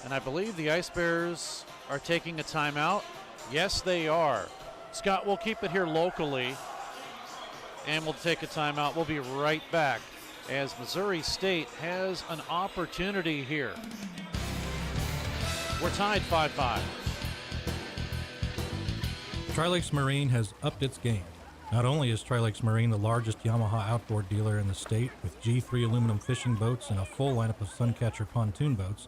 And I believe the Ice Bears are taking a timeout. Yes, they are. Scott, we'll keep it here locally. and we'll take a timeout. We'll be right back as Missouri State has an opportunity here. We're tied 5-5. Tri-Lakes Marine has upped its game. Not only is Tri-Lakes Marine the largest Yamaha outboard dealer in the state with G3 aluminum fishing boats and a full lineup of Suncatcher pontoon boats,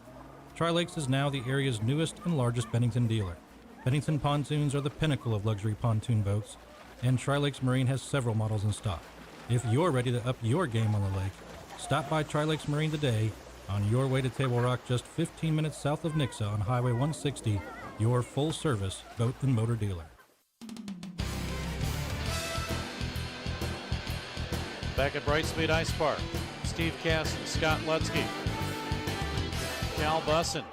Tri-Lakes is now the area's newest and largest Bennington dealer. Bennington pontoons are the pinnacle of luxury pontoon boats, and Tri-Lakes Marine has several models in stock. If you're ready to up your game on the lake, stop by Tri-Lakes Marine today on your way to Table Rock, just 15 minutes south of Nixa on Highway 160, your full-service boat and motor dealer. Back at Brightspeed Ice Park, Steve Cass and Scott Lutzke. Cal Bussin.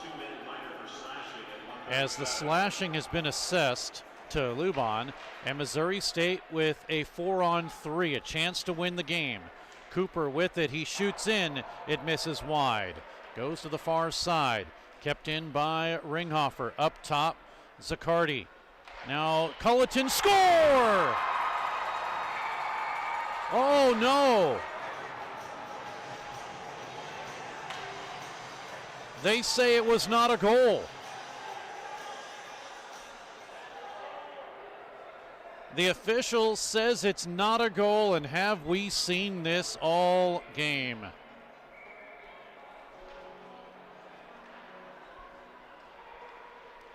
As the slashing has been assessed to Lubon, and Missouri State with a 4-on-3, a chance to win the game. Cooper with it, he shoots in, it misses wide. Goes to the far side, kept in by Ringhofer. Up top, Zaccardi. Now Culleton, score! Oh no! They say it was not a goal. The official says it's not a goal, and have we seen this all game?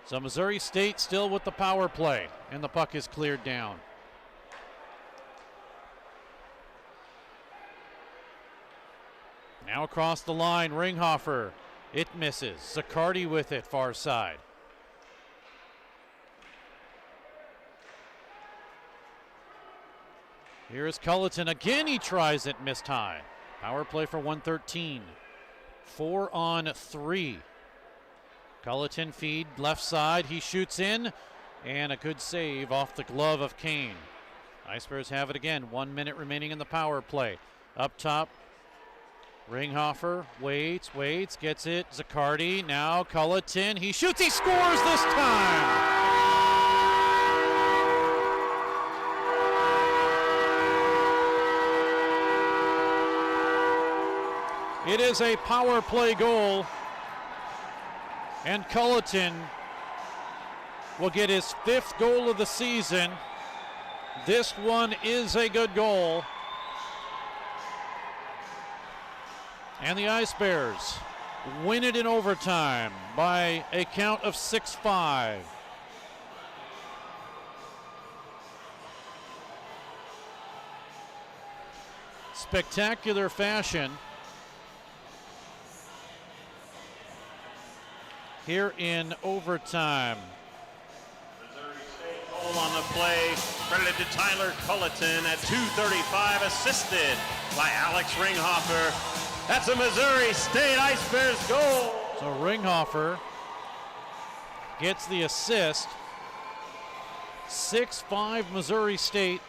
So Missouri State still with the power play, and the puck is cleared down. Now across the line, Ringhofer. It misses. Zaccardi with it, far side. Here's Culleton again. He tries it, missed high. Power play for 113. 4-on-3. Culleton feed left side. He shoots in, and a good save off the glove of Kane. Ice Bears have it again. 1 minute remaining in the power play. Up top, Ringhofer waits, gets it. Zaccardi, now Culleton. He shoots, he scores this time! It is a power play goal, and Culleton will get his 5th goal of the season. This one is a good goal. And the Ice Bears win it in overtime by a count of 6-5. Spectacular fashion here in overtime. Goal on the play, credited to Tyler Culleton at 2:35, assisted by Alex Ringhofer. That's a Missouri State Ice Bears goal. So Ringhofer gets the assist. 6-5 Missouri State,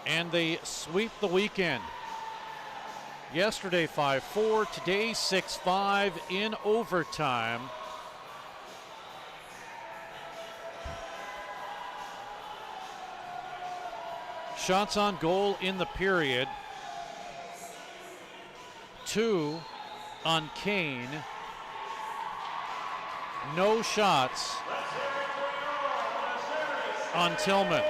and they sweep the weekend. Yesterday 5-4, today 6-5 in overtime. Shots on goal in the period. 2 on Kane. No shots on Tillman.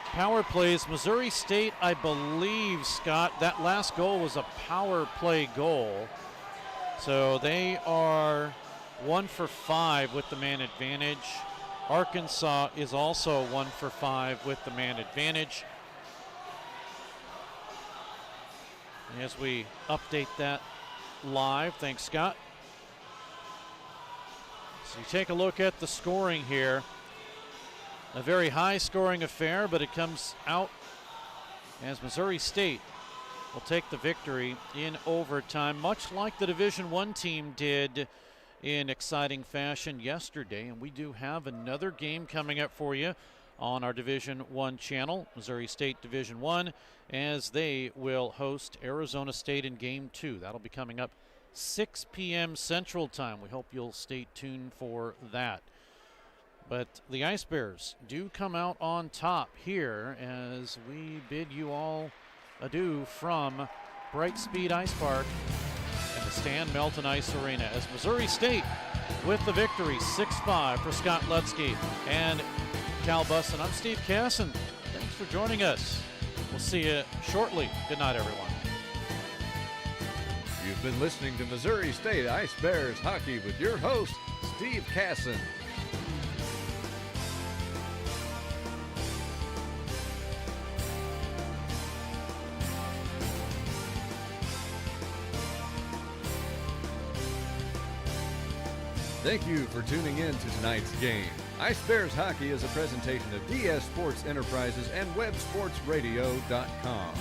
Power plays. Missouri State, I believe, Scott, that last goal was a power play goal. So they are 1 for 5 with the man advantage. Arkansas is also 1 for 5 with the man advantage. As we update that live, thanks, Scott. So you take a look at the scoring here. A very high scoring affair, but it comes out as Missouri State will take the victory in overtime, much like the Division I team did in exciting fashion yesterday. And we do have another game coming up for you on our Division I channel, Missouri State Division I, as they will host Arizona State in Game 2. That'll be coming up 6 p.m. Central Time. We hope you'll stay tuned for that. But the Ice Bears do come out on top here as we bid you all adieu from Brightspeed Ice Park and the Stan Melton Ice Arena as Missouri State with the victory 6-5 for Scott Lutzke and Cal Bussin. I'm Steve Casson. Thanks for joining us. We'll see you shortly. Good night, everyone. You've been listening to Missouri State Ice Bears hockey with your host, Steve Casson. Thank you for tuning in to tonight's game. Ice Bears Hockey is a presentation of DS Sports Enterprises and WebSportsRadio.com.